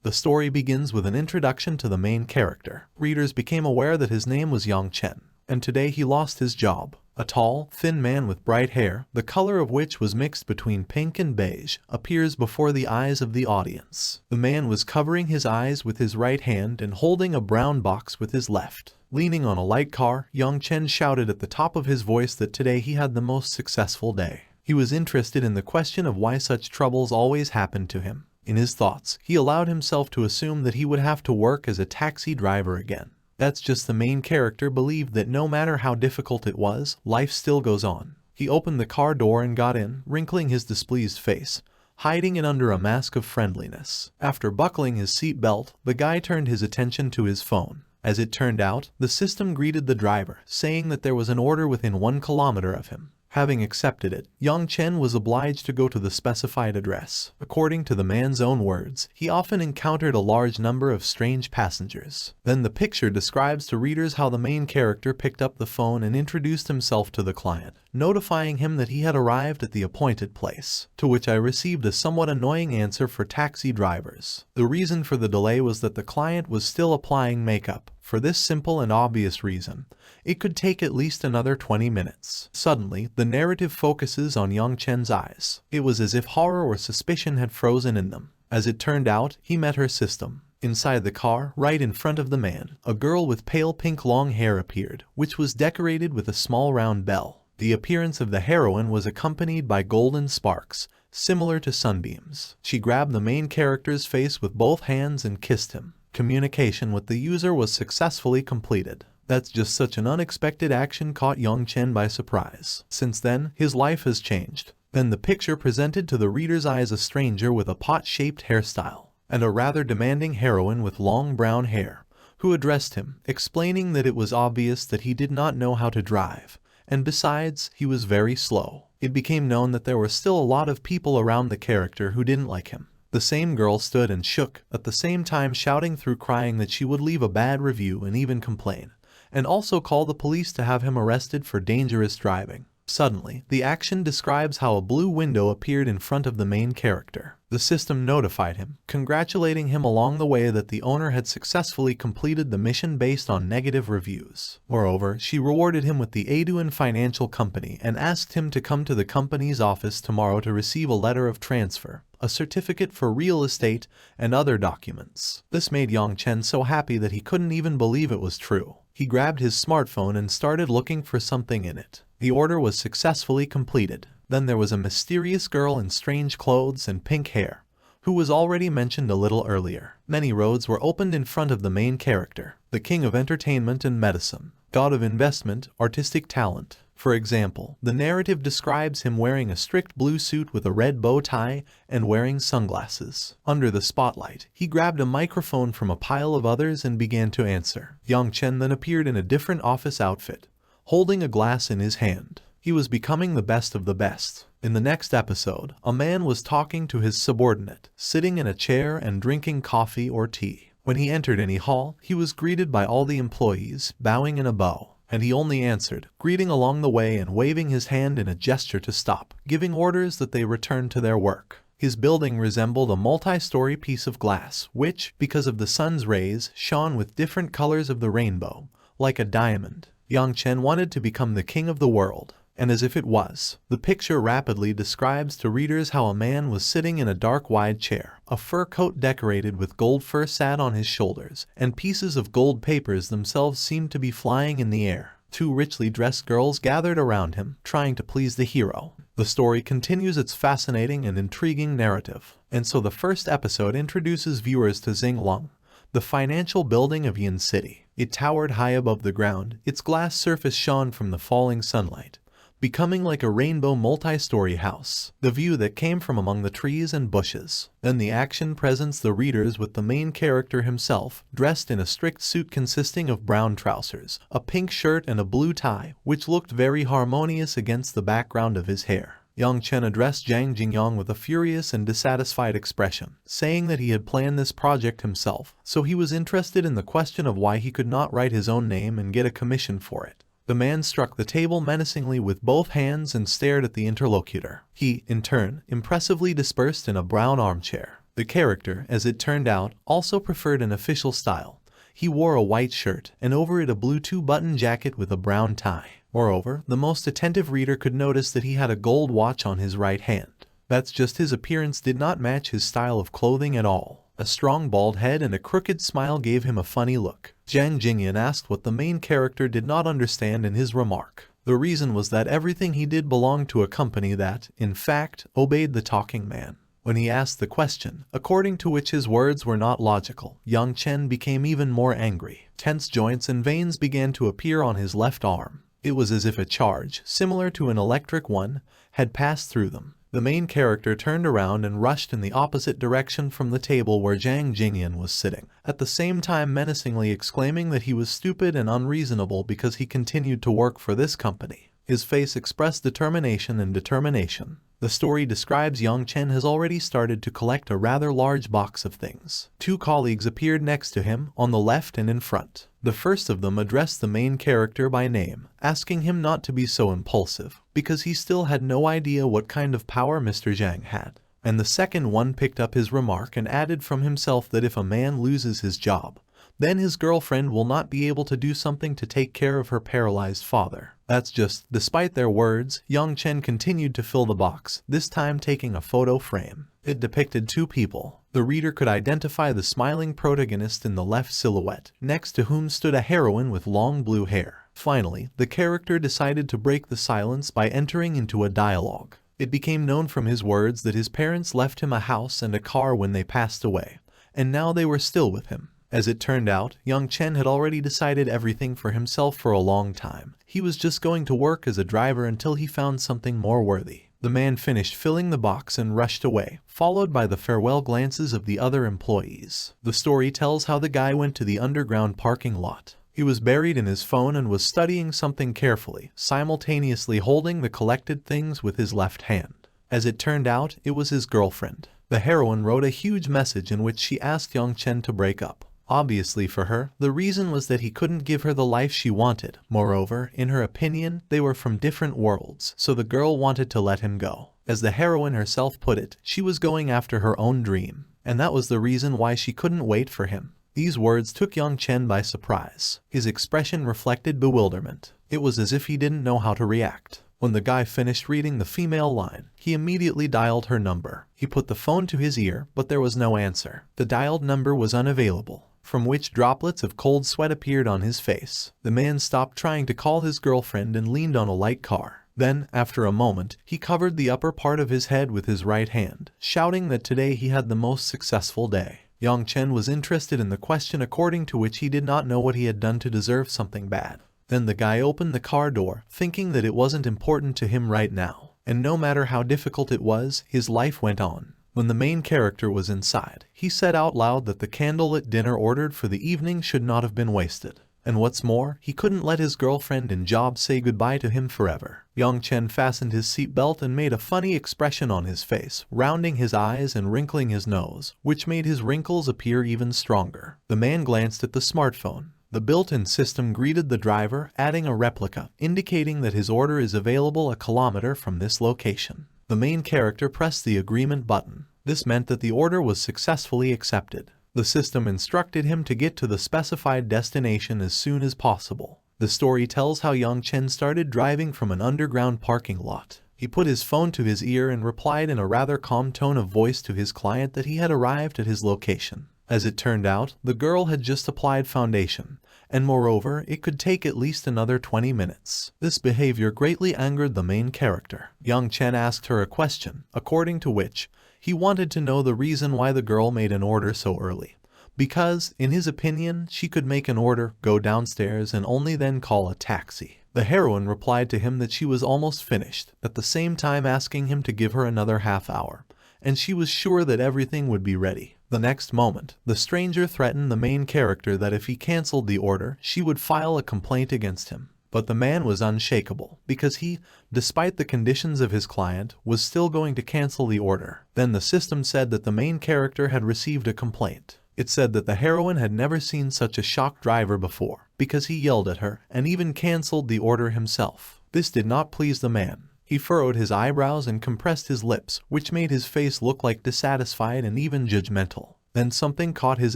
The story begins with an introduction to the main character. Readers became aware that his name was Yang Chen, and today he lost his job. A tall, thin man with bright hair, the color of which was mixed between pink and beige, appears before the eyes of the audience. The man was covering his eyes with his right hand and holding a brown box with his left. Leaning on a light car, Yang Chen shouted at the top of his voice that today he had the most successful day. He was interested in the question of why such troubles always happened to him. In his thoughts, he allowed himself to assume that he would have to work as a taxi driver again. That's just the main character believed that no matter how difficult it was, life still goes on. He opened the car door and got in, wrinkling his displeased face, hiding it under a mask of friendliness. After buckling his seat belt, the guy turned his attention to his phone. As it turned out, the system greeted the driver, saying that there was an order within 1 kilometer of him. Having accepted it, Yang Chen was obliged to go to the specified address. According to the man's own words, he often encountered a large number of strange passengers. Then the picture describes to readers how the main character picked up the phone and introduced himself to the client, notifying him that he had arrived at the appointed place, to which I received a somewhat annoying answer for taxi drivers. The reason for the delay was that the client was still applying makeup. For this simple and obvious reason, it could take at least another 20 minutes. Suddenly, the narrative focuses on Yang Chen's eyes. It was as if horror or suspicion had frozen in them. As it turned out, he met her system. Inside the car, right in front of the man, a girl with pale pink long hair appeared, which was decorated with a small round bell. The appearance of the heroine was accompanied by golden sparks, similar to sunbeams. She grabbed the main character's face with both hands and kissed him. Communication with the user was successfully completed. That's just such an unexpected action caught Yang Chen by surprise. Since then, his life has changed. Then the picture presented to the reader's eyes a stranger with a pot-shaped hairstyle, and a rather demanding heroine with long brown hair, who addressed him, explaining that it was obvious that he did not know how to drive, and besides, he was very slow. It became known that there were still a lot of people around the character who didn't like him. The same girl stood and shook, at the same time shouting through crying that she would leave a bad review and even complain, and also call the police to have him arrested for dangerous driving. Suddenly, the action describes how a blue window appeared in front of the main character. The system notified him, congratulating him along the way that the owner had successfully completed the mission based on negative reviews. Moreover, she rewarded him with the Aduan Financial Company and asked him to come to the company's office tomorrow to receive a letter of transfer, a certificate for real estate, and other documents. This made Yang Chen so happy that he couldn't even believe it was true. He grabbed his smartphone and started looking for something in it. The order was successfully completed. Then there was a mysterious girl in strange clothes and pink hair, who was already mentioned a little earlier. Many roads were opened in front of the main character, the king of entertainment and medicine, god of investment, artistic talent. For example, the narrative describes him wearing a strict blue suit with a red bow tie and wearing sunglasses. Under the spotlight, he grabbed a microphone from a pile of others and began to answer. Yang Chen then appeared in a different office outfit, holding a glass in his hand. He was becoming the best of the best. In the next episode, a man was talking to his subordinate, sitting in a chair and drinking coffee or tea. When he entered any hall, he was greeted by all the employees, bowing in a bow. And he only answered, greeting along the way and waving his hand in a gesture to stop, giving orders that they return to their work. His building resembled a multi-story piece of glass, which, because of the sun's rays, shone with different colors of the rainbow, like a diamond. Yang Chen wanted to become the king of the world. And as if it was, the picture rapidly describes to readers how a man was sitting in a dark wide chair. A fur coat decorated with gold fur sat on his shoulders, and pieces of gold papers themselves seemed to be flying in the air. Two richly dressed girls gathered around him, trying to please the hero. The story continues its fascinating and intriguing narrative. And so the first episode introduces viewers to Xinglong, the financial building of Yin City. It towered high above the ground, its glass surface shone from the falling sunlight, becoming like a rainbow multi-story house. The view that came from among the trees and bushes. Then the action presents the readers with the main character himself, dressed in a strict suit consisting of brown trousers, a pink shirt and a blue tie, which looked very harmonious against the background of his hair. Yang Chen addressed Zhang Jingyang with a furious and dissatisfied expression, saying that he had planned this project himself, so he was interested in the question of why he could not write his own name and get a commission for it. The man struck the table menacingly with both hands and stared at the interlocutor. He, in turn, impressively dispersed in a brown armchair. The character, as it turned out, also preferred an official style. He wore a white shirt, and over it a blue two-button jacket with a brown tie. Moreover, the most attentive reader could notice that he had a gold watch on his right hand. That's just his appearance did not match his style of clothing at all. A strong bald head and a crooked smile gave him a funny look. Jang Jingyan asked what the main character did not understand in his remark. The reason was that everything he did belonged to a company that, in fact, obeyed the talking man. When he asked the question, according to which his words were not logical, Yang Chen became even more angry. Tense joints and veins began to appear on his left arm. It was as if a charge, similar to an electric one, had passed through them. The main character turned around and rushed in the opposite direction from the table where Jang Jingyan was sitting, at the same time menacingly exclaiming that he was stupid and unreasonable because he continued to work for this company. His face expressed determination and determination. The story describes Yang Chen has already started to collect a rather large box of things. Two colleagues appeared next to him, on the left and in front. The first of them addressed the main character by name, asking him not to be so impulsive, because he still had no idea what kind of power Mr. Zhang had. And the second one picked up his remark and added from himself that if a man loses his job, then his girlfriend will not be able to do something to take care of her paralyzed father. That's just, despite their words, Yang Chen continued to fill the box, this time taking a photo frame. It depicted two people. The reader could identify the smiling protagonist in the left silhouette, next to whom stood a heroine with long blue hair. Finally, the character decided to break the silence by entering into a dialogue. It became known from his words that his parents left him a house and a car when they passed away, and now they were still with him. As it turned out, Yang Chen had already decided everything for himself for a long time. He was just going to work as a driver until he found something more worthy. The man finished filling the box and rushed away, followed by the farewell glances of the other employees. The story tells how the guy went to the underground parking lot. He was buried in his phone and was studying something carefully, simultaneously holding the collected things with his left hand. As it turned out, it was his girlfriend. The heroine wrote a huge message in which she asked Yang Chen to break up. Obviously for her, the reason was that he couldn't give her the life she wanted. Moreover, in her opinion, they were from different worlds, so the girl wanted to let him go. As the heroine herself put it, she was going after her own dream, and that was the reason why she couldn't wait for him. These words took Yang Chen by surprise. His expression reflected bewilderment. It was as if he didn't know how to react. When the guy finished reading the female line, he immediately dialed her number. He put the phone to his ear, but there was no answer. The dialed number was unavailable, from which droplets of cold sweat appeared on his face. The man stopped trying to call his girlfriend and leaned on a light car. Then, after a moment, he covered the upper part of his head with his right hand, shouting that today he had the most successful day. Yang Chen was interested in the question, according to which he did not know what he had done to deserve something bad. Then the guy opened the car door, thinking that it wasn't important to him right now, and no matter how difficult it was, his life went on. When the main character was inside, he said out loud that the candlelit dinner ordered for the evening should not have been wasted. And what's more, he couldn't let his girlfriend and job say goodbye to him forever. Yang Chen fastened his seatbelt and made a funny expression on his face, rounding his eyes and wrinkling his nose, which made his wrinkles appear even stronger. The man glanced at the smartphone. The built-in system greeted the driver, adding a replica, indicating that his order is available a kilometer from this location. The main character pressed the agreement button. This meant that the order was successfully accepted. The system instructed him to get to the specified destination as soon as possible. The story tells how Yang Chen started driving from an underground parking lot. He put his phone to his ear and replied in a rather calm tone of voice to his client that he had arrived at his location. As it turned out, the girl had just applied foundation, and moreover, it could take at least another 20 minutes. This behavior greatly angered the main character. Yang Chen asked her a question, according to which, he wanted to know the reason why the girl made an order so early. Because, in his opinion, she could make an order, go downstairs, and only then call a taxi. The heroine replied to him that she was almost finished, at the same time asking him to give her another half hour, and she was sure that everything would be ready. The next moment, the stranger threatened the main character that if he cancelled the order, she would file a complaint against him. But the man was unshakable, because he, despite the conditions of his client, was still going to cancel the order. Then the system said that the main character had received a complaint. It said that the heroine had never seen such a shocked driver before, because he yelled at her, and even cancelled the order himself. This did not please the man. He furrowed his eyebrows and compressed his lips, which made his face look like dissatisfied and even judgmental. Then something caught his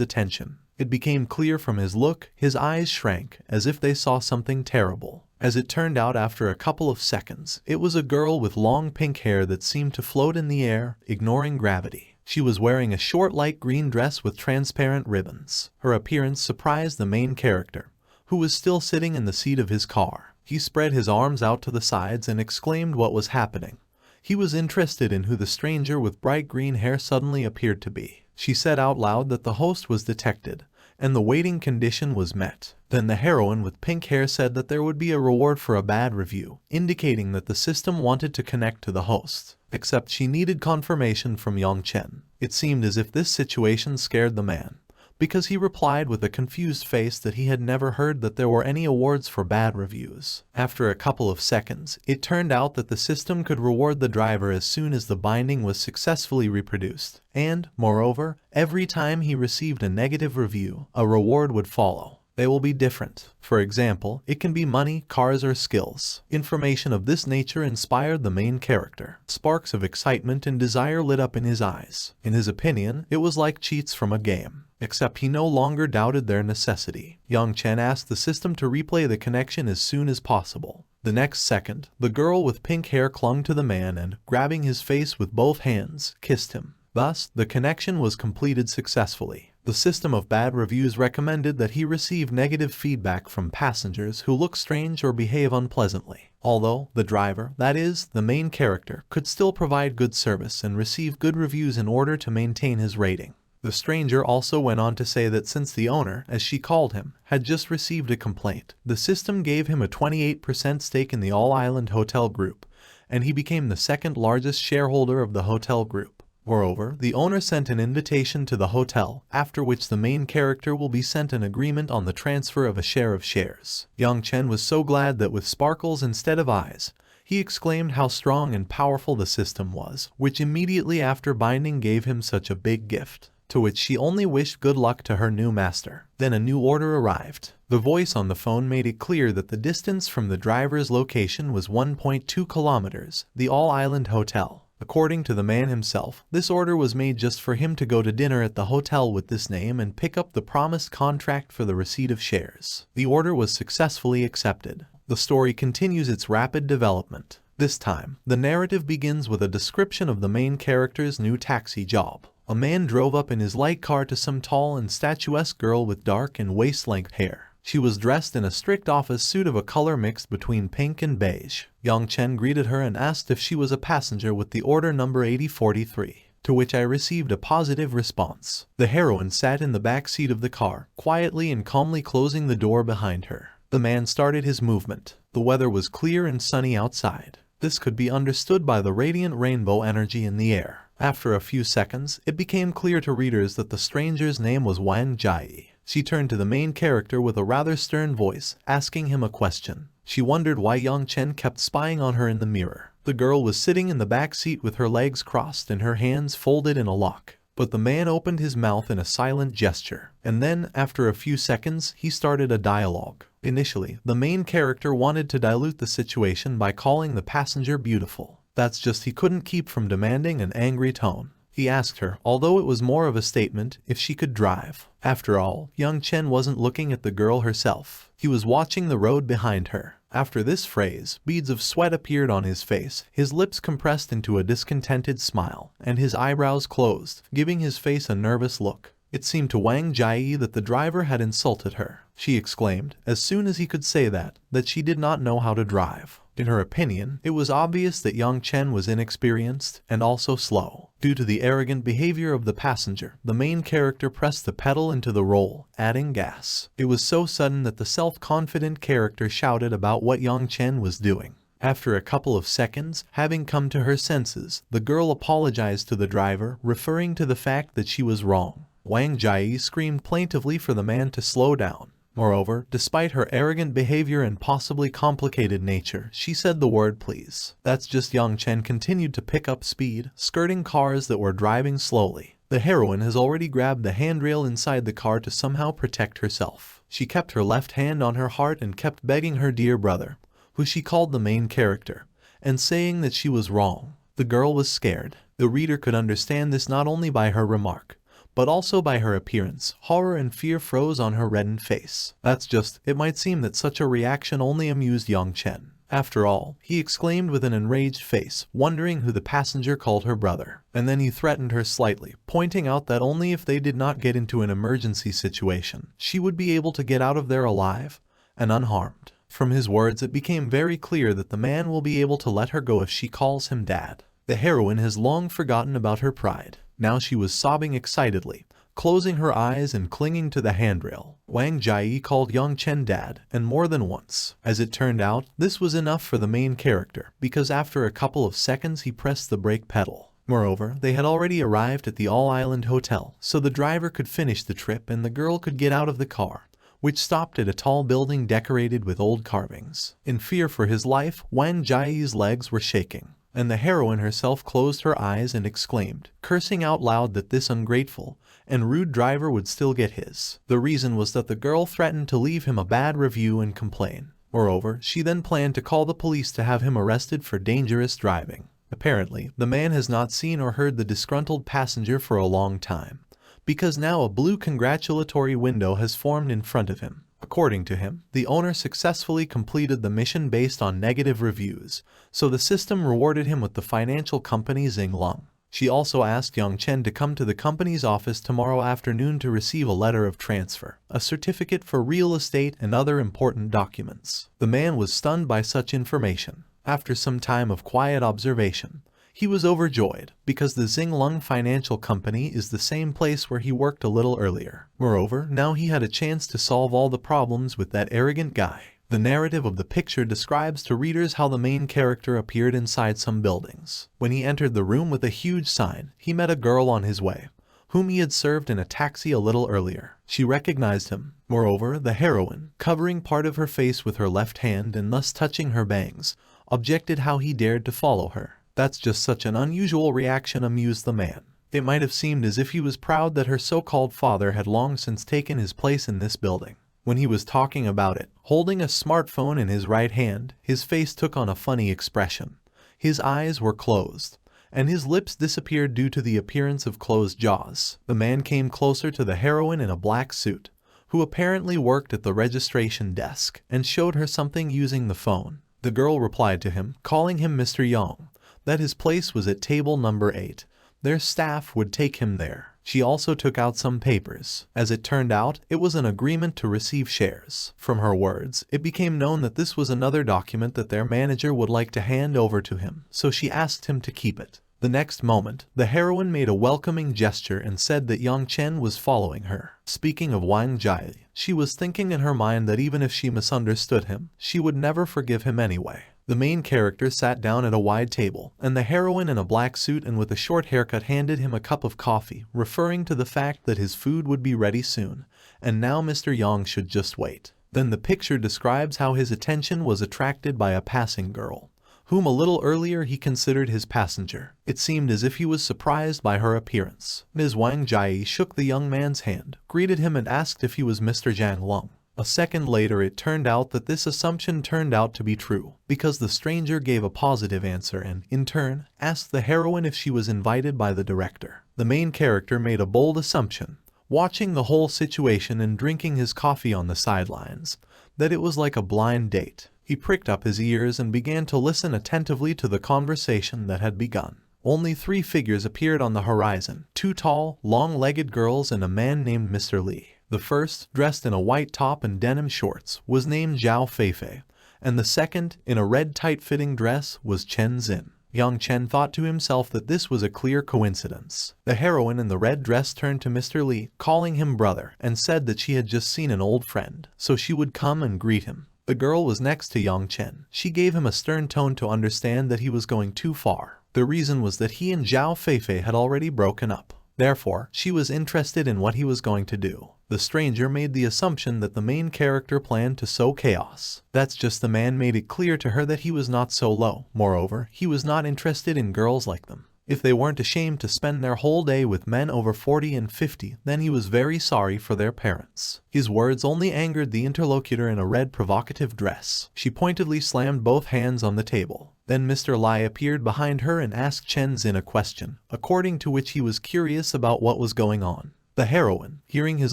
attention. It became clear from his look, his eyes shrank, as if they saw something terrible. As it turned out after a couple of seconds, it was a girl with long pink hair that seemed to float in the air, ignoring gravity. She was wearing a short light green dress with transparent ribbons. Her appearance surprised the main character, who was still sitting in the seat of his car. He spread his arms out to the sides and exclaimed what was happening. He was interested in who the stranger with bright green hair suddenly appeared to be. She said out loud that the host was detected, and the waiting condition was met. Then the heroine with pink hair said that there would be a reward for a bad review, indicating that the system wanted to connect to the host. Except she needed confirmation from Yang Chen. It seemed as if this situation scared the man, because he replied with a confused face that he had never heard that there were any awards for bad reviews. After a couple of seconds, it turned out that the system could reward the driver as soon as the binding was successfully reproduced, and, moreover, every time he received a negative review, a reward would follow. They will be different. For example, it can be money, cars, or skills. Information of this nature inspired the main character. Sparks of excitement and desire lit up in his eyes. In his opinion, it was like cheats from a game. Except he no longer doubted their necessity. Yang Chen asked the system to replay the connection as soon as possible. The next second, the girl with pink hair clung to the man and, grabbing his face with both hands, kissed him. Thus, the connection was completed successfully. The system of bad reviews recommended that he receive negative feedback from passengers who look strange or behave unpleasantly. Although, the driver, that is, the main character, could still provide good service and receive good reviews in order to maintain his rating. The stranger also went on to say that since the owner, as she called him, had just received a complaint, the system gave him a 28% stake in the All-Island Hotel Group, and he became the second largest shareholder of the hotel group. Moreover, the owner sent an invitation to the hotel, after which the main character will be sent an agreement on the transfer of a share of shares. Yang Chen was so glad that with sparkles instead of eyes, he exclaimed how strong and powerful the system was, which immediately after binding gave him such a big gift, to which she only wished good luck to her new master. Then a new order arrived. The voice on the phone made it clear that the distance from the driver's location was 1.2 kilometers, the All-Island Hotel. According to the man himself, this order was made just for him to go to dinner at the hotel with this name and pick up the promised contract for the receipt of shares. The order was successfully accepted. The story continues its rapid development. This time, the narrative begins with a description of the main character's new taxi job. A man drove up in his light car to some tall and statuesque girl with dark and waist-length hair. She was dressed in a strict office suit of a color mixed between pink and beige. Yang Chen greeted her and asked if she was a passenger with the order number 8043, to which I received a positive response. The heroine sat in the back seat of the car, quietly and calmly closing the door behind her. The man started his movement. The weather was clear and sunny outside. This could be understood by the radiant rainbow energy in the air. After a few seconds, it became clear to readers that the stranger's name was Wang Jai. She turned to the main character with a rather stern voice, asking him a question. She wondered why Yang Chen kept spying on her in the mirror. The girl was sitting in the back seat with her legs crossed and her hands folded in a lock. But the man opened his mouth in a silent gesture, and then, after a few seconds, he started a dialogue. Initially, the main character wanted to dilute the situation by calling the passenger beautiful. That's just he couldn't keep from demanding an angry tone. He asked her, although it was more of a statement, if she could drive. After all, Yang Chen wasn't looking at the girl herself. He was watching the road behind her. After this phrase, beads of sweat appeared on his face, his lips compressed into a discontented smile, and his eyebrows closed, giving his face a nervous look. It seemed to Wang Jai that the driver had insulted her. She exclaimed, as soon as he could say that she did not know how to drive. In her opinion, it was obvious that Yang Chen was inexperienced and also slow. Due to the arrogant behavior of the passenger, the main character pressed the pedal into the roll, adding gas. It was so sudden that the self-confident character shouted about what Yang Chen was doing. After a couple of seconds, having come to her senses, the girl apologized to the driver, referring to the fact that she was wrong. Wang Jai screamed plaintively for the man to slow down. Moreover, despite her arrogant behavior and possibly complicated nature, she said the word please. That's just Yang Chen continued to pick up speed, skirting cars that were driving slowly. The heroine has already grabbed the handrail inside the car to somehow protect herself. She kept her left hand on her heart and kept begging her dear brother, who she called the main character, and saying that she was wrong. The girl was scared. The reader could understand this not only by her remark, but also by her appearance. Horror and fear froze on her reddened face. It might seem that such a reaction only amused Yang Chen. After all, he exclaimed with an enraged face, wondering who the passenger called her brother. And then he threatened her slightly, pointing out that only if they did not get into an emergency situation, she would be able to get out of there alive and unharmed. From his words, it became very clear that the man will be able to let her go if she calls him dad. The heroine has long forgotten about her pride. Now she was sobbing excitedly, closing her eyes and clinging to the handrail. Wang Jie called Yang Chen dad, and more than once. As it turned out, this was enough for the main character, because after a couple of seconds he pressed the brake pedal. Moreover, they had already arrived at the All-Island Hotel, so the driver could finish the trip and the girl could get out of the car, which stopped at a tall building decorated with old carvings. In fear for his life, Wang Jie's legs were shaking, and the heroine herself closed her eyes and exclaimed, cursing out loud that this ungrateful and rude driver would still get his. The reason was that the girl threatened to leave him a bad review and complain. Moreover, she then planned to call the police to have him arrested for dangerous driving. Apparently, the man has not seen or heard the disgruntled passenger for a long time, because now a blue congratulatory window has formed in front of him. According to him, the owner successfully completed the mission based on negative reviews, so the system rewarded him with the financial company Xinglong. She also asked Yang Chen to come to the company's office tomorrow afternoon to receive a letter of transfer, a certificate for real estate and other important documents. The man was stunned by such information. After some time of quiet observation, he was overjoyed, because the Xinglong Financial Company is the same place where he worked a little earlier. Moreover, now he had a chance to solve all the problems with that arrogant guy. The narrative of the picture describes to readers how the main character appeared inside some buildings. When he entered the room with a huge sign, he met a girl on his way, whom he had served in a taxi a little earlier. She recognized him. Moreover, the heroine, covering part of her face with her left hand and thus touching her bangs, objected how he dared to follow her. Such an unusual reaction amused the man. It might have seemed as if he was proud that her so-called father had long since taken his place in this building. When he was talking about it, holding a smartphone in his right hand, his face took on a funny expression. His eyes were closed, and his lips disappeared due to the appearance of closed jaws. The man came closer to the heroine in a black suit, who apparently worked at the registration desk, and showed her something using the phone. The girl replied to him, calling him Mr. Yang, that his place was at table number 8. Their staff would take him there. She also took out some papers. As it turned out, it was an agreement to receive shares. From her words, it became known that this was another document that their manager would like to hand over to him, so she asked him to keep it. The next moment, the heroine made a welcoming gesture and said that Yang Chen was following her. Speaking of Wang Jie, she was thinking in her mind that even if she misunderstood him, she would never forgive him anyway. The main character sat down at a wide table, and the heroine in a black suit and with a short haircut handed him a cup of coffee, referring to the fact that his food would be ready soon, and now Mr. Yang should just wait. Then the picture describes how his attention was attracted by a passing girl, whom a little earlier he considered his passenger. It seemed as if he was surprised by her appearance. Ms. Wang Jie shook the young man's hand, greeted him and asked if he was Mr. Zhang Lung. A second later it turned out that this assumption turned out to be true, because the stranger gave a positive answer and, in turn, asked the heroine if she was invited by the director. The main character made a bold assumption, watching the whole situation and drinking his coffee on the sidelines, that it was like a blind date. He pricked up his ears and began to listen attentively to the conversation that had begun. Only 3 figures appeared on the horizon, 2 tall, long-legged girls and a man named Mr. Li. The first, dressed in a white top and denim shorts, was named Zhao Feifei, and the second, in a red tight-fitting dress, was Chen Xin. Yang Chen thought to himself that this was a clear coincidence. The heroine in the red dress turned to Mr. Li, calling him brother, and said that she had just seen an old friend, so she would come and greet him. The girl was next to Yang Chen. She gave him a stern tone to understand that he was going too far. The reason was that he and Zhao Feifei had already broken up. Therefore, she was interested in what he was going to do. The stranger made the assumption that the main character planned to sow chaos. The man made it clear to her that he was not so low. Moreover, he was not interested in girls like them. If they weren't ashamed to spend their whole day with men over 40 and 50, then he was very sorry for their parents. His words only angered the interlocutor in a red provocative dress. She pointedly slammed both hands on the table. Then Mr. Lai appeared behind her and asked Chen Xin a question, according to which he was curious about what was going on. The heroine, hearing his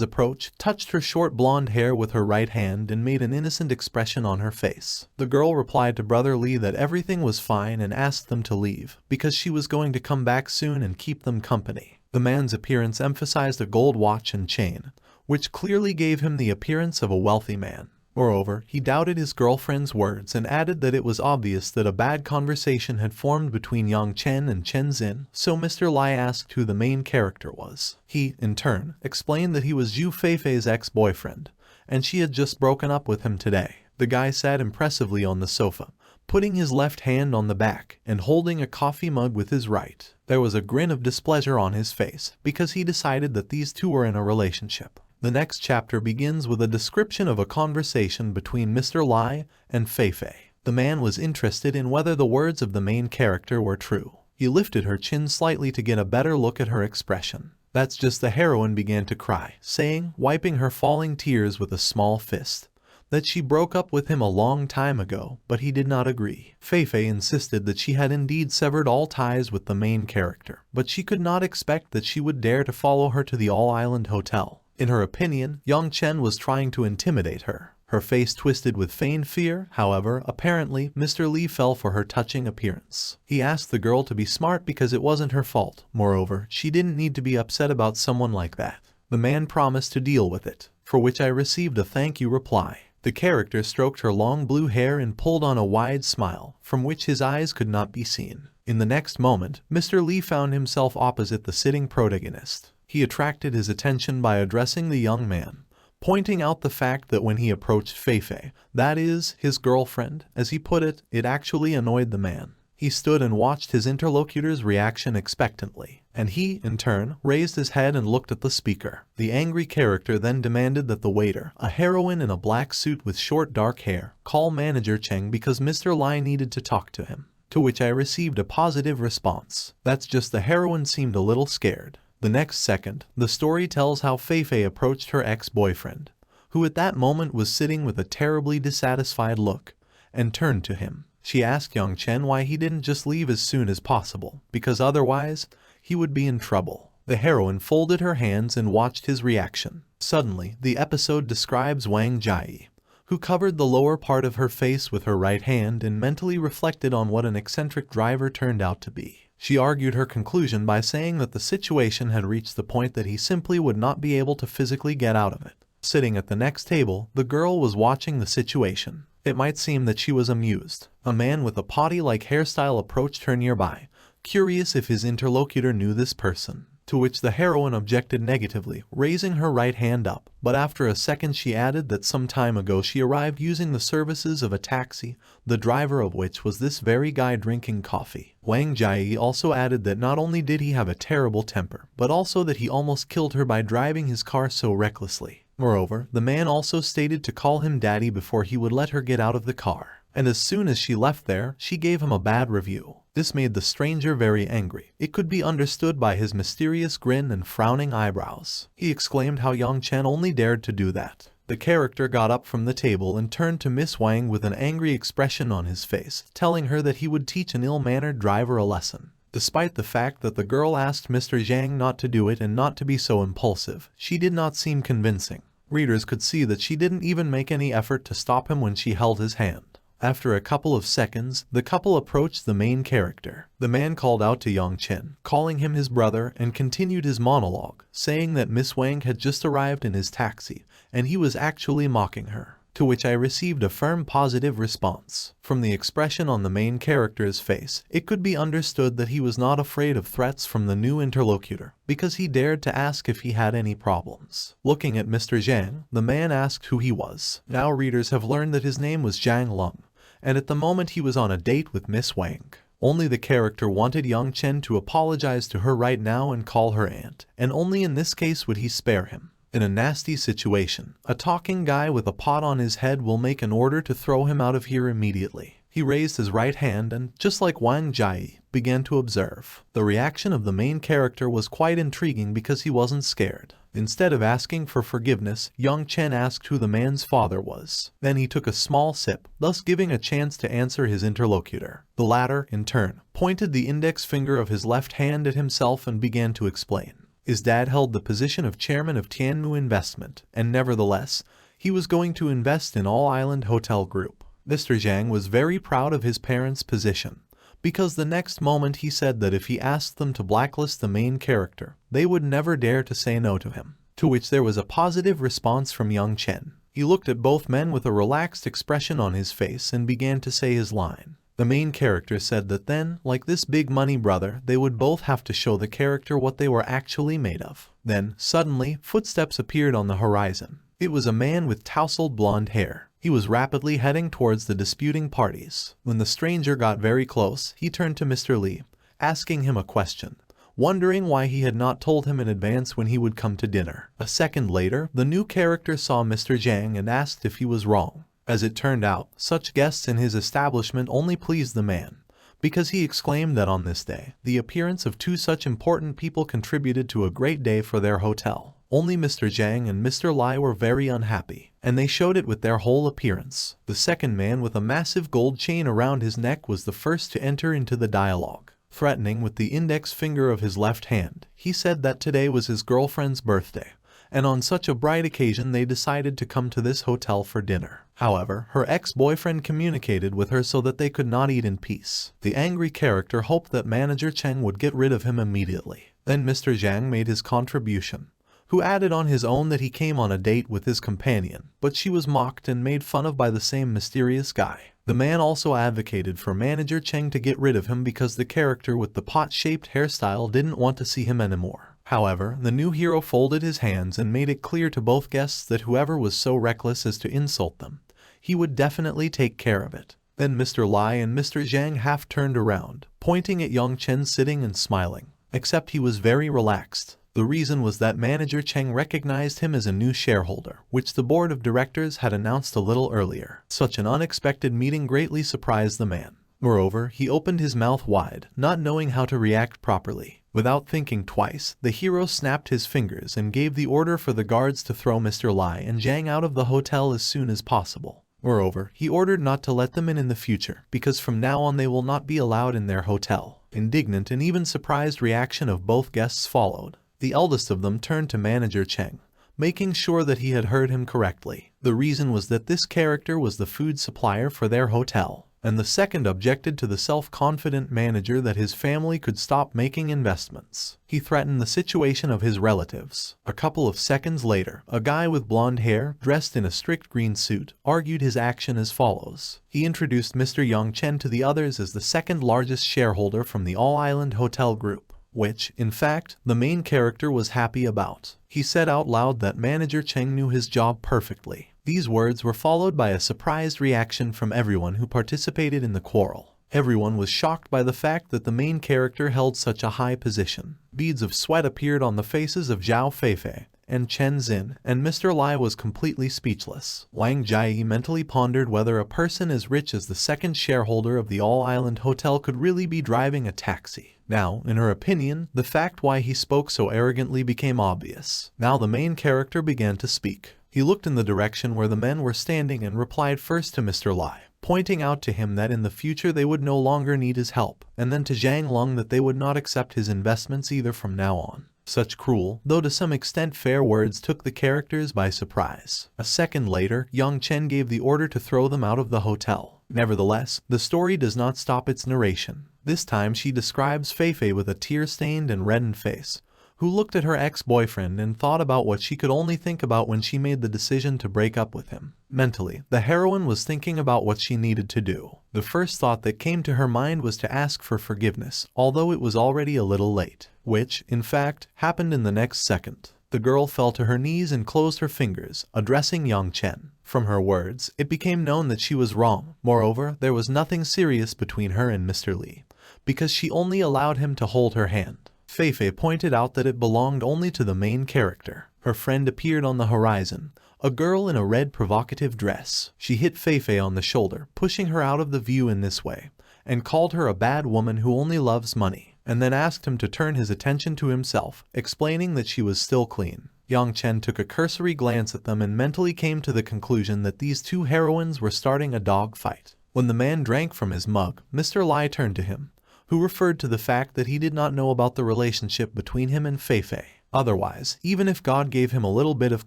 approach, touched her short blonde hair with her right hand and made an innocent expression on her face. The girl replied to Brother Li that everything was fine and asked them to leave, because she was going to come back soon and keep them company. The man's appearance emphasized a gold watch and chain, which clearly gave him the appearance of a wealthy man. Moreover, he doubted his girlfriend's words and added that it was obvious that a bad conversation had formed between Yang Chen and Chen Xin, so Mr. Lai asked who the main character was. He, in turn, explained that he was Zhu Feifei's ex-boyfriend, and she had just broken up with him today. The guy sat impressively on the sofa, putting his left hand on the back and holding a coffee mug with his right. There was a grin of displeasure on his face, because he decided that these two were in a relationship. The next chapter begins with a description of a conversation between Mr. Lai and Feifei. The man was interested in whether the words of the main character were true. He lifted her chin slightly to get a better look at her expression. That's just the heroine began to cry, saying, wiping her falling tears with a small fist, that she broke up with him a long time ago, but he did not agree. Feifei insisted that she had indeed severed all ties with the main character, but she could not expect that she would dare to follow her to the All-Island Hotel. In her opinion, Yang Chen was trying to intimidate her. Her face twisted with feigned fear. However, apparently, Mr. Li fell for her touching appearance. He asked the girl to be smart because it wasn't her fault. Moreover, she didn't need to be upset about someone like that. The man promised to deal with it, for which I received a thank you reply. The character stroked her long blue hair and pulled on a wide smile, from which his eyes could not be seen. In the next moment, Mr. Li found himself opposite the sitting protagonist. He attracted his attention by addressing the young man, pointing out the fact that when he approached Feifei, that is, his girlfriend, as he put it, it actually annoyed the man. He stood and watched his interlocutor's reaction expectantly, and he, in turn, raised his head and looked at the speaker. The angry character then demanded that the waiter, a heroine in a black suit with short dark hair, call manager Cheng because Mr. Lai needed to talk to him, to which I received a positive response. That's just the heroine seemed a little scared. The next second, the story tells how Feifei approached her ex-boyfriend, who at that moment was sitting with a terribly dissatisfied look, and turned to him. She asked Yang Chen why he didn't just leave as soon as possible, because otherwise, he would be in trouble. The heroine folded her hands and watched his reaction. Suddenly, the episode describes Wang Jie, who covered the lower part of her face with her right hand and mentally reflected on what an eccentric driver turned out to be. She argued her conclusion by saying that the situation had reached the point that he simply would not be able to physically get out of it. Sitting at the next table, the girl was watching the situation. It might seem that she was amused. A man with a potty-like hairstyle approached her nearby, curious if his interlocutor knew this person, to which the heroine objected negatively, raising her right hand up. But after a second she added that some time ago she arrived using the services of a taxi, the driver of which was this very guy drinking coffee. Wang Jie also added that not only did he have a terrible temper, but also that he almost killed her by driving his car so recklessly. Moreover, the man also stated to call him daddy before he would let her get out of the car. And as soon as she left there, she gave him a bad review. This made the stranger very angry. It could be understood by his mysterious grin and frowning eyebrows. He exclaimed how Yang Chen only dared to do that. The character got up from the table and turned to Miss Wang with an angry expression on his face, telling her that he would teach an ill-mannered driver a lesson. Despite the fact that the girl asked Mr. Zhang not to do it and not to be so impulsive, she did not seem convincing. Readers could see that she didn't even make any effort to stop him when she held his hand. After a couple of seconds, the couple approached the main character. The man called out to Yang Chen, calling him his brother, and continued his monologue, saying that Miss Wang had just arrived in his taxi, and he was actually mocking her, to which I received a firm positive response. From the expression on the main character's face, it could be understood that he was not afraid of threats from the new interlocutor, because he dared to ask if he had any problems. Looking at Mr. Zhang, the man asked who he was. Now readers have learned that his name was Zhang Lung, and at the moment he was on a date with Miss Wang. Only the character wanted Yang Chen to apologize to her right now and call her aunt, and only in this case would he spare him. In a nasty situation, a talking guy with a pot on his head will make an order to throw him out of here immediately. He raised his right hand and, just like Wang Jai, began to observe. The reaction of the main character was quite intriguing because he wasn't scared. Instead of asking for forgiveness, Yang Chen asked who the man's father was. Then he took a small sip, thus giving a chance to answer his interlocutor. The latter, in turn, pointed the index finger of his left hand at himself and began to explain. His dad held the position of chairman of Tianmu Investment, and nevertheless, he was going to invest in All Island Hotel Group. Mr. Zhang was very proud of his parents' position, because the next moment he said that if he asked them to blacklist the main character, they would never dare to say no to him. To which there was a positive response from Yang Chen. He looked at both men with a relaxed expression on his face and began to say his line. The main character said that then, like this big money brother, they would both have to show the character what they were actually made of. Then, suddenly, footsteps appeared on the horizon. It was a man with tousled blonde hair. He was rapidly heading towards the disputing parties. When the stranger got very close, he turned to Mr. Li, asking him a question, wondering why he had not told him in advance when he would come to dinner. A second later, the new character saw Mr. Zhang and asked if he was wrong. As it turned out, such guests in his establishment only pleased the man, because he exclaimed that on this day, the appearance of two such important people contributed to a great day for their hotel. Only Mr. Zhang and Mr. Lai were very unhappy, and they showed it with their whole appearance. The second man with a massive gold chain around his neck was the first to enter into the dialogue. Threatening with the index finger of his left hand, he said that today was his girlfriend's birthday, and on such a bright occasion they decided to come to this hotel for dinner. However, her ex-boyfriend communicated with her so that they could not eat in peace. The angry character hoped that manager Cheng would get rid of him immediately. Then Mr. Zhang made his contribution, who added on his own that he came on a date with his companion, but she was mocked and made fun of by the same mysterious guy. The man also advocated for manager Cheng to get rid of him because the character with the pot-shaped hairstyle didn't want to see him anymore. However, the new hero folded his hands and made it clear to both guests that whoever was so reckless as to insult them, he would definitely take care of it. Then Mr. Lai and Mr. Zhang half turned around, pointing at Yang Chen sitting and smiling, except he was very relaxed. The reason was that manager Cheng recognized him as a new shareholder, which the board of directors had announced a little earlier. Such an unexpected meeting greatly surprised the man. Moreover, he opened his mouth wide, not knowing how to react properly. Without thinking twice, the hero snapped his fingers and gave the order for the guards to throw Mr. Lai and Zhang out of the hotel as soon as possible. Moreover, he ordered not to let them in the future, because from now on they will not be allowed in their hotel. Indignant and even surprised reaction of both guests followed. The eldest of them turned to manager Cheng, making sure that he had heard him correctly. The reason was that this character was the food supplier for their hotel, and the second objected to the self-confident manager that his family could stop making investments. He threatened the situation of his relatives. A couple of seconds later, a guy with blonde hair, dressed in a strict green suit, argued his action as follows. He introduced Mr. Yang Chen to the others as the second largest shareholder from the All Island Hotel Group, which, in fact, the main character was happy about. He said out loud that manager Cheng knew his job perfectly. These words were followed by a surprised reaction from everyone who participated in the quarrel. Everyone was shocked by the fact that the main character held such a high position. Beads of sweat appeared on the faces of Zhao Feifei and Chen Xin, and Mr. Lai was completely speechless. Wang Jai mentally pondered whether a person as rich as the second shareholder of the All Island Hotel could really be driving a taxi. Now, in her opinion, the fact why he spoke so arrogantly became obvious. Now the main character began to speak. He looked in the direction where the men were standing and replied first to Mr. Lai, pointing out to him that in the future they would no longer need his help, and then to Zhang Lung that they would not accept his investments either from now on. Such cruel, though to some extent fair words took the characters by surprise. A second later, Yang Chen gave the order to throw them out of the hotel. Nevertheless, the story does not stop its narration. This time she describes Feifei with a tear-stained and reddened face, who looked at her ex-boyfriend and thought about what she could only think about when she made the decision to break up with him. Mentally, the heroine was thinking about what she needed to do. The first thought that came to her mind was to ask for forgiveness, although it was already a little late, which, in fact, happened in the next second. The girl fell to her knees and closed her fingers, addressing Yang Chen. From her words, it became known that she was wrong. Moreover, there was nothing serious between her and Mr. Li, because she only allowed him to hold her hand. Feifei pointed out that it belonged only to the main character. Her friend appeared on the horizon, a girl in a red provocative dress. She hit Feifei on the shoulder, pushing her out of the view in this way, and called her a bad woman who only loves money, and then asked him to turn his attention to himself, explaining that she was still clean. Yang Chen took a cursory glance at them and mentally came to the conclusion that these two heroines were starting a dog fight. When the man drank from his mug, Mr. Lai turned to him, who referred to the fact that he did not know about the relationship between him and Feifei. Otherwise, even if God gave him a little bit of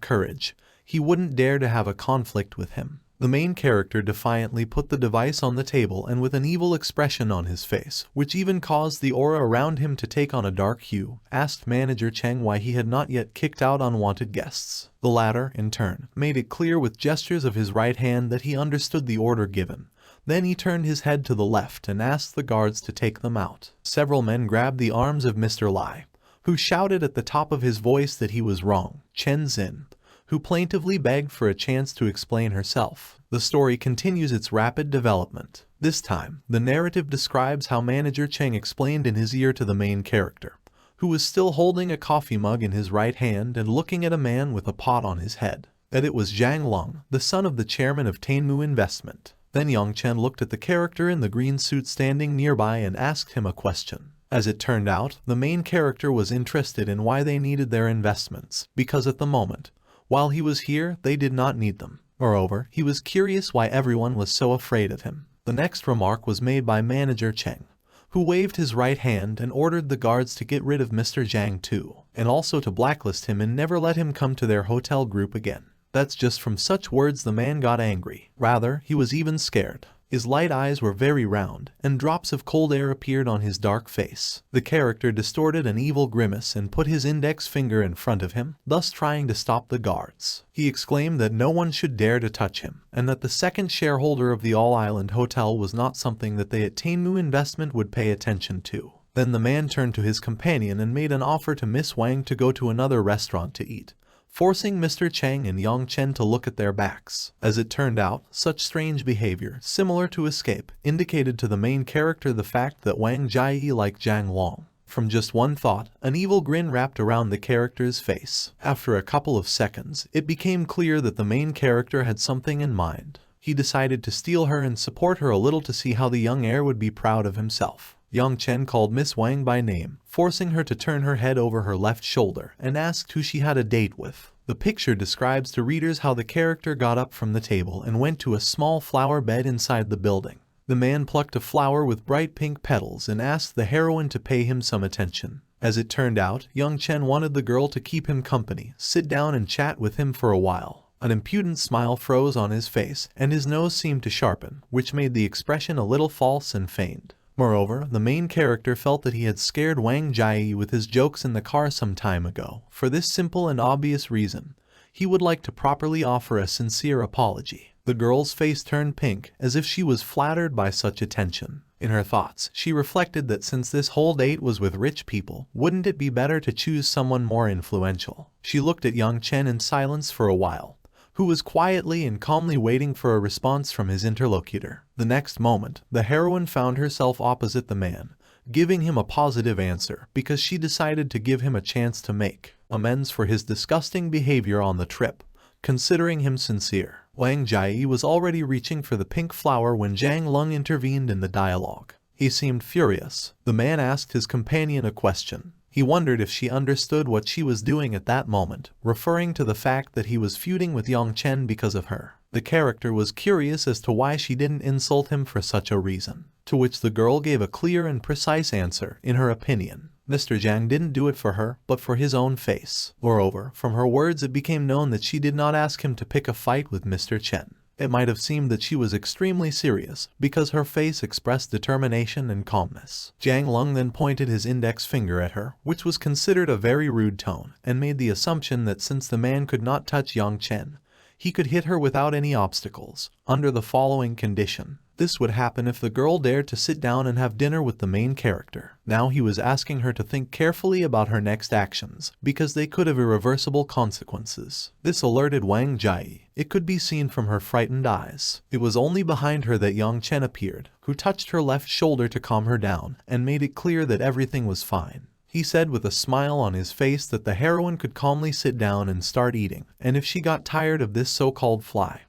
courage, he wouldn't dare to have a conflict with him. The main character defiantly put the device on the table and with an evil expression on his face, which even caused the aura around him to take on a dark hue, asked Manager Cheng why he had not yet kicked out unwanted guests. The latter, in turn, made it clear with gestures of his right hand that he understood the order given. Then he turned his head to the left and asked the guards to take them out. Several men grabbed the arms of Mr. Lai, who shouted at the top of his voice that he was wrong. Chen Xin, who plaintively begged for a chance to explain herself. The story continues its rapid development. This time, the narrative describes how Manager Cheng explained in his ear to the main character, who was still holding a coffee mug in his right hand and looking at a man with a pot on his head, that it was Zhang Lung, the son of the chairman of Tainmu Investment. Then Yang Chen looked at the character in the green suit standing nearby and asked him a question. As it turned out, the main character was interested in why they needed their investments, because at the moment, while he was here, they did not need them. Moreover, he was curious why everyone was so afraid of him. The next remark was made by Manager Cheng, who waved his right hand and ordered the guards to get rid of Mr. Zhang too, and also to blacklist him and never let him come to their hotel group again. That's just from such words the man got angry. Rather, he was even scared. His light eyes were very round, and drops of cold air appeared on his dark face. The character distorted an evil grimace and put his index finger in front of him, thus trying to stop the guards. He exclaimed that no one should dare to touch him, and that the second shareholder of the All-Island Hotel was not something that they at Tainmu Investment would pay attention to. Then the man turned to his companion and made an offer to Miss Wang to go to another restaurant to eat, forcing Mr. Cheng and Yang Chen to look at their backs. As it turned out, such strange behavior, similar to escape, indicated to the main character the fact that Wang Jieyi liked Zhang Long. From just one thought, an evil grin wrapped around the character's face. After a couple of seconds, it became clear that the main character had something in mind. He decided to steal her and support her a little to see how the young heir would be proud of himself. Yang Chen called Miss Wang by name, forcing her to turn her head over her left shoulder, and asked who she had a date with. The picture describes to readers how the character got up from the table and went to a small flower bed inside the building. The man plucked a flower with bright pink petals and asked the heroine to pay him some attention. As it turned out, Yang Chen wanted the girl to keep him company, sit down and chat with him for a while. An impudent smile froze on his face, and his nose seemed to sharpen, which made the expression a little false and feigned. Moreover, the main character felt that he had scared Wang Jieyi with his jokes in the car some time ago. For this simple and obvious reason, he would like to properly offer a sincere apology. The girl's face turned pink, as if she was flattered by such attention. In her thoughts, she reflected that since this whole date was with rich people, wouldn't it be better to choose someone more influential? She looked at Yang Chen in silence for a while, who was quietly and calmly waiting for a response from his interlocutor. The next moment, the heroine found herself opposite the man, giving him a positive answer because she decided to give him a chance to make amends for his disgusting behavior on the trip, considering him sincere. Wang Jieyi was already reaching for the pink flower when Zhang Lung intervened in the dialogue. He seemed furious. The man asked his companion a question. He wondered if she understood what she was doing at that moment, referring to the fact that he was feuding with Yang Chen because of her. The character was curious as to why she didn't insult him for such a reason, to which the girl gave a clear and precise answer. In her opinion, Mr. Zhang didn't do it for her, but for his own face. Moreover, from her words it became known that she did not ask him to pick a fight with Mr. Chen. It might have seemed that she was extremely serious, because her face expressed determination and calmness. Zhang Lung then pointed his index finger at her, which was considered a very rude tone, and made the assumption that since the man could not touch Yang Chen, he could hit her without any obstacles, under the following condition. This would happen if the girl dared to sit down and have dinner with the main character. Now he was asking her to think carefully about her next actions, because they could have irreversible consequences. This alerted Wang Jieyi. It could be seen from her frightened eyes. It was only behind her that Yang Chen appeared, who touched her left shoulder to calm her down, and made it clear that everything was fine. He said with a smile on his face that the heroine could calmly sit down and start eating, and if she got tired of this so-called fly,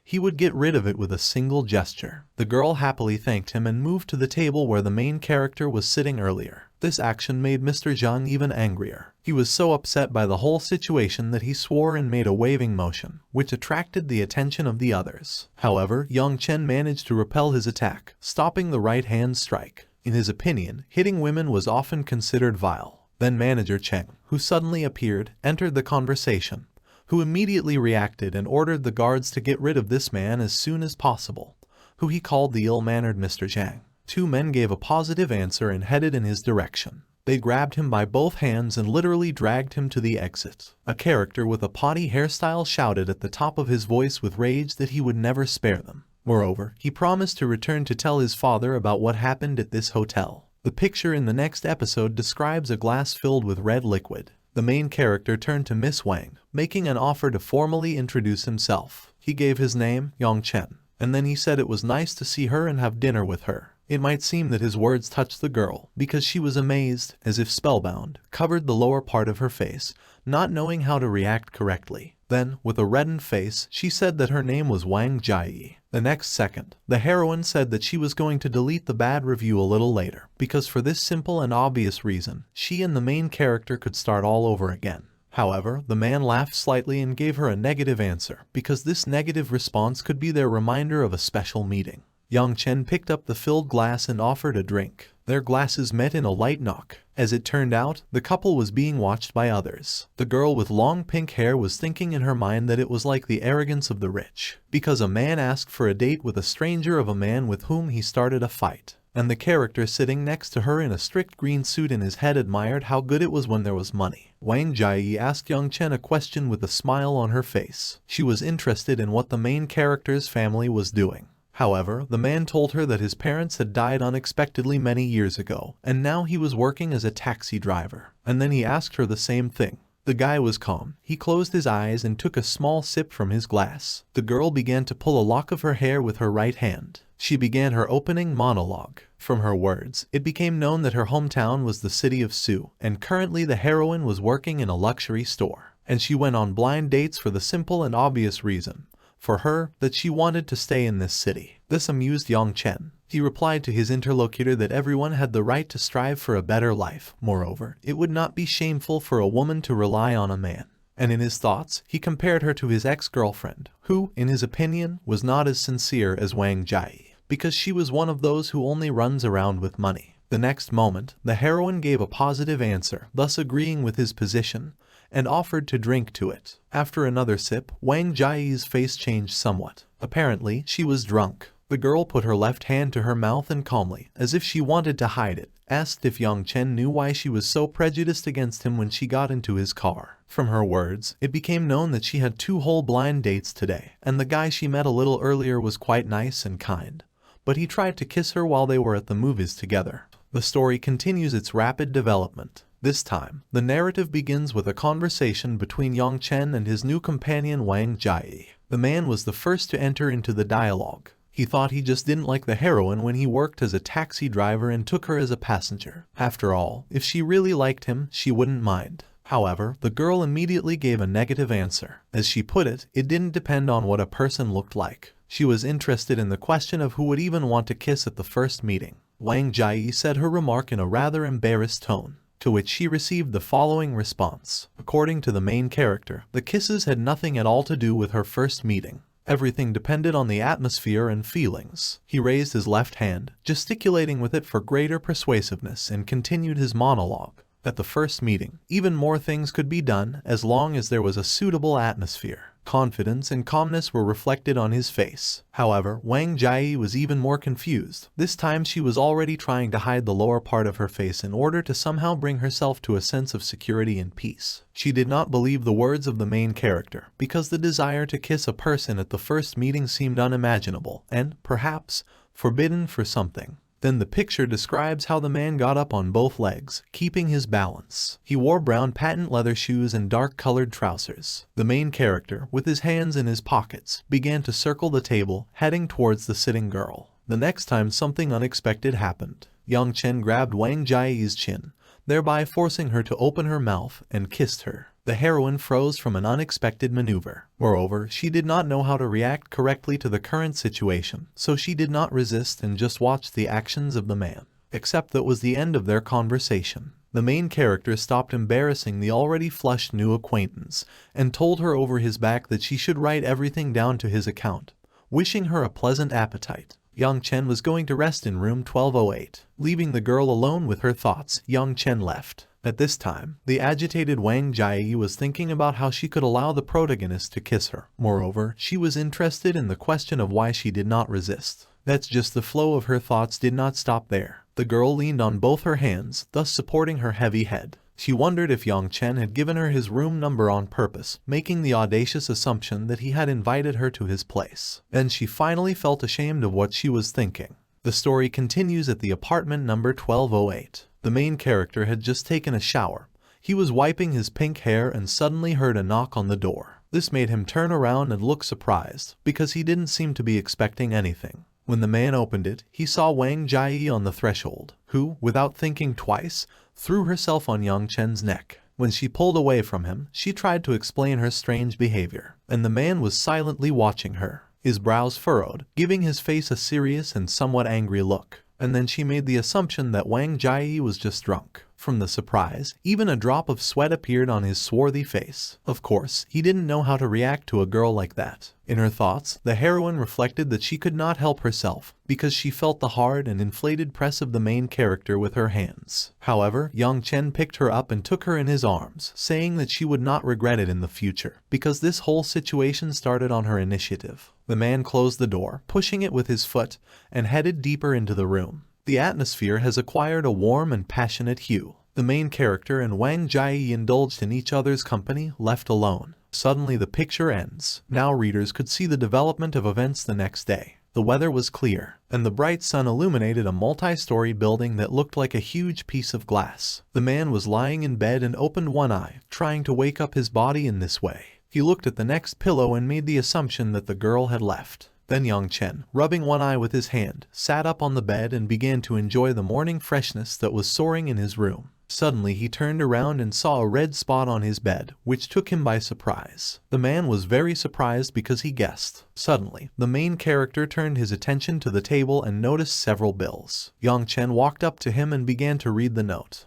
he would get rid of it with a single gesture. The girl happily thanked him and moved to the table where the main character was sitting earlier. This action made Mr. Zhang even angrier. He was so upset by the whole situation that he swore and made a waving motion, which attracted the attention of the others. However, Yang Chen managed to repel his attack, stopping the right-hand strike. In his opinion, hitting women was often considered vile. Then Manager Cheng, who suddenly appeared, entered the conversation, who immediately reacted and ordered the guards to get rid of this man as soon as possible, who he called the ill-mannered Mr. Zhang. Two men gave a positive answer and headed in his direction. They grabbed him by both hands and literally dragged him to the exit. A character with a potty hairstyle shouted at the top of his voice with rage that he would never spare them. Moreover, he promised to return to tell his father about what happened at this hotel. The picture in the next episode describes a glass filled with red liquid. The main character turned to Miss Wang, making an offer to formally introduce himself. He gave his name, Yang Chen, and then he said it was nice to see her and have dinner with her. It might seem that his words touched the girl, because she was amazed, as if spellbound, covered the lower part of her face, not knowing how to react correctly. Then, with a reddened face, she said that her name was Wang Jiayi. The next second, the heroine said that she was going to delete the bad review a little later, because for this simple and obvious reason, she and the main character could start all over again. However, the man laughed slightly and gave her a negative answer, because this negative response could be their reminder of a special meeting. Yang Chen picked up the filled glass and offered a drink. Their glasses met in a light knock. As it turned out, the couple was being watched by others. The girl with long pink hair was thinking in her mind that it was like the arrogance of the rich, because a man asked for a date with a stranger of a man with whom he started a fight. And the character sitting next to her in a strict green suit in his head admired how good it was when there was money. Wang Jiayi asked Yang Chen a question with a smile on her face. She was interested in what the main character's family was doing. However, the man told her that his parents had died unexpectedly many years ago, and now he was working as a taxi driver. And then he asked her the same thing. The guy was calm. He closed his eyes and took a small sip from his glass. The girl began to pull a lock of her hair with her right hand. She began her opening monologue. From her words, it became known that her hometown was the city of Su, and currently the heroine was working in a luxury store. And she went on blind dates for the simple and obvious reason, for her, that she wanted to stay in this city. This amused Yang Chen. He replied to his interlocutor that everyone had the right to strive for a better life. Moreover, it would not be shameful for a woman to rely on a man. And in his thoughts, he compared her to his ex-girlfriend, who, in his opinion, was not as sincere as Wang Jiayi, because she was one of those who only runs around with money. The next moment, the heroine gave a positive answer, thus agreeing with his position, and offered to drink to it. After another sip, Wang Jiayi's face changed somewhat. Apparently, she was drunk. The girl put her left hand to her mouth and calmly, as if she wanted to hide it, asked if Yang Chen knew why she was so prejudiced against him when she got into his car. From her words, it became known that she had 2 whole blind dates today, and the guy she met a little earlier was quite nice and kind, but he tried to kiss her while they were at the movies together. The story continues its rapid development. This time, the narrative begins with a conversation between Yang Chen and his new companion Wang Jiayi. The man was the first to enter into the dialogue. He thought he just didn't like the heroine when he worked as a taxi driver and took her as a passenger. After all, if she really liked him, she wouldn't mind. However, the girl immediately gave a negative answer. As she put it, it didn't depend on what a person looked like. She was interested in the question of who would even want to kiss at the first meeting. Wang Jiayi said her remark in a rather embarrassed tone, to which she received the following response. According to the main character, the kisses had nothing at all to do with her first meeting. Everything depended on the atmosphere and feelings. He raised his left hand, gesticulating with it for greater persuasiveness, and continued his monologue. At the first meeting, even more things could be done as long as there was a suitable atmosphere. Confidence and calmness were reflected on his face. However, Wang Jiayi was even more confused. This time she was already trying to hide the lower part of her face in order to somehow bring herself to a sense of security and peace. She did not believe the words of the main character, because the desire to kiss a person at the first meeting seemed unimaginable and, perhaps, forbidden for something. Then the picture describes how the man got up on both legs, keeping his balance. He wore brown patent leather shoes and dark-colored trousers. The main character, with his hands in his pockets, began to circle the table, heading towards the sitting girl. The next time something unexpected happened. Yang Chen grabbed Wang Jiayi's chin, thereby forcing her to open her mouth and kissed her. The heroine froze from an unexpected maneuver. Moreover, she did not know how to react correctly to the current situation, so she did not resist and just watched the actions of the man. Except that was the end of their conversation. The main character stopped embarrassing the already flushed new acquaintance and told her over his back that she should write everything down to his account, wishing her a pleasant appetite. Young Chen was going to rest in room 1208. Leaving the girl alone with her thoughts, Young Chen left. At this time, the agitated Wang Jieyi was thinking about how she could allow the protagonist to kiss her. Moreover, she was interested in the question of why she did not resist. That's just the flow of her thoughts did not stop there. The girl leaned on both her hands, thus supporting her heavy head. She wondered if Yang Chen had given her his room number on purpose, making the audacious assumption that he had invited her to his place. Then she finally felt ashamed of what she was thinking. The story continues at the apartment number 1208. The main character had just taken a shower. He was wiping his pink hair and suddenly heard a knock on the door. This made him turn around and look surprised, because he didn't seem to be expecting anything. When the man opened it, he saw Wang Jieyi on the threshold, who, without thinking twice, threw herself on Yang Chen's neck. When she pulled away from him, she tried to explain her strange behavior, and the man was silently watching her, his brows furrowed, giving his face a serious and somewhat angry look. And then she made the assumption that Wang Jieyi was just drunk. From the surprise, even a drop of sweat appeared on his swarthy face. Of course, he didn't know how to react to a girl like that. In her thoughts, the heroine reflected that she could not help herself, because she felt the hard and inflated press of the main character with her hands. However, Yang Chen picked her up and took her in his arms, saying that she would not regret it in the future, because this whole situation started on her initiative. The man closed the door, pushing it with his foot, and headed deeper into the room. The atmosphere has acquired a warm and passionate hue. The main character and Wang Jieyi indulged in each other's company, left alone. Suddenly the picture ends. Now readers could see the development of events the next day. The weather was clear, and the bright sun illuminated a multi-story building that looked like a huge piece of glass. The man was lying in bed and opened one eye, trying to wake up his body in this way. He looked at the next pillow and made the assumption that the girl had left. Then Yang Chen, rubbing one eye with his hand, sat up on the bed and began to enjoy the morning freshness that was soaring in his room. Suddenly he turned around and saw a red spot on his bed, which took him by surprise. The man was very surprised because he guessed. Suddenly, the main character turned his attention to the table and noticed several bills. Yang Chen walked up to him and began to read the note.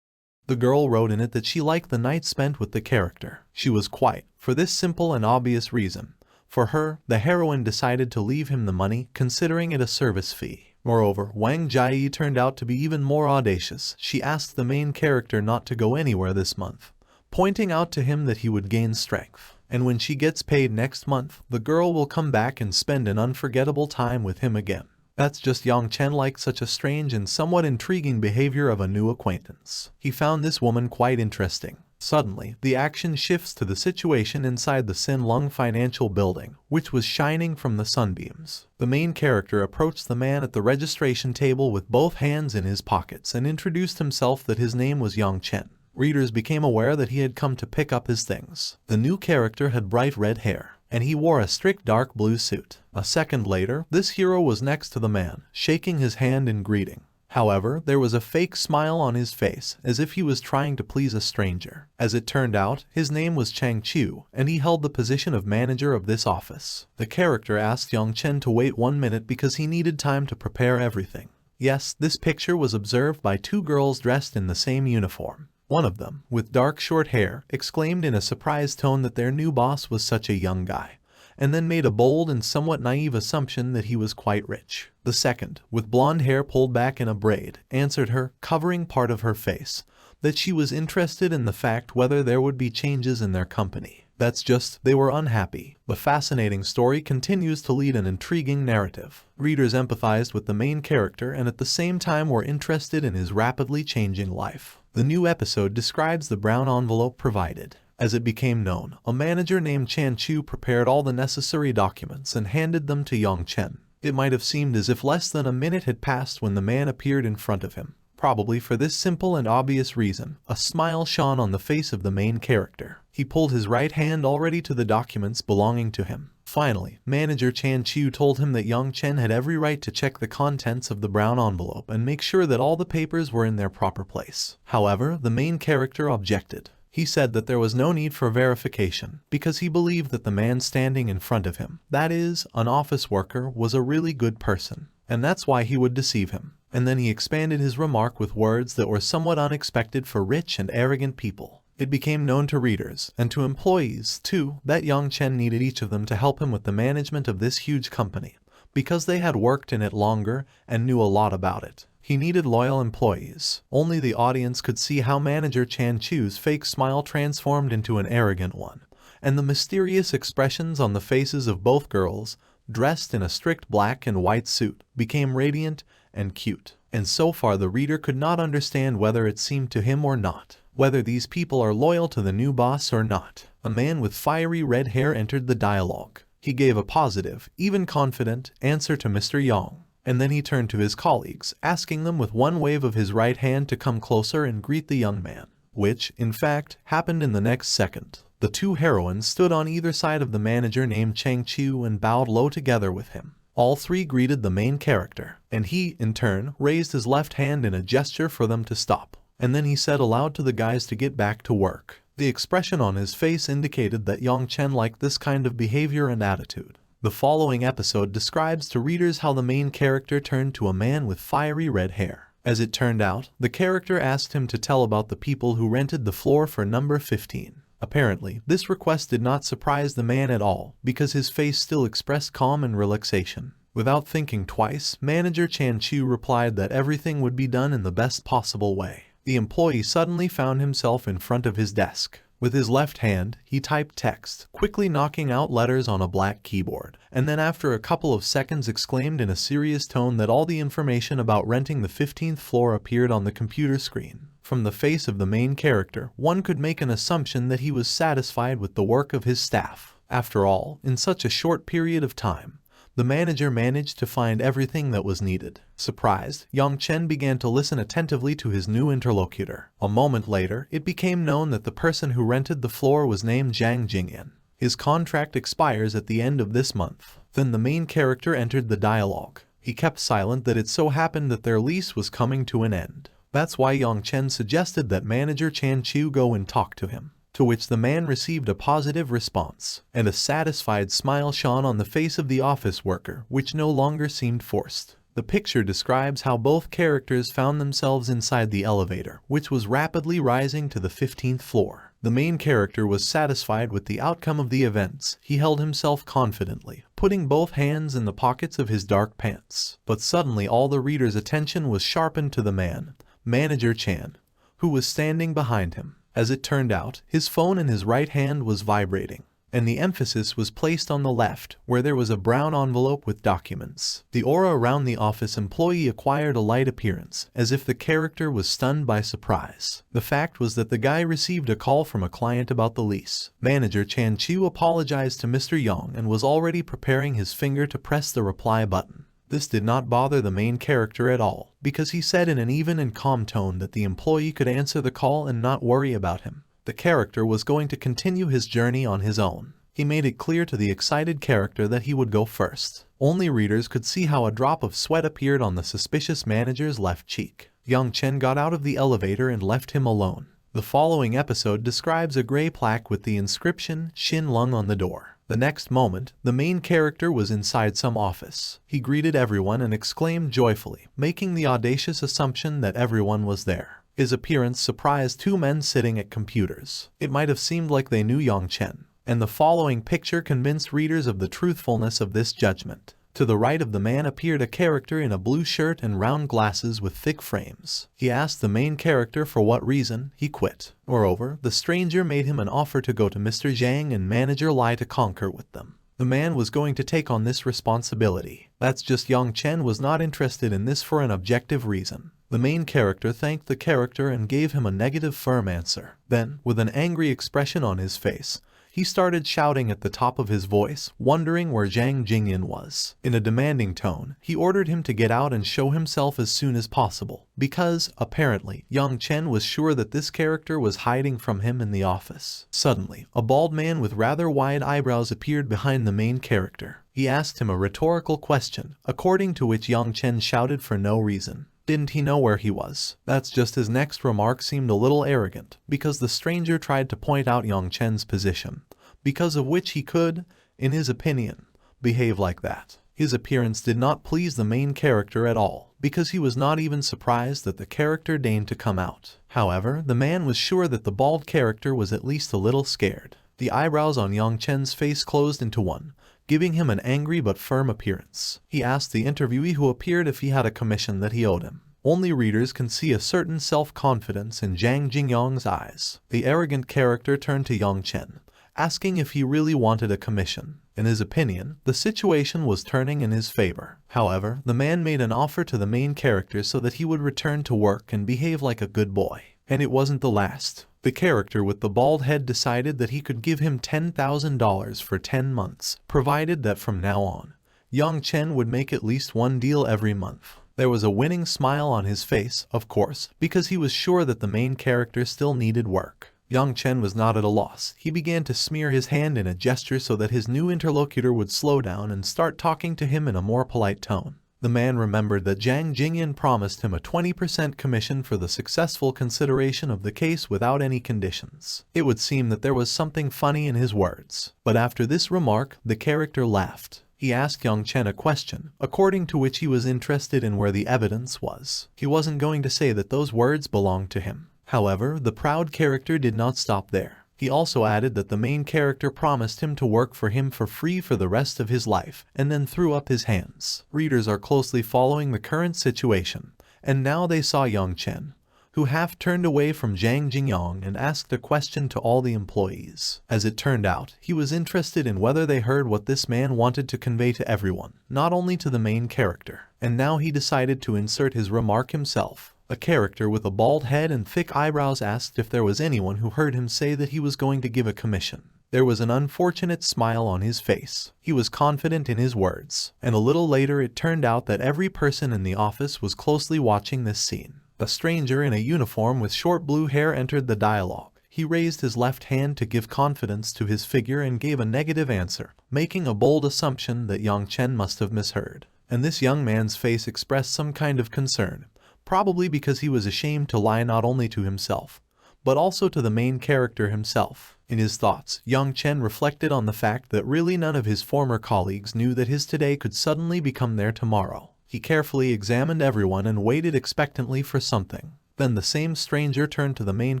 The girl wrote in it that she liked the night spent with the character. She was quite, for this simple and obvious reason. For her, the heroine decided to leave him the money, considering it a service fee. Moreover, Wang Jieyi turned out to be even more audacious. She asked the main character not to go anywhere this month, pointing out to him that he would gain strength. And when she gets paid next month, the girl will come back and spend an unforgettable time with him again. That's just Yang Chen liked such a strange and somewhat intriguing behavior of a new acquaintance. He found this woman quite interesting. Suddenly, the action shifts to the situation inside the Sin Lung financial building, which was shining from the sunbeams. The main character approached the man at the registration table with both hands in his pockets and introduced himself that his name was Yang Chen. Readers became aware that he had come to pick up his things. The new character had bright red hair, and he wore a strict dark blue suit. A second later, this hero was next to the man, shaking his hand in greeting. However, there was a fake smile on his face, as if he was trying to please a stranger. As it turned out, his name was Chang Chu, and he held the position of manager of this office. The character asked Yang Chen to wait 1 minute because he needed time to prepare everything. Yes, this picture was observed by two girls dressed in the same uniform. One of them, with dark short hair, exclaimed in a surprised tone that their new boss was such a young guy, and then made a bold and somewhat naive assumption that he was quite rich. The second, with blonde hair pulled back in a braid, answered her, covering part of her face, that she was interested in the fact whether there would be changes in their company. That's just, they were unhappy. The fascinating story continues to lead an intriguing narrative. Readers empathized with the main character and at the same time were interested in his rapidly changing life. The new episode describes the brown envelope provided. As it became known, a manager named Chan Chu prepared all the necessary documents and handed them to Yang Chen. It might have seemed as if less than a minute had passed when the man appeared in front of him. Probably for this simple and obvious reason, a smile shone on the face of the main character. He pulled his right hand already to the documents belonging to him. Finally, manager Chan Chiu told him that young Chen had every right to check the contents of the brown envelope and make sure that all the papers were in their proper place. However, the main character objected. He said that there was no need for verification because he believed that the man standing in front of him, that is, an office worker, was a really good person, and that's why he would deceive him. And then he expanded his remark with words that were somewhat unexpected for rich and arrogant people. It became known to readers, and to employees too, that young Chen needed each of them to help him with the management of this huge company, because they had worked in it longer and knew a lot about it. He needed loyal employees. Only the audience could see how manager Chan Chiu's fake smile transformed into an arrogant one, and the mysterious expressions on the faces of both girls, dressed in a strict black and white suit, became radiant and cute. And so far the reader could not understand whether it seemed to him or not, whether these people are loyal to the new boss or not. A man with fiery red hair entered the dialogue. He gave a positive, even confident, answer to Mr. Yang, and then he turned to his colleagues, asking them with one wave of his right hand to come closer and greet the young man, which, in fact, happened in the next second. The two heroines stood on either side of the manager named Chang Chiu and bowed low together with him. All three greeted the main character, and he, in turn, raised his left hand in a gesture for them to stop. And then he said aloud to the guys to get back to work. The expression on his face indicated that Yang Chen liked this kind of behavior and attitude. The following episode describes to readers how the main character turned to a man with fiery red hair. As it turned out, the character asked him to tell about the people who rented the floor for number 15. Apparently, this request did not surprise the man at all, because his face still expressed calm and relaxation. Without thinking twice, manager Chan Chiu replied that everything would be done in the best possible way. The employee suddenly found himself in front of his desk. With his left hand, he typed text, quickly knocking out letters on a black keyboard, and then after a couple of seconds exclaimed in a serious tone that all the information about renting the 15th floor appeared on the computer screen. From the face of the main character, one could make an assumption that he was satisfied with the work of his staff. After all, in such a short period of time, the manager managed to find everything that was needed. Surprised, Yang Chen began to listen attentively to his new interlocutor. A moment later, it became known that the person who rented the floor was named Zhang Jingyan. His contract expires at the end of this month. Then the main character entered the dialogue. He kept silent that it so happened that their lease was coming to an end. That's why Yang Chen suggested that manager Chan Chiu go and talk to him, to which the man received a positive response, and a satisfied smile shone on the face of the office worker, which no longer seemed forced. The picture describes how both characters found themselves inside the elevator, which was rapidly rising to the 15th floor. The main character was satisfied with the outcome of the events. He held himself confidently, putting both hands in the pockets of his dark pants. But suddenly all the reader's attention was sharpened to the man, manager Chan, who was standing behind him. As it turned out, his phone in his right hand was vibrating, and the emphasis was placed on the left, where there was a brown envelope with documents. The aura around the office employee acquired a light appearance, as if the character was stunned by surprise. The fact was that the guy received a call from a client about the lease. Manager Chan Chiu apologized to Mr. Yang and was already preparing his finger to press the reply button. This did not bother the main character at all, because he said in an even and calm tone that the employee could answer the call and not worry about him. The character was going to continue his journey on his own. He made it clear to the excited character that he would go first. Only readers could see how a drop of sweat appeared on the suspicious manager's left cheek. Yang Chen got out of the elevator and left him alone. The following episode describes a gray plaque with the inscription Xin Lung on the door. The next moment, the main character was inside some office. He greeted everyone and exclaimed joyfully, making the audacious assumption that everyone was there. His appearance surprised two men sitting at computers. It might have seemed like they knew Yang Chen, and the following picture convinced readers of the truthfulness of this judgment. To the right of the man appeared a character in a blue shirt and round glasses with thick frames. He asked the main character for what reason he quit. Moreover, the stranger made him an offer to go to Mr. Zhang and manager Lai to conquer with them. The man was going to take on this responsibility. That's just Yang Chen was not interested in this for an objective reason. The main character thanked the character and gave him a negative firm answer. Then, with an angry expression on his face, He started shouting at the top of his voice, wondering where Jang Jingyan was. In a demanding tone, he ordered him to get out and show himself as soon as possible, because, apparently, Yang Chen was sure that this character was hiding from him in the office. Suddenly, a bald man with rather wide eyebrows appeared behind the main character. He asked him a rhetorical question, according to which Yang Chen shouted for no reason. Didn't he know where he was? That's just his next remark seemed a little arrogant, because the stranger tried to point out Yang Chen's position, because of which he could, in his opinion, behave like that. His appearance did not please the main character at all, because he was not even surprised that the character deigned to come out. However, the man was sure that the bald character was at least a little scared. The eyebrows on Yang Chen's face closed into one, giving him an angry but firm appearance. He asked the interviewee who appeared if he had a commission that he owed him. Only readers can see a certain self-confidence in Jang Jingyang's eyes. The arrogant character turned to Yang Chen, asking if he really wanted a commission. In his opinion, the situation was turning in his favor. However, the man made an offer to the main character so that he would return to work and behave like a good boy. And it wasn't the last. The character with the bald head decided that he could give him $10,000 for 10 months, provided that from now on, Yang Chen would make at least one deal every month. There was a winning smile on his face, of course, because he was sure that the main character still needed work. Yang Chen was not at a loss. He began to smear his hand in a gesture so that his new interlocutor would slow down and start talking to him in a more polite tone. The man remembered that Jang Jingyan promised him a 20% commission for the successful consideration of the case without any conditions. It would seem that there was something funny in his words. But after this remark, the character laughed. He asked Yang Chen a question, according to which he was interested in where the evidence was. He wasn't going to say that those words belonged to him. However, the proud character did not stop there. He also added that the main character promised him to work for him for free for the rest of his life, and then threw up his hands. Readers are closely following the current situation, and now they saw Yang Chen, who half turned away from Jang Jingyang and asked a question to all the employees. As it turned out, he was interested in whether they heard what this man wanted to convey to everyone, not only to the main character. And now he decided to insert his remark himself. A character with a bald head and thick eyebrows asked if there was anyone who heard him say that he was going to give a commission. There was an unfortunate smile on his face. He was confident in his words. And a little later it turned out that every person in the office was closely watching this scene. A stranger in a uniform with short blue hair entered the dialogue. He raised his left hand to give confidence to his figure and gave a negative answer, making a bold assumption that Yang Chen must have misheard. And this young man's face expressed some kind of concern. Probably because he was ashamed to lie not only to himself, but also to the main character himself. In his thoughts, Yang Chen reflected on the fact that really none of his former colleagues knew that his today could suddenly become their tomorrow. He carefully examined everyone and waited expectantly for something. Then the same stranger turned to the main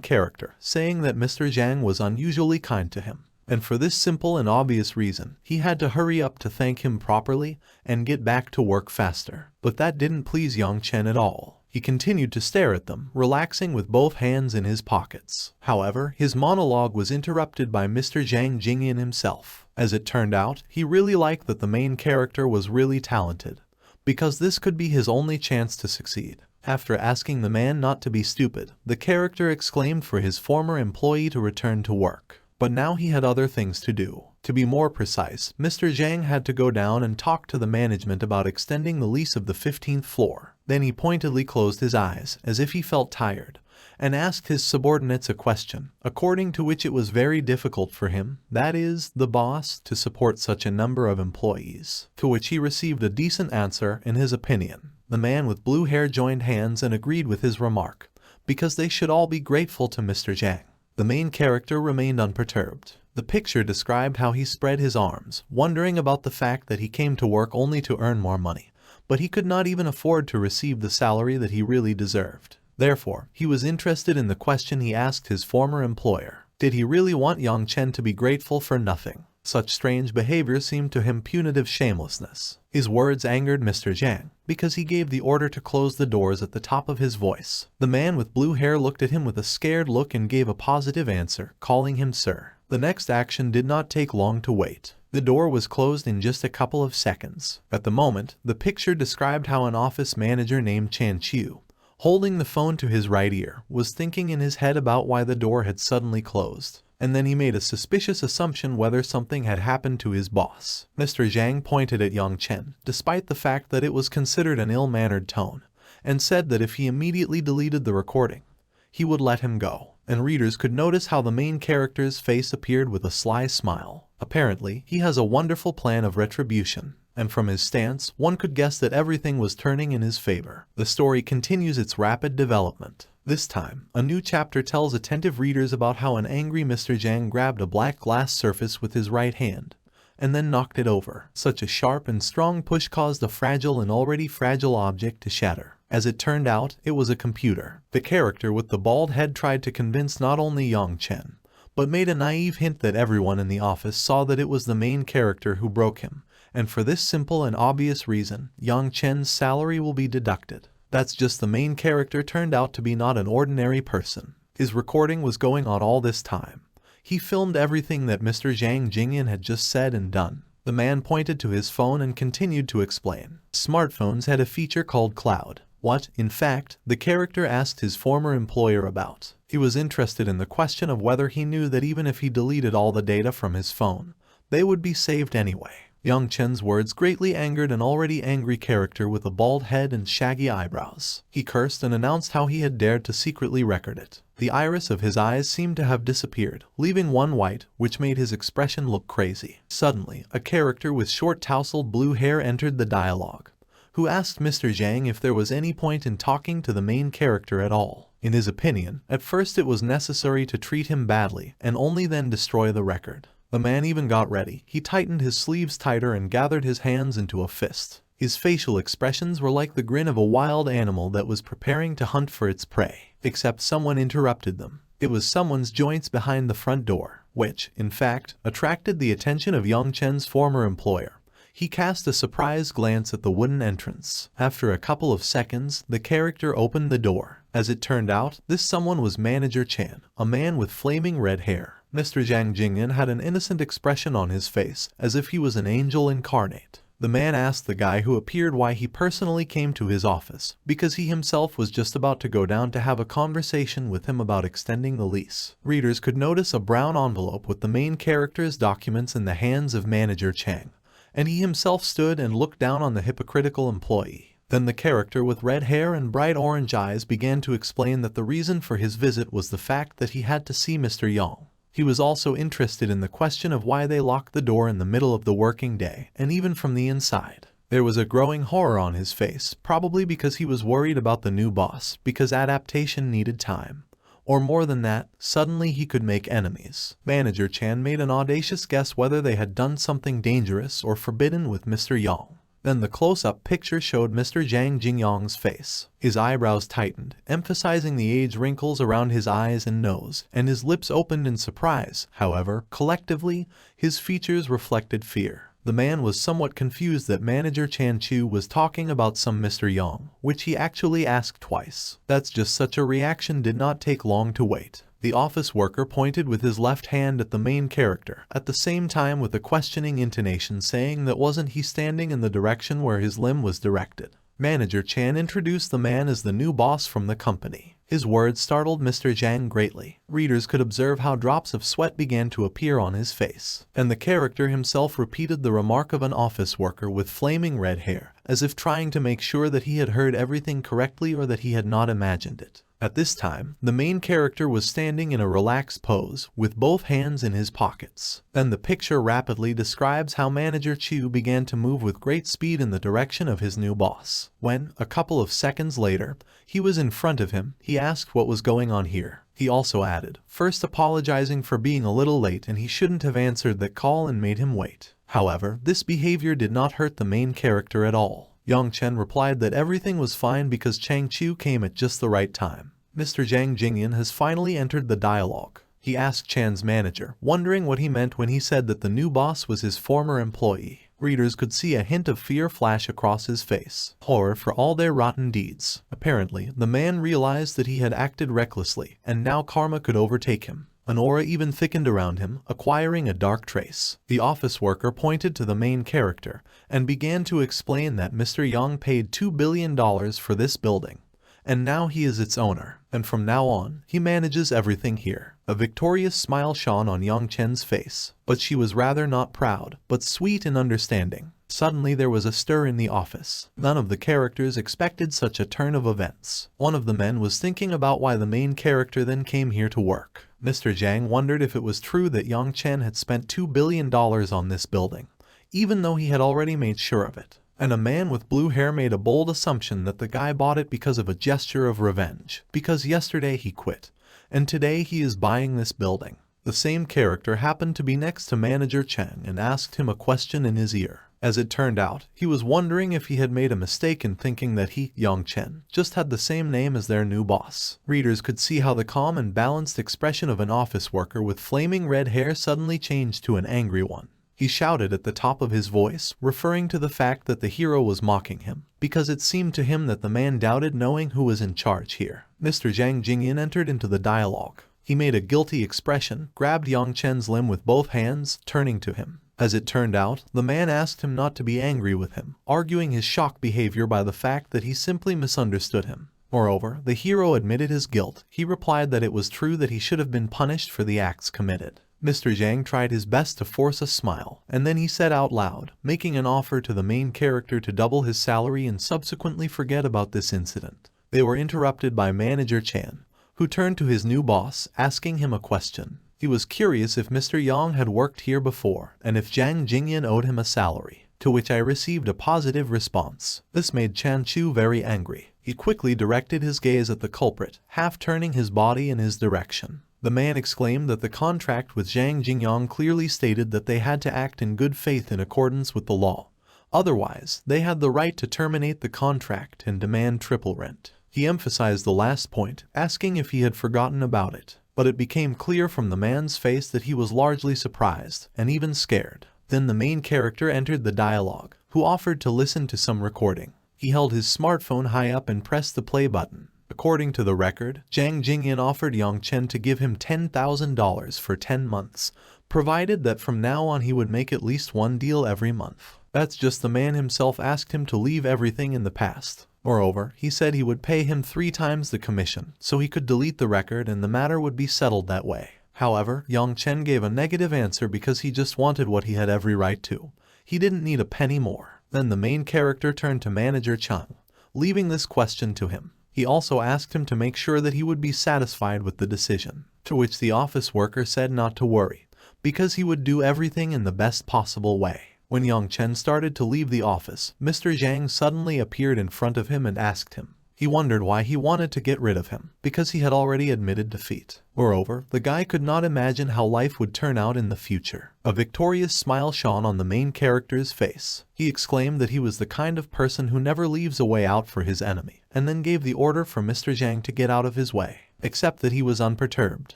character, saying that Mr. Zhang was unusually kind to him. And for this simple and obvious reason, he had to hurry up to thank him properly and get back to work faster. But that didn't please Yang Chen at all. He continued to stare at them, relaxing with both hands in his pockets. However, his monologue was interrupted by Mr. Jang Jingyan himself. As it turned out, he really liked that the main character was really talented, because this could be his only chance to succeed. After asking the man not to be stupid, the character exclaimed for his former employee to return to work. But now he had other things to do. To be more precise, Mr. Zhang had to go down and talk to the management about extending the lease of the 15th floor. Then he pointedly closed his eyes, as if he felt tired, and asked his subordinates a question, according to which it was very difficult for him, that is, the boss, to support such a number of employees. To which he received a decent answer, in his opinion. The man with blue hair joined hands and agreed with his remark, because they should all be grateful to Mr. Zhang. The main character remained unperturbed. The picture described how he spread his arms, wondering about the fact that he came to work only to earn more money, but he could not even afford to receive the salary that he really deserved. Therefore, he was interested in the question he asked his former employer. Did he really want Yang Chen to be grateful for nothing? Such strange behavior seemed to him punitive shamelessness. His words angered Mr. Zhang, because he gave the order to close the doors at the top of his voice. The man with blue hair looked at him with a scared look and gave a positive answer, calling him sir. The next action did not take long to wait. The door was closed in just a couple of seconds. At the moment, the picture described how an office manager named Chan Chiu, holding the phone to his right ear, was thinking in his head about why the door had suddenly closed. and then he made a suspicious assumption whether something had happened to his boss. Mr. Zhang pointed at Yang Chen, despite the fact that it was considered an ill-mannered tone, and said that if he immediately deleted the recording, he would let him go. And readers could notice how the main character's face appeared with a sly smile. Apparently, he has a wonderful plan of retribution, and from his stance, one could guess that everything was turning in his favor. The story continues its rapid development. This time, a new chapter tells attentive readers about how an angry Mr. Zhang grabbed a black glass surface with his right hand, and then knocked it over. Such a sharp and strong push caused a fragile and already fragile object to shatter. As it turned out, it was a computer. The character with the bald head tried to convince not only Yang Chen, but made a naive hint that everyone in the office saw that it was the main character who broke him, and for this simple and obvious reason, Yang Chen's salary will be deducted. That's just the main character turned out to be not an ordinary person. His recording was going on all this time. He filmed everything that Mr. Zhang Jingyan had just said and done. The man pointed to his phone and continued to explain. Smartphones had a feature called Cloud. What, in fact, the character asked his former employer about. He was interested in the question of whether he knew that even if he deleted all the data from his phone, they would be saved anyway. Yang Chen's words greatly angered an already angry character with a bald head and shaggy eyebrows. He cursed and announced how he had dared to secretly record it. The iris of his eyes seemed to have disappeared, leaving one white, which made his expression look crazy. Suddenly, a character with short tousled blue hair entered the dialogue, who asked Mr. Zhang if there was any point in talking to the main character at all. In his opinion, at first it was necessary to treat him badly, and only then destroy the record. The man even got ready. He tightened his sleeves tighter and gathered his hands into a fist. His facial expressions were like the grin of a wild animal that was preparing to hunt for its prey. Except someone interrupted them. It was someone's joints behind the front door, which, in fact, attracted the attention of Yang Chen's former employer. He cast a surprised glance at the wooden entrance. After a couple of seconds, the character opened the door. As it turned out, this someone was Manager Chan, a man with flaming red hair. Mr. Zhang Jingyan had an innocent expression on his face, as if he was an angel incarnate. The man asked the guy who appeared why he personally came to his office, because he himself was just about to go down to have a conversation with him about extending the lease. Readers could notice a brown envelope with the main character's documents in the hands of Manager Chang, and he himself stood and looked down on the hypocritical employee. Then the character with red hair and bright orange eyes began to explain that the reason for his visit was the fact that he had to see Mr. Yang. He was also interested in the question of why they locked the door in the middle of the working day, and even from the inside. There was a growing horror on his face, probably because he was worried about the new boss, because adaptation needed time. Or more than that, suddenly he could make enemies. Manager Chan made an audacious guess whether they had done something dangerous or forbidden with Mr. Yang. Then the close-up picture showed Mr. Zhang Jingyang's face. His eyebrows tightened, emphasizing the age wrinkles around his eyes and nose, and his lips opened in surprise. However, collectively, his features reflected fear. The man was somewhat confused that Manager Chan Chu was talking about some Mr. Yang, which he actually asked twice. That's just such a reaction did not take long to wait. The office worker pointed with his left hand at the main character, at the same time with a questioning intonation saying that wasn't he standing in the direction where his limb was directed. Manager Chan introduced the man as the new boss from the company. His words startled Mr. Zhang greatly. Readers could observe how drops of sweat began to appear on his face. And the character himself repeated the remark of an office worker with flaming red hair, as if trying to make sure that he had heard everything correctly or that he had not imagined it. At this time, the main character was standing in a relaxed pose, with both hands in his pockets. Then the picture rapidly describes how Manager Chu began to move with great speed in the direction of his new boss. When, a couple of seconds later, he was in front of him, he asked what was going on here. He also added, first apologizing for being a little late and he shouldn't have answered that call and made him wait. However, this behavior did not hurt the main character at all. Yang Chen replied that everything was fine because Chang Chu came at just the right time. Mr. Zhang Jingyan has finally entered the dialogue. He asked Chan's manager, wondering what he meant when he said that the new boss was his former employee. Readers could see a hint of fear flash across his face. Horror for all their rotten deeds. Apparently, the man realized that he had acted recklessly, and now karma could overtake him. An aura even thickened around him, acquiring a dark trace. The office worker pointed to the main character and began to explain that Mr. Yang paid $2 billion for this building, and now he is its owner, and from now on, he manages everything here. A victorious smile shone on Yang Chen's face, but she was rather not proud, but sweet and understanding. Suddenly there was a stir in the office. None of the characters expected such a turn of events. One of the men was thinking about why the main character then came here to work. Mr. Zhang wondered if it was true that Yang Chen had spent $2 billion on this building, even though he had already made sure of it. And a man with blue hair made a bold assumption that the guy bought it because of a gesture of revenge, because yesterday he quit, and today he is buying this building. The same character happened to be next to Manager Chang and asked him a question in his ear. As it turned out, he was wondering if he had made a mistake in thinking that he, Yang Chen, just had the same name as their new boss. Readers could see how the calm and balanced expression of an office worker with flaming red hair suddenly changed to an angry one. He shouted at the top of his voice, referring to the fact that the hero was mocking him, because it seemed to him that the man doubted knowing who was in charge here. Mr. Zhang Jingyan entered into the dialogue. He made a guilty expression, grabbed Yang Chen's limb with both hands, turning to him. As it turned out, the man asked him not to be angry with him, arguing his shocked behavior by the fact that he simply misunderstood him. Moreover, the hero admitted his guilt. He replied that it was true that he should have been punished for the acts committed. Mr. Zhang tried his best to force a smile, and then he said out loud, making an offer to the main character to double his salary and subsequently forget about this incident. They were interrupted by Manager Chan, who turned to his new boss, asking him a question. He was curious if Mr. Yang had worked here before, and if Zhang Jingyan owed him a salary, to which I received a positive response. This made Chan Chu very angry. He quickly directed his gaze at the culprit, half turning his body in his direction. The man exclaimed that the contract with Zhang Jingyang clearly stated that they had to act in good faith in accordance with the law. Otherwise, they had the right to terminate the contract and demand triple rent. He emphasized the last point, asking if he had forgotten about it. But it became clear from the man's face that he was largely surprised, and even scared. Then the main character entered the dialogue, who offered to listen to some recording. He held his smartphone high up and pressed the play button. According to the record, Zhang Jingyan offered Yang Chen to give him $10,000 for 10 months, provided that from now on he would make at least one deal every month. That's just the man himself asked him to leave everything in the past. Moreover, he said he would pay him 3 times the commission, so he could delete the record and the matter would be settled that way. However, Yang Chen gave a negative answer because he just wanted what he had every right to. He didn't need a penny more. Then the main character turned to Manager Chang, leaving this question to him. He also asked him to make sure that he would be satisfied with the decision, to which the office worker said not to worry, because he would do everything in the best possible way. When Yang Chen started to leave the office, Mr. Zhang suddenly appeared in front of him and asked him. He wondered why he wanted to get rid of him, because he had already admitted defeat. Moreover, the guy could not imagine how life would turn out in the future. A victorious smile shone on the main character's face. He exclaimed that he was the kind of person who never leaves a way out for his enemy, and then gave the order for Mr. Zhang to get out of his way, except that he was unperturbed.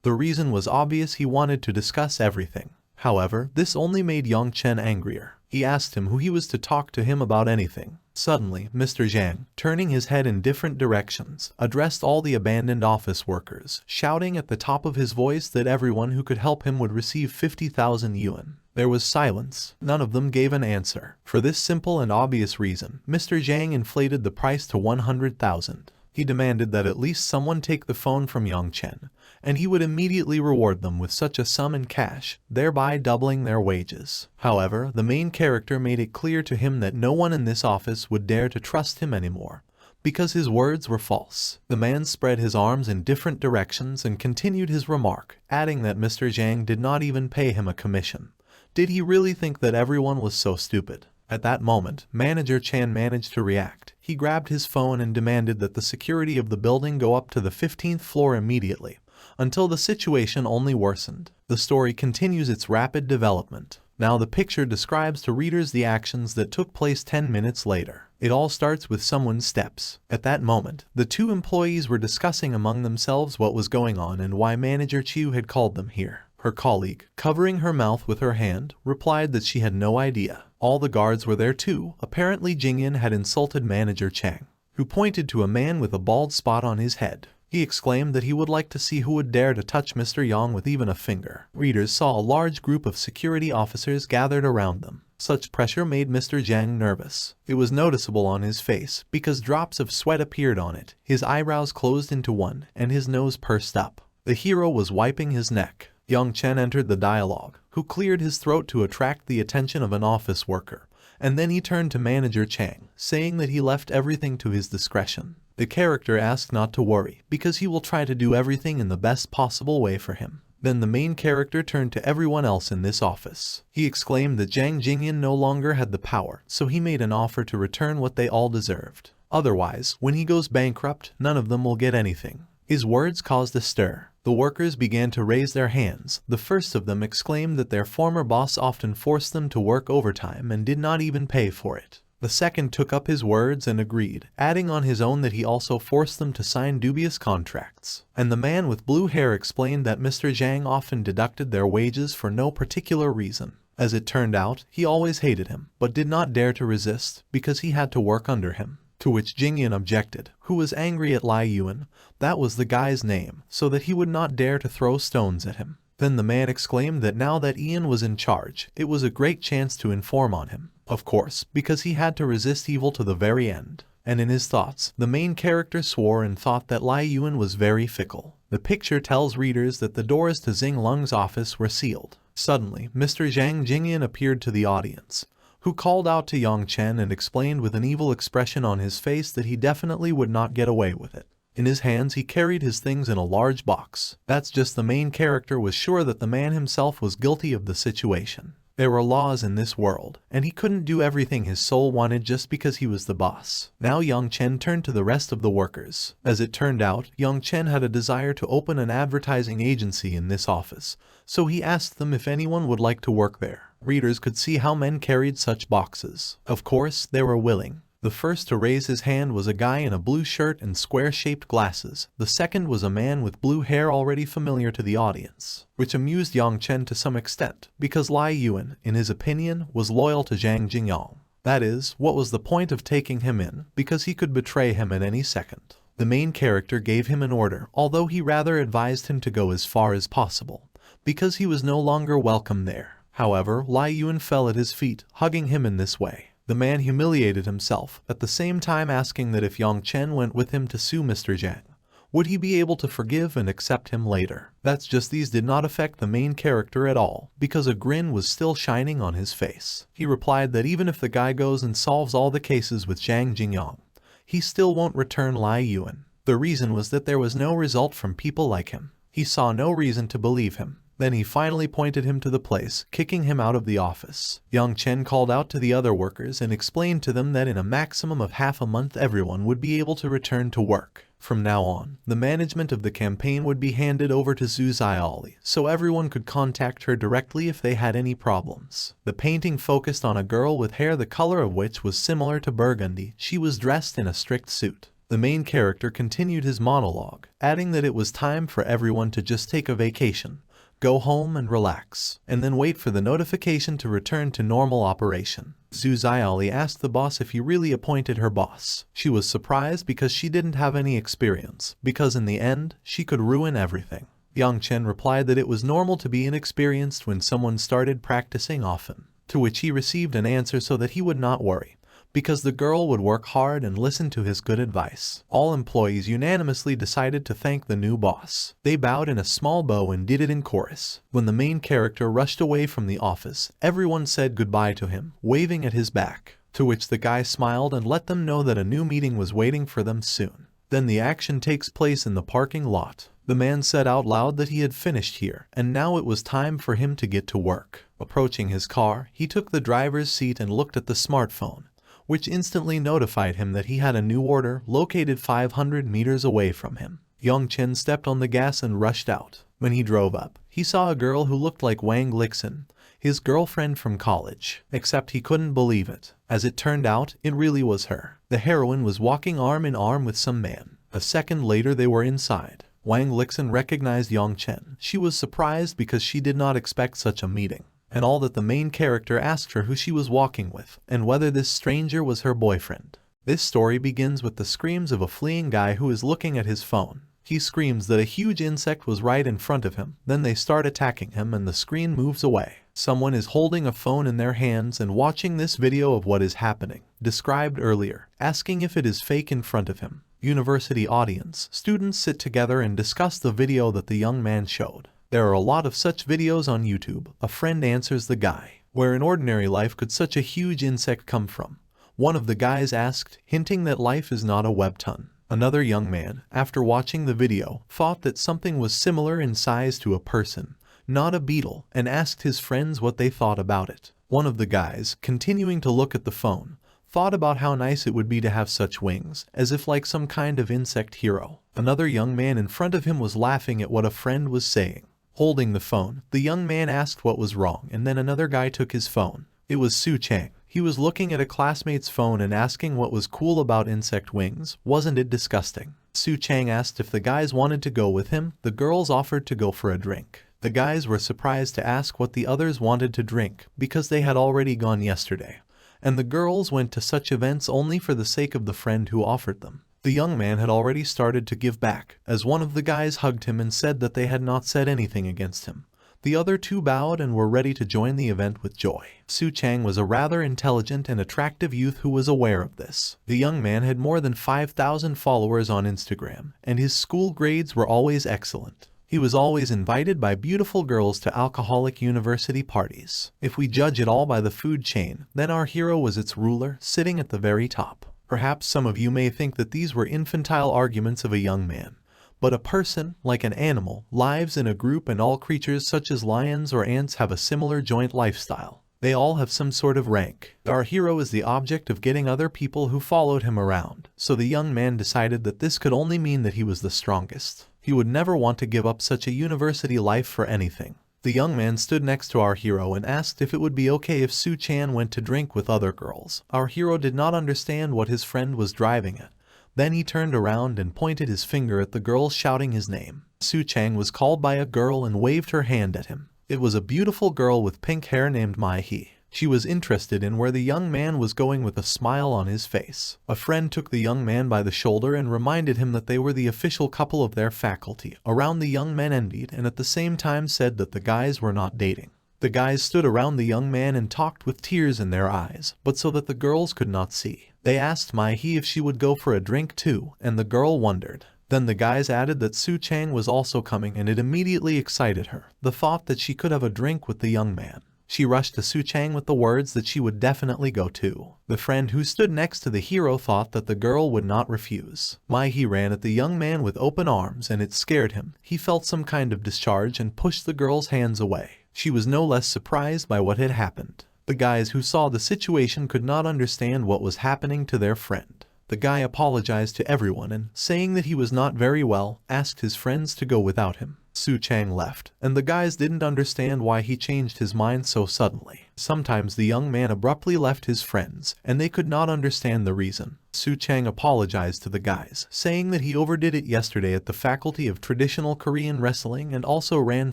The reason was obvious: he wanted to discuss everything. However, this only made Yang Chen angrier. He asked him who he was to talk to him about anything. Suddenly, Mr. Zhang, turning his head in different directions, addressed all the abandoned office workers, shouting at the top of his voice that everyone who could help him would receive 50,000 yuan. There was silence. None of them gave an answer. For this simple and obvious reason, Mr. Zhang inflated the price to 100,000. He demanded that at least someone take the phone from Yang Chen, and he would immediately reward them with such a sum in cash, thereby doubling their wages. However, the main character made it clear to him that no one in this office would dare to trust him anymore, because his words were false. The man spread his arms in different directions and continued his remark, adding that Mr. Zhang did not even pay him a commission. Did he really think that everyone was so stupid? At that moment, Manager Chan managed to react. He grabbed his phone and demanded that the security of the building go up to the 15th floor immediately, until the situation only worsened. The story continues its rapid development. Now the picture describes to readers the actions that took place 10 minutes later. It all starts with someone's steps. At that moment, the 2 employees were discussing among themselves what was going on and why Manager Chu had called them here. Her colleague, covering her mouth with her hand, replied that she had no idea. All the guards were there too. Apparently Jingyan had insulted Manager Chang, who pointed to a man with a bald spot on his head. He exclaimed that he would like to see who would dare to touch Mr. Yang with even a finger. Readers saw a large group of security officers gathered around them. Such pressure made Mr. Zhang nervous. It was noticeable on his face, because drops of sweat appeared on it. His eyebrows closed into one, and his nose pursed up. The hero was wiping his neck. Young Chen entered the dialogue, who cleared his throat to attract the attention of an office worker, and then he turned to manager Chang, saying that he left everything to his discretion. The character asked not to worry, because he will try to do everything in the best possible way for him. Then the main character turned to everyone else in this office. He exclaimed that Zhang Jingyan no longer had the power, so he made an offer to return what they all deserved. Otherwise, when he goes bankrupt, none of them will get anything. His words caused a stir. The workers began to raise their hands. The first of them exclaimed that their former boss often forced them to work overtime and did not even pay for it. The second took up his words and agreed, adding on his own that he also forced them to sign dubious contracts. And the man with blue hair explained that Mr. Zhang often deducted their wages for no particular reason. As it turned out, he always hated him, but did not dare to resist, because he had to work under him. To which Jingyan objected, who was angry at Lai Yuan, that was the guy's name, so that he would not dare to throw stones at him. Then the man exclaimed that now that Ian was in charge, it was a great chance to inform on him. Of course, because he had to resist evil to the very end. And in his thoughts, the main character swore and thought that Lai Yuan was very fickle. The picture tells readers that the doors to Xing Lung's office were sealed. Suddenly, Mr. Zhang Jingyan appeared to the audience, who called out to Yang Chen and explained with an evil expression on his face that he definitely would not get away with it. In his hands he carried his things in a large box. That's just the main character was sure that the man himself was guilty of the situation. There were laws in this world, and he couldn't do everything his soul wanted just because he was the boss. Now Yang Chen turned to the rest of the workers. As it turned out, Yang Chen had a desire to open an advertising agency in this office, so he asked them if anyone would like to work there. Readers could see how men carried such boxes. Of course, they were willing. The first to raise his hand was a guy in a blue shirt and square-shaped glasses. The second was a man with blue hair already familiar to the audience, which amused Yang Chen to some extent, because Lai Yuan, in his opinion, was loyal to Zhang Jingyang. That is, what was the point of taking him in, because he could betray him at any second. The main character gave him an order, although he rather advised him to go as far as possible, because he was no longer welcome there. However, Lai Yuan fell at his feet, hugging him in this way. The man humiliated himself, at the same time asking that if Yang Chen went with him to sue Mr. Zhang, would he be able to forgive and accept him later? That's just these did not affect the main character at all, because a grin was still shining on his face. He replied that even if the guy goes and solves all the cases with Zhang Jingyang, he still won't return Lai Yuan. The reason was that there was no result from people like him. He saw no reason to believe him. Then he finally pointed him to the place, kicking him out of the office. Yang Chen called out to the other workers and explained to them that in a maximum of half a month everyone would be able to return to work. From now on, the management of the campaign would be handed over to Zhu Xiaoli, so everyone could contact her directly if they had any problems. The painting focused on a girl with hair the color of which was similar to burgundy. She was dressed in a strict suit. The main character continued his monologue, adding that it was time for everyone to just take a vacation, go home and relax, and then wait for the notification to return to normal operation. Zhu Xiaoli asked the boss if he really appointed her boss. She was surprised because she didn't have any experience, because in the end, she could ruin everything. Yang Chen replied that it was normal to be inexperienced when someone started practicing often, to which he received an answer so that he would not worry, because the girl would work hard and listen to his good advice. All employees unanimously decided to thank the new boss. They bowed in a small bow and did it in chorus. When the main character rushed away from the office, everyone said goodbye to him, waving at his back, to which the guy smiled and let them know that a new meeting was waiting for them soon. Then the action takes place in the parking lot. The man said out loud that he had finished here, and now it was time for him to get to work. Approaching his car, he took the driver's seat and looked at the smartphone, which instantly notified him that he had a new order located 500 meters away from him. Yang Chen stepped on the gas and rushed out. When he drove up, he saw a girl who looked like Wang Lixin, his girlfriend from college, except he couldn't believe it. As it turned out, it really was her. The heroine was walking arm in arm with some man. A second later they were inside. Wang Lixin recognized Yang Chen. She was surprised because she did not expect such a meeting, and all that the main character asked her who she was walking with, and whether this stranger was her boyfriend. This story begins with the screams of a fleeing guy who is looking at his phone. He screams that a huge insect was right in front of him, then they start attacking him and the screen moves away. Someone is holding a phone in their hands and watching this video of what is happening, described earlier, asking if it is fake in front of him. University audience, students sit together and discuss the video that the young man showed. There are a lot of such videos on YouTube. A friend answers the guy, where in ordinary life could such a huge insect come from? One of the guys asked, hinting that life is not a webtoon. Another young man, after watching the video, thought that something was similar in size to a person, not a beetle, and asked his friends what they thought about it. One of the guys, continuing to look at the phone, thought about how nice it would be to have such wings, as if like some kind of insect hero. Another young man in front of him was laughing at what a friend was saying. Holding the phone, the young man asked what was wrong, and then another guy took his phone. It was Su Chang. He was looking at a classmate's phone and asking what was cool about insect wings. Wasn't it disgusting? Su Chang asked if the guys wanted to go with him. The girls offered to go for a drink. The guys were surprised to ask what the others wanted to drink, because they had already gone yesterday. And the girls went to such events only for the sake of the friend who offered them. The young man had already started to give back, as one of the guys hugged him and said that they had not said anything against him. The other two bowed and were ready to join the event with joy. Su Chang was a rather intelligent and attractive youth who was aware of this. The young man had more than 5,000 followers on Instagram, and his school grades were always excellent. He was always invited by beautiful girls to alcoholic university parties. If we judge it all by the food chain, then our hero was its ruler, sitting at the very top. Perhaps some of you may think that these were infantile arguments of a young man. But a person, like an animal, lives in a group, and all creatures such as lions or ants have a similar joint lifestyle. They all have some sort of rank. Our hero is the object of getting other people who followed him around, so the young man decided that this could only mean that he was the strongest. He would never want to give up such a university life for anything. The young man stood next to our hero and asked if it would be okay if Su Chan went to drink with other girls. Our hero did not understand what his friend was driving at. Then he turned around and pointed his finger at the girl, shouting his name. Su Chang was called by a girl and waved her hand at him. It was a beautiful girl with pink hair named Mai He. She was interested in where the young man was going with a smile on his face. A friend took the young man by the shoulder and reminded him that they were the official couple of their faculty. Around the young man envied and at the same time said that the guys were not dating. The guys stood around the young man and talked with tears in their eyes, but so that the girls could not see. They asked Mai He if she would go for a drink too, and the girl wondered. Then the guys added that Su Chang was also coming, and it immediately excited her, the thought that she could have a drink with the young man. She rushed to Su Chang with the words that she would definitely go too. The friend who stood next to the hero thought that the girl would not refuse. Mai He ran at the young man with open arms, and it scared him. He felt some kind of discharge and pushed the girl's hands away. She was no less surprised by what had happened. The guys who saw the situation could not understand what was happening to their friend. The guy apologized to everyone and, saying that he was not very well, asked his friends to go without him. Su Chang left, and the guys didn't understand why he changed his mind so suddenly. Sometimes the young man abruptly left his friends, and they could not understand the reason. Su Chang apologized to the guys, saying that he overdid it yesterday at the Faculty of Traditional Korean Wrestling and also ran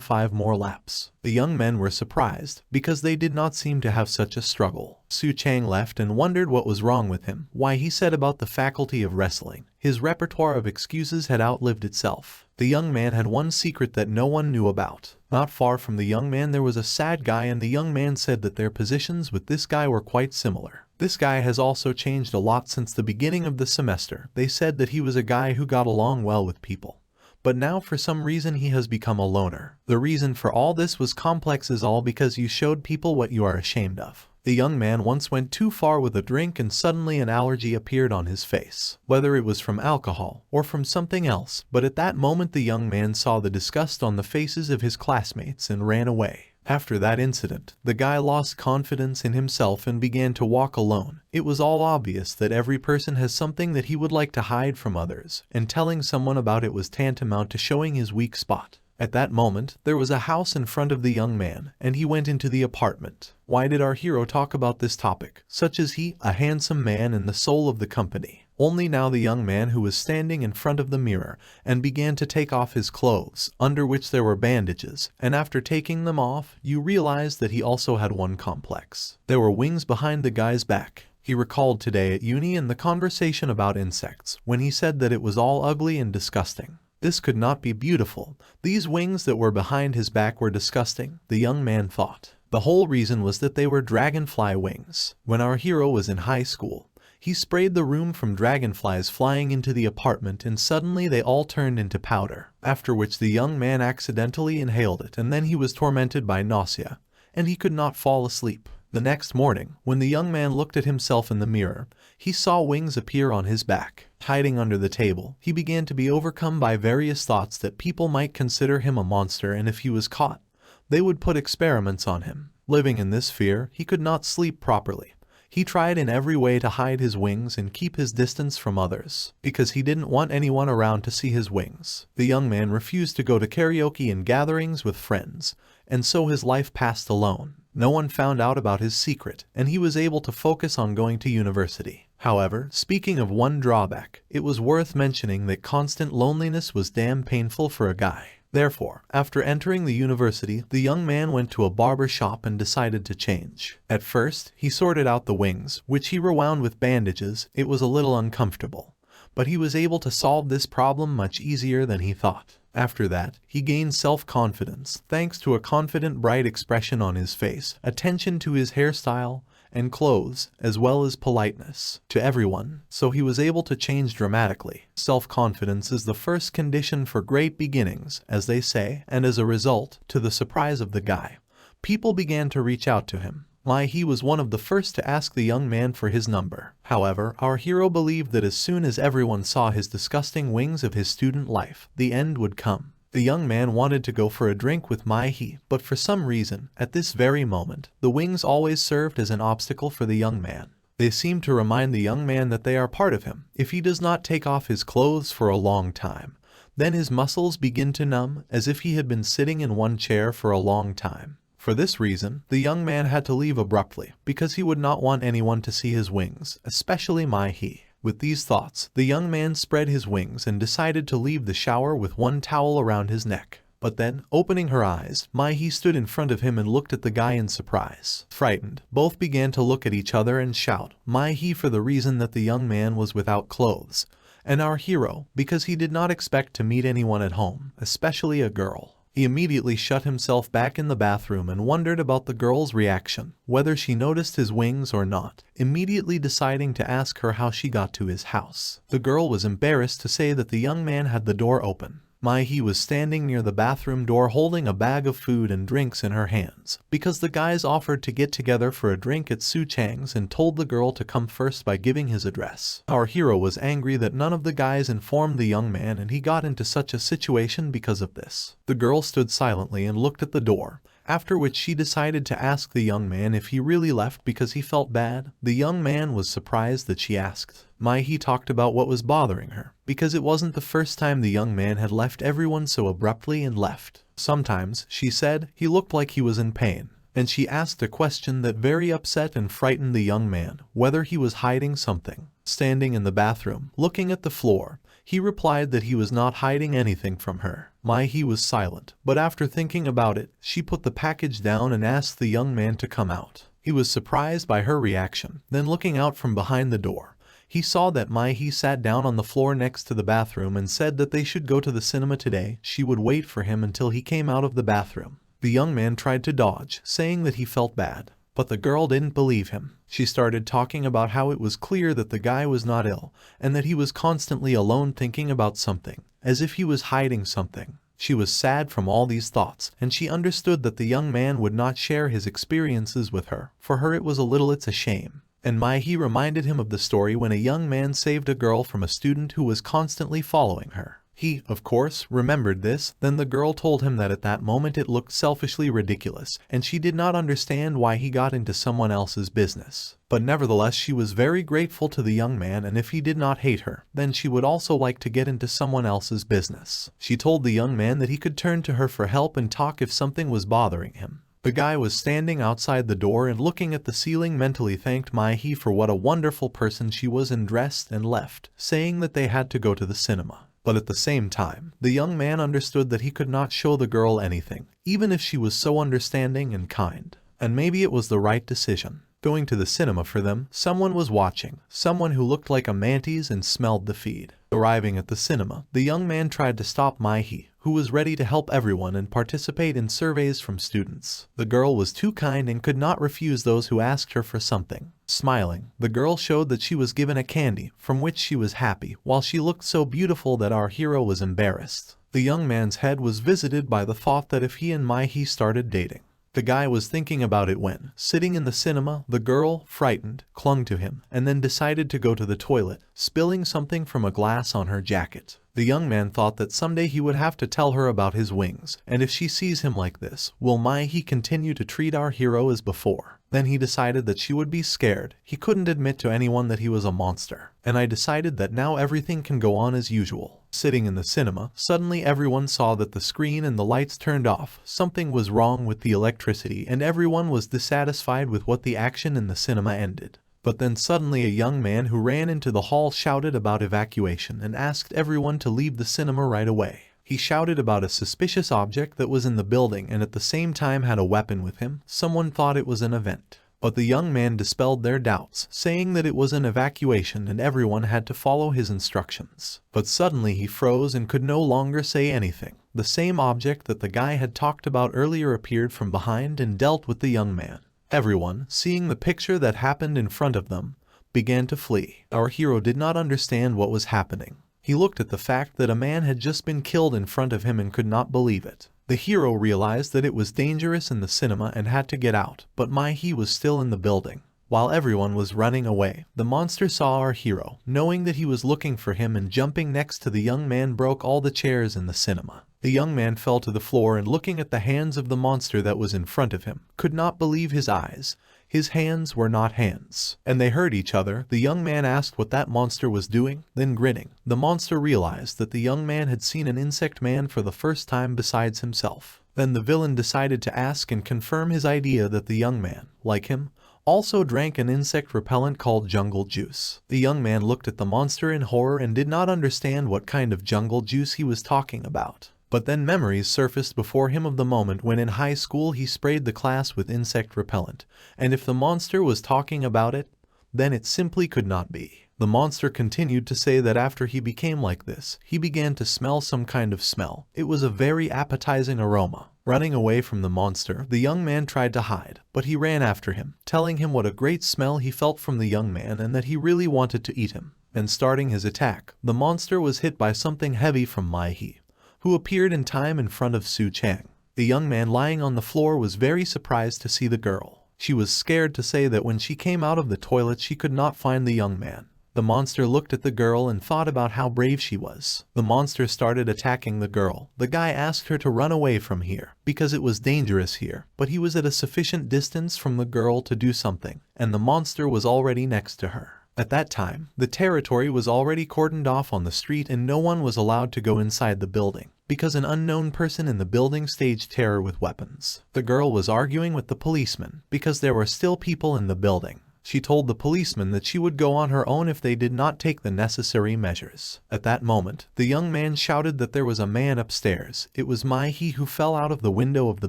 5 more laps. The young men were surprised, because they did not seem to have such a struggle. Su Chang left and wondered what was wrong with him, why he said about the Faculty of Wrestling. His repertoire of excuses had outlived itself. The young man had one secret that no one knew about. Not far from the young man there was a sad guy, and the young man said that their positions with this guy were quite similar. This guy has also changed a lot since the beginning of the semester. They said that he was a guy who got along well with people. But now for some reason he has become a loner. The reason for all this was complex is all because you showed people what you are ashamed of. The young man once went too far with a drink and suddenly an allergy appeared on his face. Whether it was from alcohol or from something else, but at that moment the young man saw the disgust on the faces of his classmates and ran away. After that incident, the guy lost confidence in himself and began to walk alone. It was all obvious that every person has something that he would like to hide from others, and telling someone about it was tantamount to showing his weak spot. At that moment, there was a house in front of the young man, and he went into the apartment. Why did our hero talk about this topic? Such as he, a handsome man and the soul of the company. Only now the young man who was standing in front of the mirror and began to take off his clothes, under which there were bandages, and after taking them off, you realized that he also had one complex. There were wings behind the guy's back. He recalled today at uni and the conversation about insects, when he said that it was all ugly and disgusting. This could not be beautiful. These wings that were behind his back were disgusting, the young man thought. The whole reason was that they were dragonfly wings. When our hero was in high school, He sprayed the room from dragonflies flying into the apartment, and suddenly they all turned into powder, after which the young man accidentally inhaled it, and then he was tormented by nausea, and he could not fall asleep. The next morning, when the young man looked at himself in the mirror, he saw wings appear on his back. Hiding under the table, he began to be overcome by various thoughts that people might consider him a monster, and if he was caught, they would put experiments on him. Living in this fear, he could not sleep properly. He tried in every way to hide his wings and keep his distance from others, because he didn't want anyone around to see his wings. The young man refused to go to karaoke and gatherings with friends, and so his life passed alone. No one found out about his secret, and he was able to focus on going to university. However, speaking of one drawback, it was worth mentioning that constant loneliness was damn painful for a guy. Therefore, after entering the university, the young man went to a barber shop and decided to change. At first, he sorted out the wings, which he rewound with bandages. It was a little uncomfortable, but he was able to solve this problem much easier than he thought. After that, he gained self-confidence, thanks to a confident, bright expression on his face, attention to his hairstyle and clothes, as well as politeness to everyone, so he was able to change dramatically. Self-confidence is the first condition for great beginnings, as they say, and as a result, to the surprise of the guy, people began to reach out to him. He was one of the first to ask the young man for his number. However, our hero believed that as soon as everyone saw his disgusting wings of his student life, the end would come. The young man wanted to go for a drink with Mai-hee, but for some reason, at this very moment, the wings always served as an obstacle for the young man. They seem to remind the young man that they are part of him. If he does not take off his clothes for a long time, then his muscles begin to numb, as if he had been sitting in one chair for a long time. For this reason, the young man had to leave abruptly, because he would not want anyone to see his wings, especially Mai-hee. With these thoughts, the young man spread his wings and decided to leave the shower with one towel around his neck. But then, opening her eyes, Mai-hee stood in front of him and looked at the guy in surprise. Frightened, both began to look at each other and shout, Mai-hee for the reason that the young man was without clothes, and our hero, because he did not expect to meet anyone at home, especially a girl. He immediately shut himself back in the bathroom and wondered about the girl's reaction, whether she noticed his wings or not, immediately deciding to ask her how she got to his house. The girl was embarrassed to say that the young man had the door open. Mai-hee was standing near the bathroom door holding a bag of food and drinks in her hands, because the guys offered to get together for a drink at Su Chang's and told the girl to come first by giving his address. Our hero was angry that none of the guys informed the young man, and he got into such a situation because of this. The girl stood silently and looked at the door, after which she decided to ask the young man if he really left because he felt bad. The young man was surprised that she asked. Mai-hee talked about what was bothering her, because it wasn't the first time the young man had left everyone so abruptly and left. Sometimes, she said, he looked like he was in pain, and she asked a question that very upset and frightened the young man, whether he was hiding something. Standing in the bathroom, looking at the floor, he replied that he was not hiding anything from her. Mai-hee was silent, but after thinking about it, she put the package down and asked the young man to come out. He was surprised by her reaction. Then looking out from behind the door, he saw that Mai-hee sat down on the floor next to the bathroom and said that they should go to the cinema today. She would wait for him until he came out of the bathroom. The young man tried to dodge, saying that he felt bad, but the girl didn't believe him. She started talking about how it was clear that the guy was not ill, and that he was constantly alone thinking about something, as if he was hiding something. She was sad from all these thoughts, and she understood that the young man would not share his experiences with her. For her it was it's a shame. And Mai-hee reminded him of the story when a young man saved a girl from a student who was constantly following her. He, of course, remembered this. Then the girl told him that at that moment it looked selfishly ridiculous, and she did not understand why he got into someone else's business. But nevertheless she was very grateful to the young man, and if he did not hate her, then she would also like to get into someone else's business. She told the young man that he could turn to her for help and talk if something was bothering him. The guy was standing outside the door and looking at the ceiling, mentally thanked Mai-hee for what a wonderful person she was and dressed and left, saying that they had to go to the cinema. But at the same time, the young man understood that he could not show the girl anything, even if she was so understanding and kind. And maybe it was the right decision. Going to the cinema for them, someone was watching, someone who looked like a mantis and smelled the feed. Arriving at the cinema, the young man tried to stop Mai-hee, who was ready to help everyone and participate in surveys from students. The girl was too kind and could not refuse those who asked her for something. Smiling, the girl showed that she was given a candy, from which she was happy, while she looked so beautiful that our hero was embarrassed. The young man's head was visited by the thought that if he and Mai-hee started dating. The guy was thinking about it when, sitting in the cinema, the girl, frightened, clung to him, and then decided to go to the toilet, spilling something from a glass on her jacket. The young man thought that someday he would have to tell her about his wings, and if she sees him like this, will Mai-hee continue to treat our hero as before? Then he decided that she would be scared. He couldn't admit to anyone that he was a monster. And I decided that now everything can go on as usual. Sitting in the cinema, suddenly everyone saw that the screen and the lights turned off. Something was wrong with the electricity and everyone was dissatisfied with what the action in the cinema ended. But then suddenly a young man who ran into the hall shouted about evacuation and asked everyone to leave the cinema right away. He shouted about a suspicious object that was in the building and at the same time had a weapon with him. Someone thought it was an event. But the young man dispelled their doubts, saying that it was an evacuation and everyone had to follow his instructions. But suddenly he froze and could no longer say anything. The same object that the guy had talked about earlier appeared from behind and dealt with the young man. Everyone, seeing the picture that happened in front of them, began to flee. Our hero did not understand what was happening. He looked at the fact that a man had just been killed in front of him and could not believe it. The hero realized that it was dangerous in the cinema and had to get out, but Mai-hee was still in the building. While everyone was running away, the monster saw our hero, knowing that he was looking for him and jumping next to the young man broke all the chairs in the cinema. The young man fell to the floor and looking at the hands of the monster that was in front of him, could not believe his eyes. His hands were not hands. And they heard each other. The young man asked what that monster was doing, then grinning. The monster realized that the young man had seen an insect man for the first time besides himself. Then the villain decided to ask and confirm his idea that the young man, like him, also drank an insect repellent called jungle juice. The young man looked at the monster in horror and did not understand what kind of jungle juice he was talking about. But then memories surfaced before him of the moment when in high school he sprayed the class with insect repellent, and if the monster was talking about it, then it simply could not be. The monster continued to say that after he became like this, he began to smell some kind of smell. It was a very appetizing aroma. Running away from the monster, the young man tried to hide, but he ran after him, telling him what a great smell he felt from the young man and that he really wanted to eat him. And starting his attack, the monster was hit by something heavy from Mai-hee, who appeared in time in front of Su Chang. The young man lying on the floor was very surprised to see the girl. She was scared to say that when she came out of the toilet she could not find the young man. The monster looked at the girl and thought about how brave she was. The monster started attacking the girl. The guy asked her to run away from here, because it was dangerous here, but he was at a sufficient distance from the girl to do something, and the monster was already next to her. At that time, the territory was already cordoned off on the street and no one was allowed to go inside the building, because an unknown person in the building staged terror with weapons. The girl was arguing with the policeman, because there were still people in the building. She told the policeman that she would go on her own if they did not take the necessary measures. At that moment, the young man shouted that there was a man upstairs. It was Mai-hee who fell out of the window of the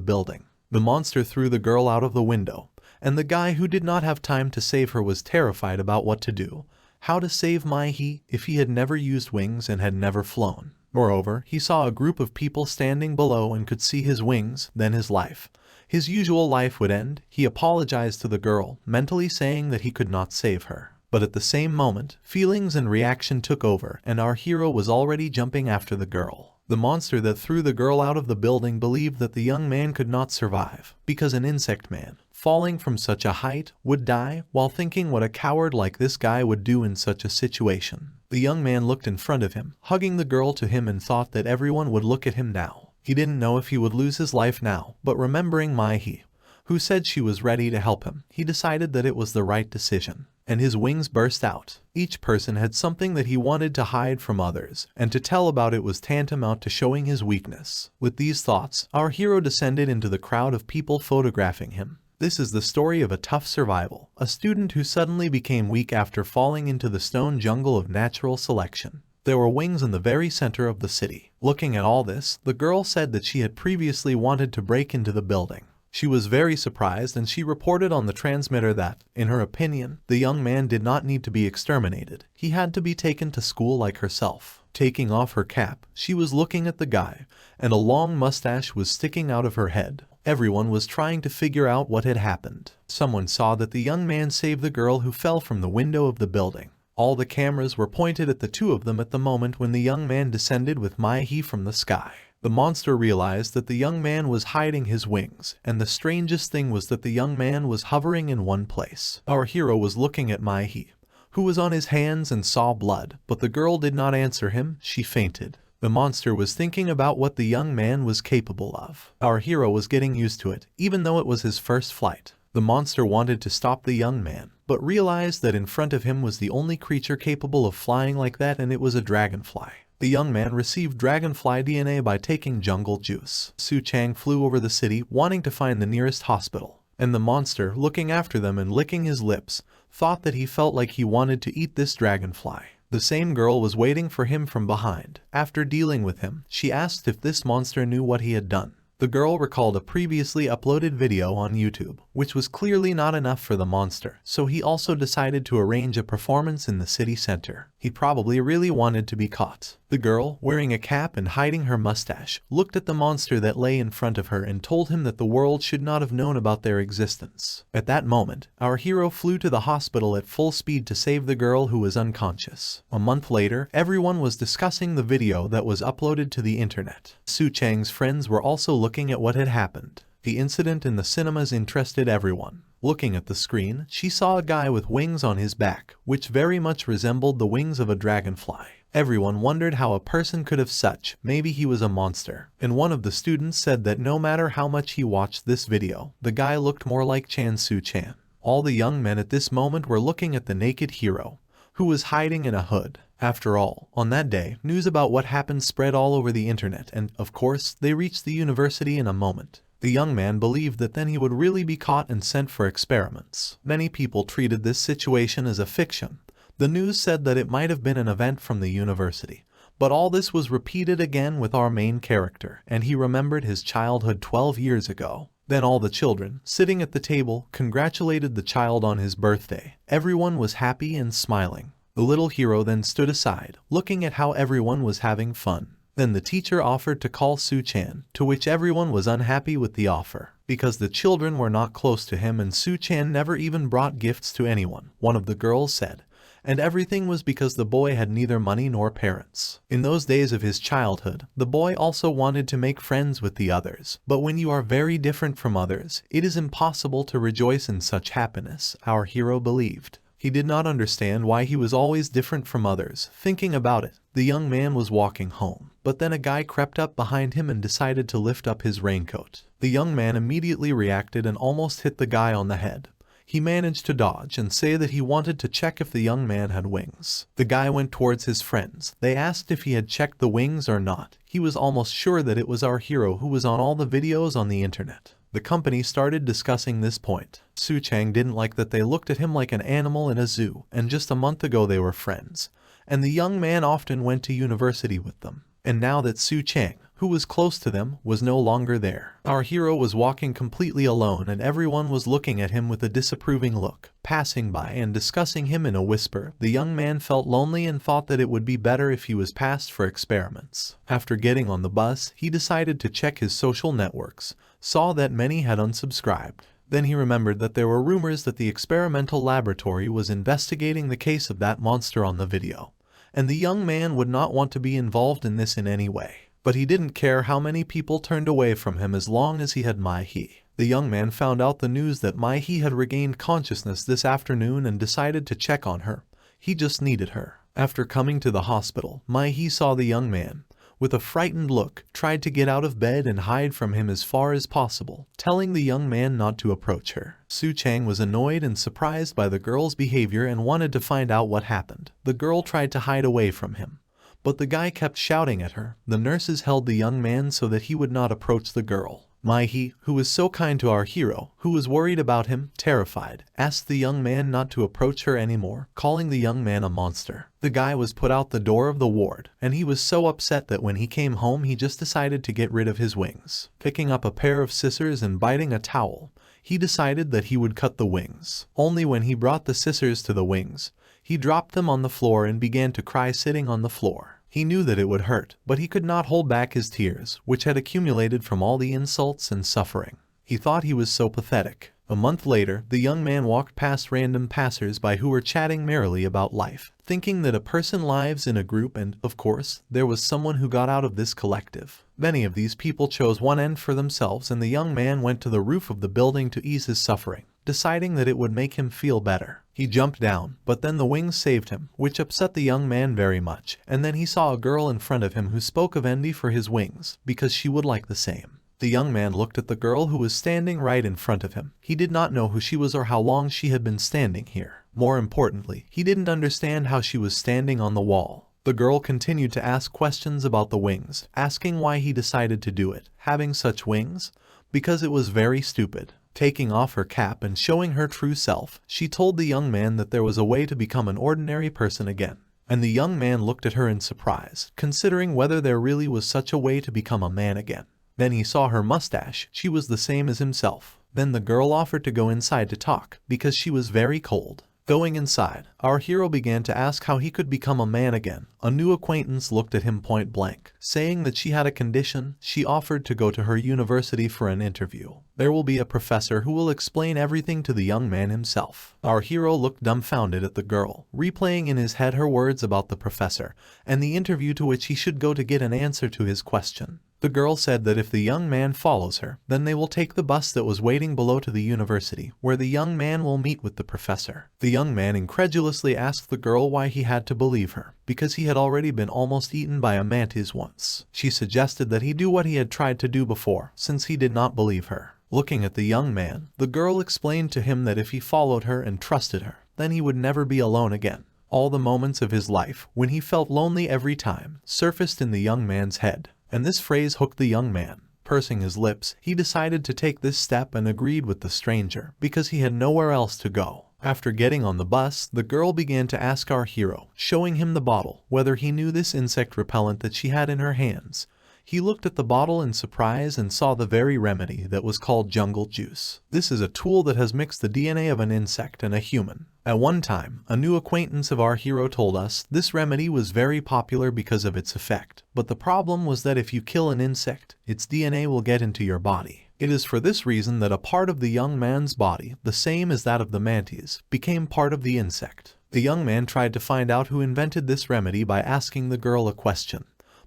building. The monster threw the girl out of the window, and the guy who did not have time to save her was terrified about what to do. How to save Mai-hee if he had never used wings and had never flown. Moreover, he saw a group of people standing below and could see his wings, then his life. His usual life would end. He apologized to the girl, mentally saying that he could not save her. But at the same moment, feelings and reaction took over, and our hero was already jumping after the girl. The monster that threw the girl out of the building believed that the young man could not survive, because an insect man, falling from such a height, would die, while thinking what a coward like this guy would do in such a situation. The young man looked in front of him, hugging the girl to him and thought that everyone would look at him now. He didn't know if he would lose his life now, but remembering Mai-hee, who said she was ready to help him, he decided that it was the right decision. And his wings burst out. Each person had something that he wanted to hide from others, and to tell about it was tantamount to showing his weakness. With these thoughts, our hero descended into the crowd of people photographing him. This is the story of a tough survival, a student who suddenly became weak after falling into the stone jungle of natural selection. There were wings in the very center of the city. Looking at all this, the girl said that she had previously wanted to break into the building, She was very surprised and she reported on the transmitter that, in her opinion, the young man did not need to be exterminated. He had to be taken to school like herself. Taking off her cap, she was looking at the guy, and a long mustache was sticking out of her head. Everyone was trying to figure out what had happened. Someone saw that the young man saved the girl who fell from the window of the building. All the cameras were pointed at the two of them at the moment when the young man descended with Mai-hee from the sky. The monster realized that the young man was hiding his wings, and the strangest thing was that the young man was hovering in one place. Our hero was looking at Mai-hee, who was on his hands and saw blood, but the girl did not answer him. She fainted. The monster was thinking about what the young man was capable of. Our hero was getting used to it, even though it was his first flight. The monster wanted to stop the young man, but realized that in front of him was the only creature capable of flying like that, and it was a dragonfly. The young man received dragonfly DNA by taking jungle juice. Su Chang flew over the city, wanting to find the nearest hospital, and the monster, looking after them and licking his lips, thought that he felt like he wanted to eat this dragonfly. The same girl was waiting for him from behind. After dealing with him, she asked if this monster knew what he had done. The girl recalled a previously uploaded video on YouTube, which was clearly not enough for the monster, so he also decided to arrange a performance in the city center. He probably really wanted to be caught. The girl, wearing a cap and hiding her mustache, looked at the monster that lay in front of her and told him that the world should not have known about their existence. At that moment, our hero flew to the hospital at full speed to save the girl who was unconscious. A month later, everyone was discussing the video that was uploaded to the internet. Su Chang's friends were also looking at what had happened. The incident in the cinemas interested everyone. Looking at the screen, she saw a guy with wings on his back, which very much resembled the wings of a dragonfly. Everyone wondered how a person could have such. Maybe he was a monster. And one of the students said that no matter how much he watched this video, the guy looked more like Chan Su Chan. All the young men at this moment were looking at the naked hero, who was hiding in a hood. After all, on that day, news about what happened spread all over the internet, and, of course, they reached the university in a moment. The young man believed that then he would really be caught and sent for experiments. Many people treated this situation as a fiction. The news said that it might have been an event from the university. But all this was repeated again with our main character, and he remembered his childhood 12 years ago. Then all the children, sitting at the table, congratulated the child on his birthday. Everyone was happy and smiling. The little hero then stood aside, looking at how everyone was having fun. Then the teacher offered to call Su Chan, to which everyone was unhappy with the offer, because the children were not close to him and Su Chan never even brought gifts to anyone, one of the girls said. And everything was because the boy had neither money nor parents. In those days of his childhood, the boy also wanted to make friends with the others. But when you are very different from others, it is impossible to rejoice in such happiness, our hero believed. He did not understand why he was always different from others. Thinking about it, the young man was walking home. But then a guy crept up behind him and decided to lift up his raincoat. The young man immediately reacted and almost hit the guy on the head. He managed to dodge and say that he wanted to check if the young man had wings. The guy went towards his friends. They asked if he had checked the wings or not. He was almost sure that it was our hero who was on all the videos on the internet. The company started discussing this point. Su Chang didn't like that they looked at him like an animal in a zoo, and just a month ago they were friends. And the young man often went to university with them. And now that Su Chang, who was close to them, was no longer there, our hero was walking completely alone and everyone was looking at him with a disapproving look. Passing by and discussing him in a whisper, the young man felt lonely and thought that it would be better if he was passed for experiments. After getting on the bus, he decided to check his social networks, saw that many had unsubscribed. Then he remembered that there were rumors that the experimental laboratory was investigating the case of that monster on the video, and the young man would not want to be involved in this in any way. But he didn't care how many people turned away from him as long as he had Mai-hee. The young man found out the news that Mai-hee had regained consciousness this afternoon and decided to check on her. He just needed her. After coming to the hospital, Mai-hee saw the young man. With a frightened look, tried to get out of bed and hide from him as far as possible, telling the young man not to approach her. Su Chang was annoyed and surprised by the girl's behavior and wanted to find out what happened. The girl tried to hide away from him, but the guy kept shouting at her. The nurses held the young man so that he would not approach the girl. Mai-he, who was so kind to our hero, who was worried about him, terrified, asked the young man not to approach her anymore, calling the young man a monster. The guy was put out the door of the ward, and he was so upset that when he came home he just decided to get rid of his wings. Picking up a pair of scissors and biting a towel, he decided that he would cut the wings. Only when he brought the scissors to the wings, he dropped them on the floor and began to cry sitting on the floor. He knew that it would hurt, but he could not hold back his tears, which had accumulated from all the insults and suffering. He thought he was so pathetic. A month later, the young man walked past random passers-by who were chatting merrily about life, thinking that a person lives in a group and, of course, there was someone who got out of this collective. Many of these people chose one end for themselves and the young man went to the roof of the building to ease his suffering, deciding that it would make him feel better. He jumped down, but then the wings saved him, which upset the young man very much, and then he saw a girl in front of him who spoke of envy for his wings, because she would like the same. The young man looked at the girl who was standing right in front of him. He did not know who she was or how long she had been standing here. More importantly, he didn't understand how she was standing on the wall. The girl continued to ask questions about the wings, asking why he decided to do it, having such wings, because it was very stupid. Taking off her cap and showing her true self, she told the young man that there was a way to become an ordinary person again. And the young man looked at her in surprise, considering whether there really was such a way to become a man again. Then he saw her mustache, she was the same as himself. Then the girl offered to go inside to talk, because she was very cold. Going inside, our hero began to ask how he could become a man again. A new acquaintance looked at him point blank, saying that she had a condition. She offered to go to her university for an interview. There will be a professor who will explain everything to the young man himself. Our hero looked dumbfounded at the girl, replaying in his head her words about the professor, and the interview to which he should go to get an answer to his question. The girl said that if the young man follows her, then they will take the bus that was waiting below to the university, where the young man will meet with the professor. The young man incredulously asked the girl why he had to believe her, because he had already been almost eaten by a mantis once. She suggested that he do what he had tried to do before, since he did not believe her. Looking at the young man, the girl explained to him that if he followed her and trusted her, then he would never be alone again. All the moments of his life, when he felt lonely every time, surfaced in the young man's head. And this phrase hooked the young man. Pursing his lips, he decided to take this step and agreed with the stranger, because he had nowhere else to go. After getting on the bus, the girl began to ask our hero, showing him the bottle, whether he knew this insect repellent that she had in her hands. He looked at the bottle in surprise and saw the very remedy that was called jungle juice. This is a tool that has mixed the DNA of an insect and a human. At one time, a new acquaintance of our hero told us this remedy was very popular because of its effect. But the problem was that if you kill an insect, its DNA will get into your body. It is for this reason that a part of the young man's body, the same as that of the mantis, became part of the insect. The young man tried to find out who invented this remedy by asking the girl a question.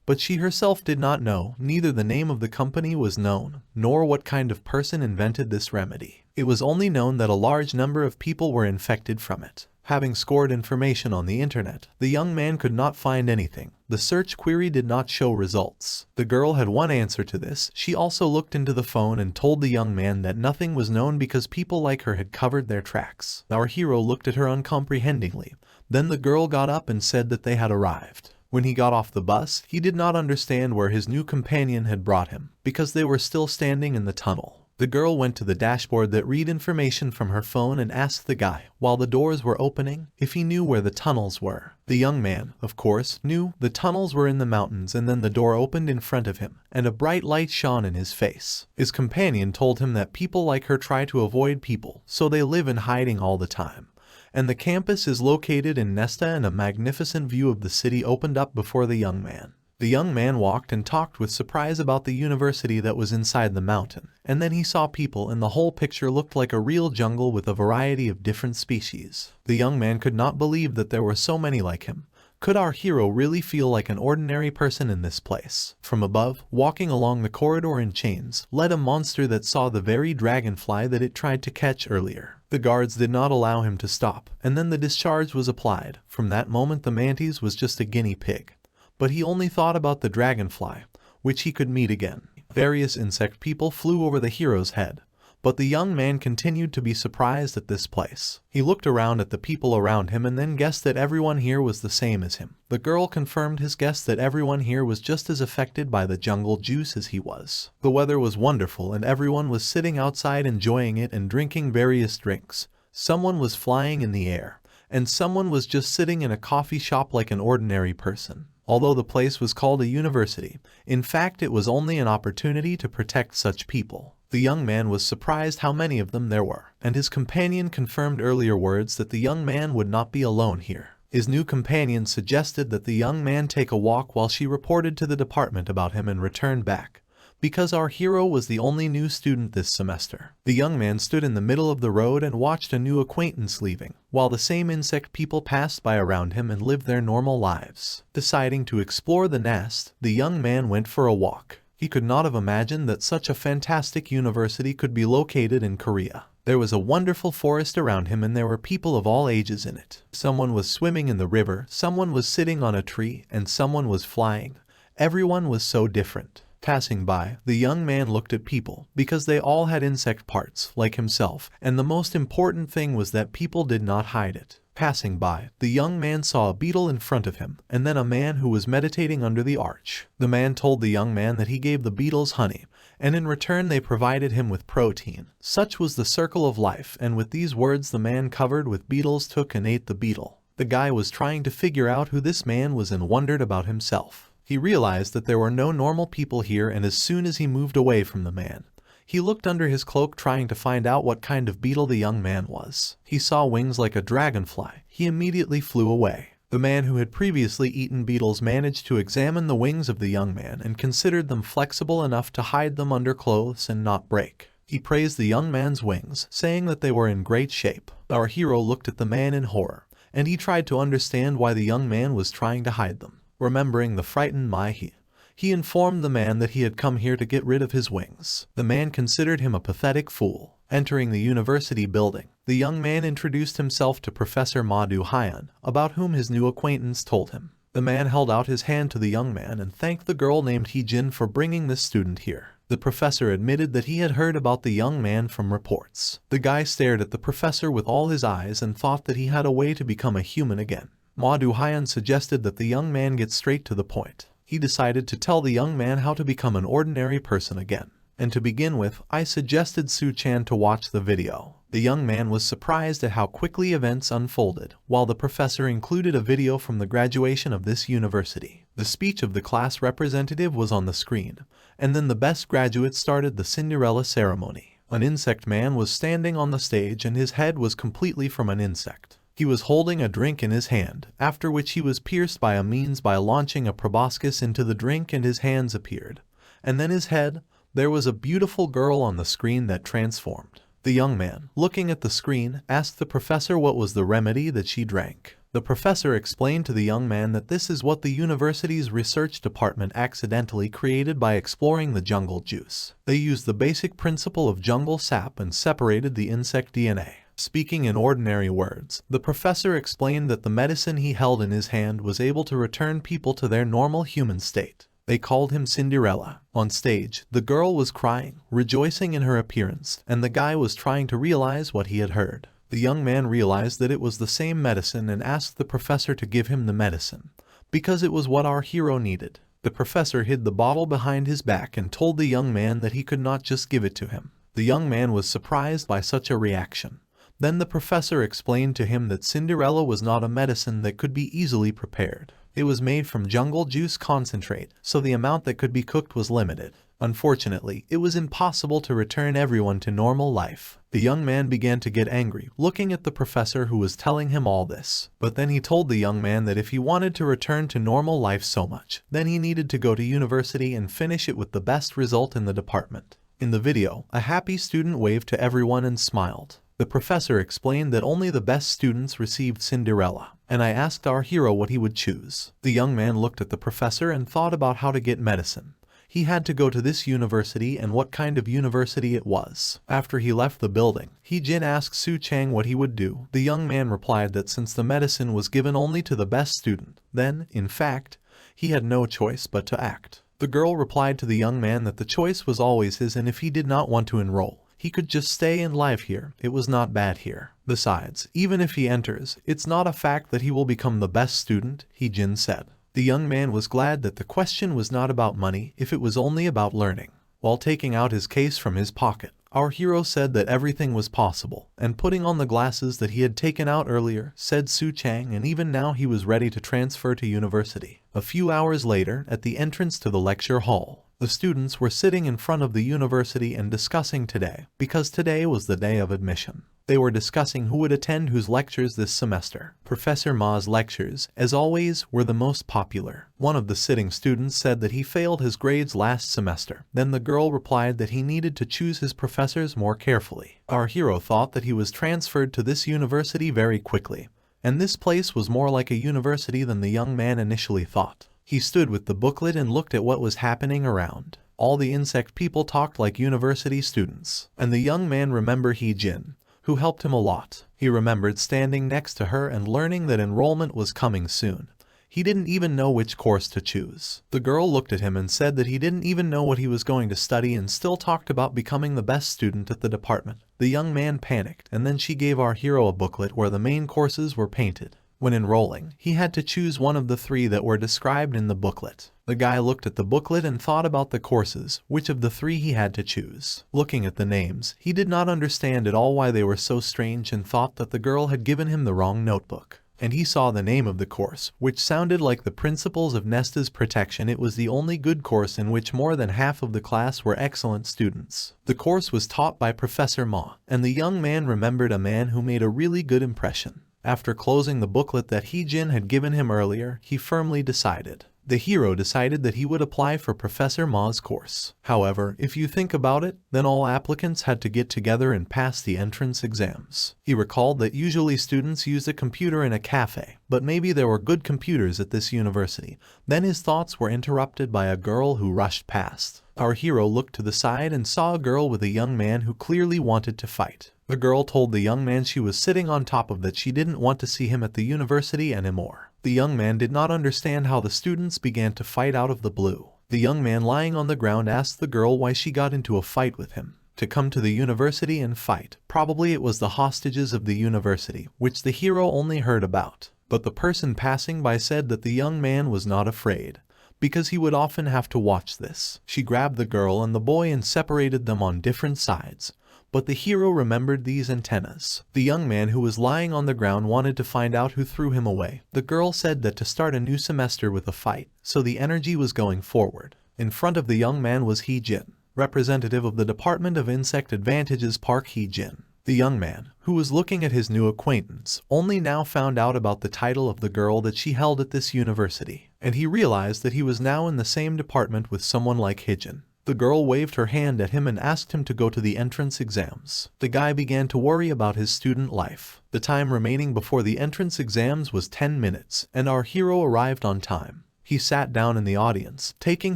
But she herself did not know, neither the name of the company was known, nor what kind of person invented this remedy. It was only known that a large number of people were infected from it. Having scored information on the internet, the young man could not find anything. The search query did not show results. The girl had one answer to this. She also looked into the phone and told the young man that nothing was known because people like her had covered their tracks. Our hero looked at her uncomprehendingly. Then the girl got up and said that they had arrived. When he got off the bus, he did not understand where his new companion had brought him, because they were still standing in the tunnel. The girl went to the dashboard that read information from her phone and asked the guy, while the doors were opening, if he knew where the tunnels were. The young man, of course, knew the tunnels were in the mountains, and then the door opened in front of him, and a bright light shone in his face. His companion told him that people like her try to avoid people, so they live in hiding all the time. And the campus is located in Nesta, and a magnificent view of the city opened up before the young man. The young man walked and talked with surprise about the university that was inside the mountain, and then he saw people, and the whole picture looked like a real jungle with a variety of different species. The young man could not believe that there were so many like him. Could our hero really feel like an ordinary person in this place? From above, walking along the corridor in chains, led a monster that saw the very dragonfly that it tried to catch earlier. The guards did not allow him to stop, and then the discharge was applied. From that moment the mantis was just a guinea pig. But he only thought about the dragonfly, which he could meet again. Various insect people flew over the hero's head, But the young man continued to be surprised at this place. He looked around at the people around him and then guessed that everyone here was the same as him. The girl confirmed his guess that everyone here was just as affected by the jungle juice as he was. The weather was wonderful and everyone was sitting outside enjoying it and drinking various drinks. Someone was flying in the air, and someone was just sitting in a coffee shop like an ordinary person. Although the place was called a university, in fact it was only an opportunity to protect such people. The young man was surprised how many of them there were, and his companion confirmed earlier words that the young man would not be alone here. His new companion suggested that the young man take a walk while she reported to the department about him and returned back. Because our hero was the only new student this semester, the young man stood in the middle of the road and watched a new acquaintance leaving, while the same insect people passed by around him and lived their normal lives. Deciding to explore the nest, the young man went for a walk. He could not have imagined that such a fantastic university could be located in Korea. There was a wonderful forest around him and there were people of all ages in it. Someone was swimming in the river, someone was sitting on a tree, and someone was flying. Everyone was so different. Passing by, the young man looked at people, because they all had insect parts, like himself, and the most important thing was that people did not hide it. Passing by, the young man saw a beetle in front of him, and then a man who was meditating under the arch. The man told the young man that he gave the beetles honey, and in return they provided him with protein. Such was the circle of life, and with these words the man covered with beetles took and ate the beetle. The guy was trying to figure out who this man was and wondered about himself. He realized that there were no normal people here, and as soon as he moved away from the man, he looked under his cloak trying to find out what kind of beetle the young man was. He saw wings like a dragonfly. He immediately flew away. The man who had previously eaten beetles managed to examine the wings of the young man and considered them flexible enough to hide them under clothes and not break. He praised the young man's wings, saying that they were in great shape. Our hero looked at the man in horror, and he tried to understand why the young man was trying to hide them. Remembering the frightened Mai, he informed the man that he had come here to get rid of his wings. The man considered him a pathetic fool. Entering the university building, the young man introduced himself to Professor Madu Hyan, about whom his new acquaintance told him. The man held out his hand to the young man and thanked the girl named Hee-jin for bringing this student here. The professor admitted that he had heard about the young man from reports. The guy stared at the professor with all his eyes and thought that he had a way to become a human again. Madu Hyan suggested that the young man get straight to the point. He decided to tell the young man how to become an ordinary person again. And to begin with, I suggested Su-chan to watch the video. The young man was surprised at how quickly events unfolded, while the professor included a video from the graduation of this university. The speech of the class representative was on the screen, and then the best graduate started the Cinderella ceremony. An insect man was standing on the stage and his head was completely from an insect. He was holding a drink in his hand, after which he was pierced by a means by launching a proboscis into the drink and his hands appeared. And then his head, there was a beautiful girl on the screen that transformed. The young man, looking at the screen, asked the professor what was the remedy that she drank. The professor explained to the young man that this is what the university's research department accidentally created by exploring the jungle juice. They used the basic principle of jungle sap and separated the insect DNA. Speaking in ordinary words, the professor explained that the medicine he held in his hand was able to return people to their normal human state. They called him Cinderella. On stage, the girl was crying, rejoicing in her appearance, and the guy was trying to realize what he had heard. The young man realized that it was the same medicine and asked the professor to give him the medicine, because it was what our hero needed. The professor hid the bottle behind his back and told the young man that he could not just give it to him. The young man was surprised by such a reaction. Then the professor explained to him that Cinderella was not a medicine that could be easily prepared. It was made from jungle juice concentrate, so the amount that could be cooked was limited. Unfortunately, it was impossible to return everyone to normal life. The young man began to get angry, looking at the professor who was telling him all this. But then he told the young man that if he wanted to return to normal life so much, then he needed to go to university and finish it with the best result in the department. In the video, a happy student waved to everyone and smiled. The professor explained that only the best students received Cinderella, and I asked our hero what he would choose. The young man looked at the professor and thought about how to get medicine. He had to go to this university and what kind of university it was. After he left the building, Hee-jin asked Su-chang what he would do. The young man replied that since the medicine was given only to the best student, then, in fact, he had no choice but to act. The girl replied to the young man that the choice was always his and if he did not want to enroll, He could just stay in life here, it was not bad here. Besides, even if he enters, it's not a fact that he will become the best student, Hee-jin said. The young man was glad that the question was not about money if it was only about learning. While taking out his case from his pocket, our hero said that everything was possible, and putting on the glasses that he had taken out earlier, said Su Chang, and even now he was ready to transfer to university. A few hours later, at the entrance to the lecture hall, the students were sitting in front of the university and discussing today, because today was the day of admission. They were discussing who would attend whose lectures this semester. Professor Ma's lectures, as always, were the most popular. One of the sitting students said that he failed his grades last semester. Then the girl replied that he needed to choose his professors more carefully. Our hero thought that he was transferred to this university very quickly, and this place was more like a university than the young man initially thought. He stood with the booklet and looked at what was happening around. All the insect people talked like university students, and the young man remembered Hee-jin, who helped him a lot. He remembered standing next to her and learning that enrollment was coming soon. He didn't even know which course to choose. The girl looked at him and said that he didn't even know what he was going to study and still talked about becoming the best student at the department. The young man panicked, and then she gave our hero a booklet where the main courses were painted. When enrolling, he had to choose one of the 3 that were described in the booklet. The guy looked at the booklet and thought about the courses, which of the 3 he had to choose. Looking at the names, he did not understand at all why they were so strange and thought that the girl had given him the wrong notebook. And he saw the name of the course, which sounded like the Principles of Nesta's Protection. It was the only good course in which more than half of the class were excellent students. The course was taught by Professor Ma, and the young man remembered a man who made a really good impression. After closing the booklet that Hee-jin had given him earlier, he firmly decided. The hero decided that he would apply for Professor Ma's course. However, if you think about it, then all applicants had to get together and pass the entrance exams. He recalled that usually students used a computer in a cafe, but maybe there were good computers at this university. Then his thoughts were interrupted by a girl who rushed past. Our hero looked to the side and saw a girl with a young man who clearly wanted to fight. The girl told the young man she was sitting on top of that she didn't want to see him at the university anymore. The young man did not understand how the students began to fight out of the blue. The young man lying on the ground asked the girl why she got into a fight with him. To come to the university and fight. Probably it was the hostages of the university, which the hero only heard about. But the person passing by said that the young man was not afraid, because he would often have to watch this. She grabbed the girl and the boy and separated them on different sides. But the hero remembered these antennas. The young man who was lying on the ground wanted to find out who threw him away. The girl said that to start a new semester with a fight, so the energy was going forward. In front of the young man was Hee-jin, representative of the Department of Insect Advantages Park Hee-jin. The young man, who was looking at his new acquaintance, only now found out about the title of the girl that she held at this university, and he realized that he was now in the same department with someone like Hee-jin. The girl waved her hand at him and asked him to go to the entrance exams. The guy began to worry about his student life. The time remaining before the entrance exams was 10 minutes, and our hero arrived on time. He sat down in the audience, taking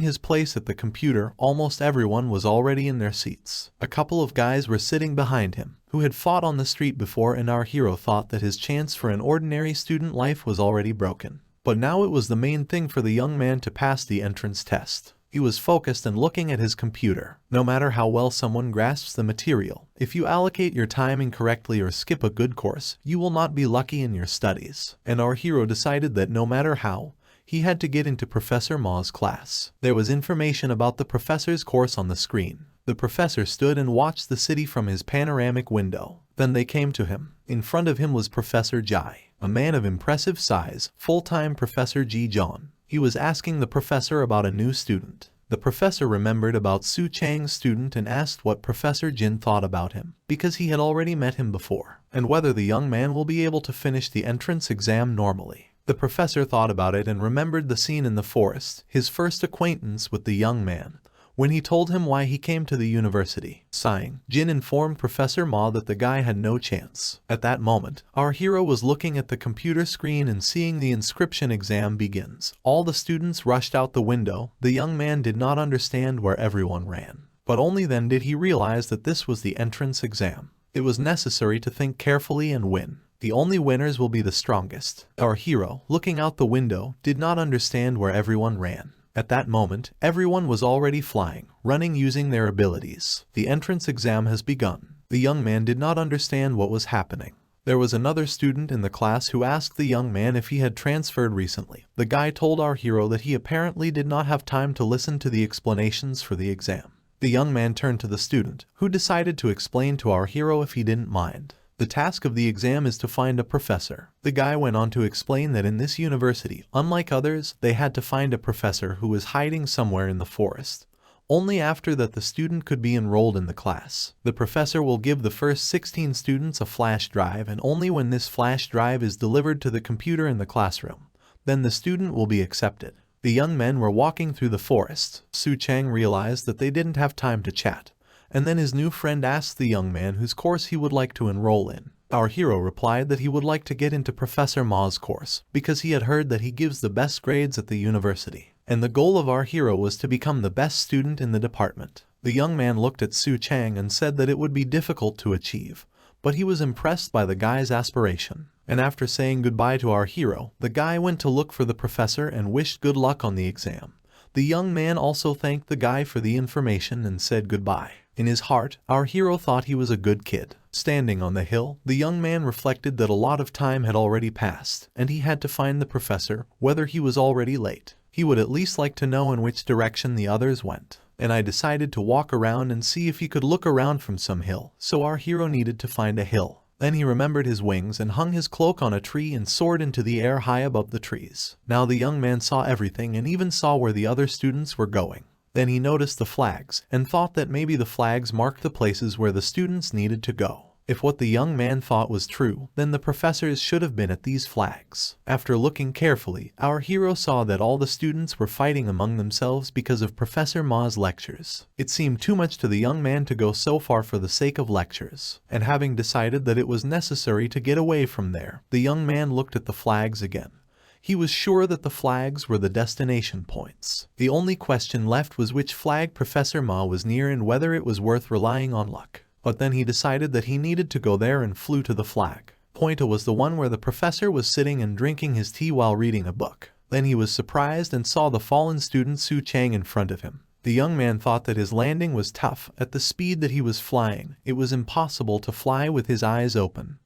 his place at the computer. Almost everyone was already in their seats. A couple of guys were sitting behind him, who had fought on the street before, and our hero thought that his chance for an ordinary student life was already broken. But now it was the main thing for the young man to pass the entrance test. He was focused and looking at his computer. No matter how well someone grasps the material, if you allocate your time incorrectly or skip a good course, you will not be lucky in your studies. And our hero decided that no matter how, he had to get into Professor Ma's class. There was information about the professor's course on the screen. The professor stood and watched the city from his panoramic window. Then they came to him. In front of him was Professor Jai, a man of impressive size, full-time Professor Ji-jeon. He was asking the professor about a new student. The professor remembered about Su Chang's student and asked what Professor Jin thought about him, because he had already met him before, and whether the young man will be able to finish the entrance exam normally. The professor thought about it and remembered the scene in the forest, his first acquaintance with the young man, when he told him why he came to the university. Sighing, Jin informed Professor Ma that the guy had no chance. At that moment, our hero was looking at the computer screen and seeing the inscription exam begins. All the students rushed out the window. The young man did not understand where everyone ran. But only then did he realize that this was the entrance exam. It was necessary to think carefully and win. The only winners will be the strongest. Our hero, looking out the window, did not understand where everyone ran. At that moment, everyone was already flying, running using their abilities. The entrance exam has begun. The young man did not understand what was happening. There was another student in the class who asked the young man if he had transferred recently. The guy told our hero that he apparently did not have time to listen to the explanations for the exam. The young man turned to the student, who decided to explain to our hero if he didn't mind. The task of the exam is to find a professor. The guy went on to explain that in this university, unlike others, they had to find a professor who was hiding somewhere in the forest. Only after that the student could be enrolled in the class. The professor will give the first 16 students a flash drive, and only when this flash drive is delivered to the computer in the classroom, then the student will be accepted. The young men were walking through the forest. Su Chang realized that they didn't have time to chat, and then his new friend asked the young man whose course he would like to enroll in. Our hero replied that he would like to get into Professor Ma's course, because he had heard that he gives the best grades at the university, and the goal of our hero was to become the best student in the department. The young man looked at Su Chang and said that it would be difficult to achieve, but he was impressed by the guy's aspiration. And after saying goodbye to our hero, the guy went to look for the professor and wished good luck on the exam. The young man also thanked the guy for the information and said goodbye. In his heart, our hero thought he was a good kid. Standing on the hill, the young man reflected that a lot of time had already passed, and he had to find the professor, whether he was already late. He would at least like to know in which direction the others went. And I decided to walk around and see if he could look around from some hill, so our hero needed to find a hill. Then he remembered his wings and hung his cloak on a tree and soared into the air high above the trees. Now the young man saw everything and even saw where the other students were going. Then he noticed the flags and thought that maybe the flags marked the places where the students needed to go. If what the young man thought was true, then the professors should have been at these flags. After looking carefully, our hero saw that all the students were fighting among themselves because of Professor Ma's lectures. It seemed too much to the young man to go so far for the sake of lectures, and having decided that it was necessary to get away from there, the young man looked at the flags again. He was sure that the flags were the destination points. The only question left was which flag Professor Ma was near and whether it was worth relying on luck. But then he decided that he needed to go there and flew to the flag. Point was the one where the professor was sitting and drinking his tea while reading a book. Then he was surprised and saw the fallen student Su Chang in front of him. The young man thought that his landing was tough. At the speed that he was flying, it was impossible to fly with his eyes open.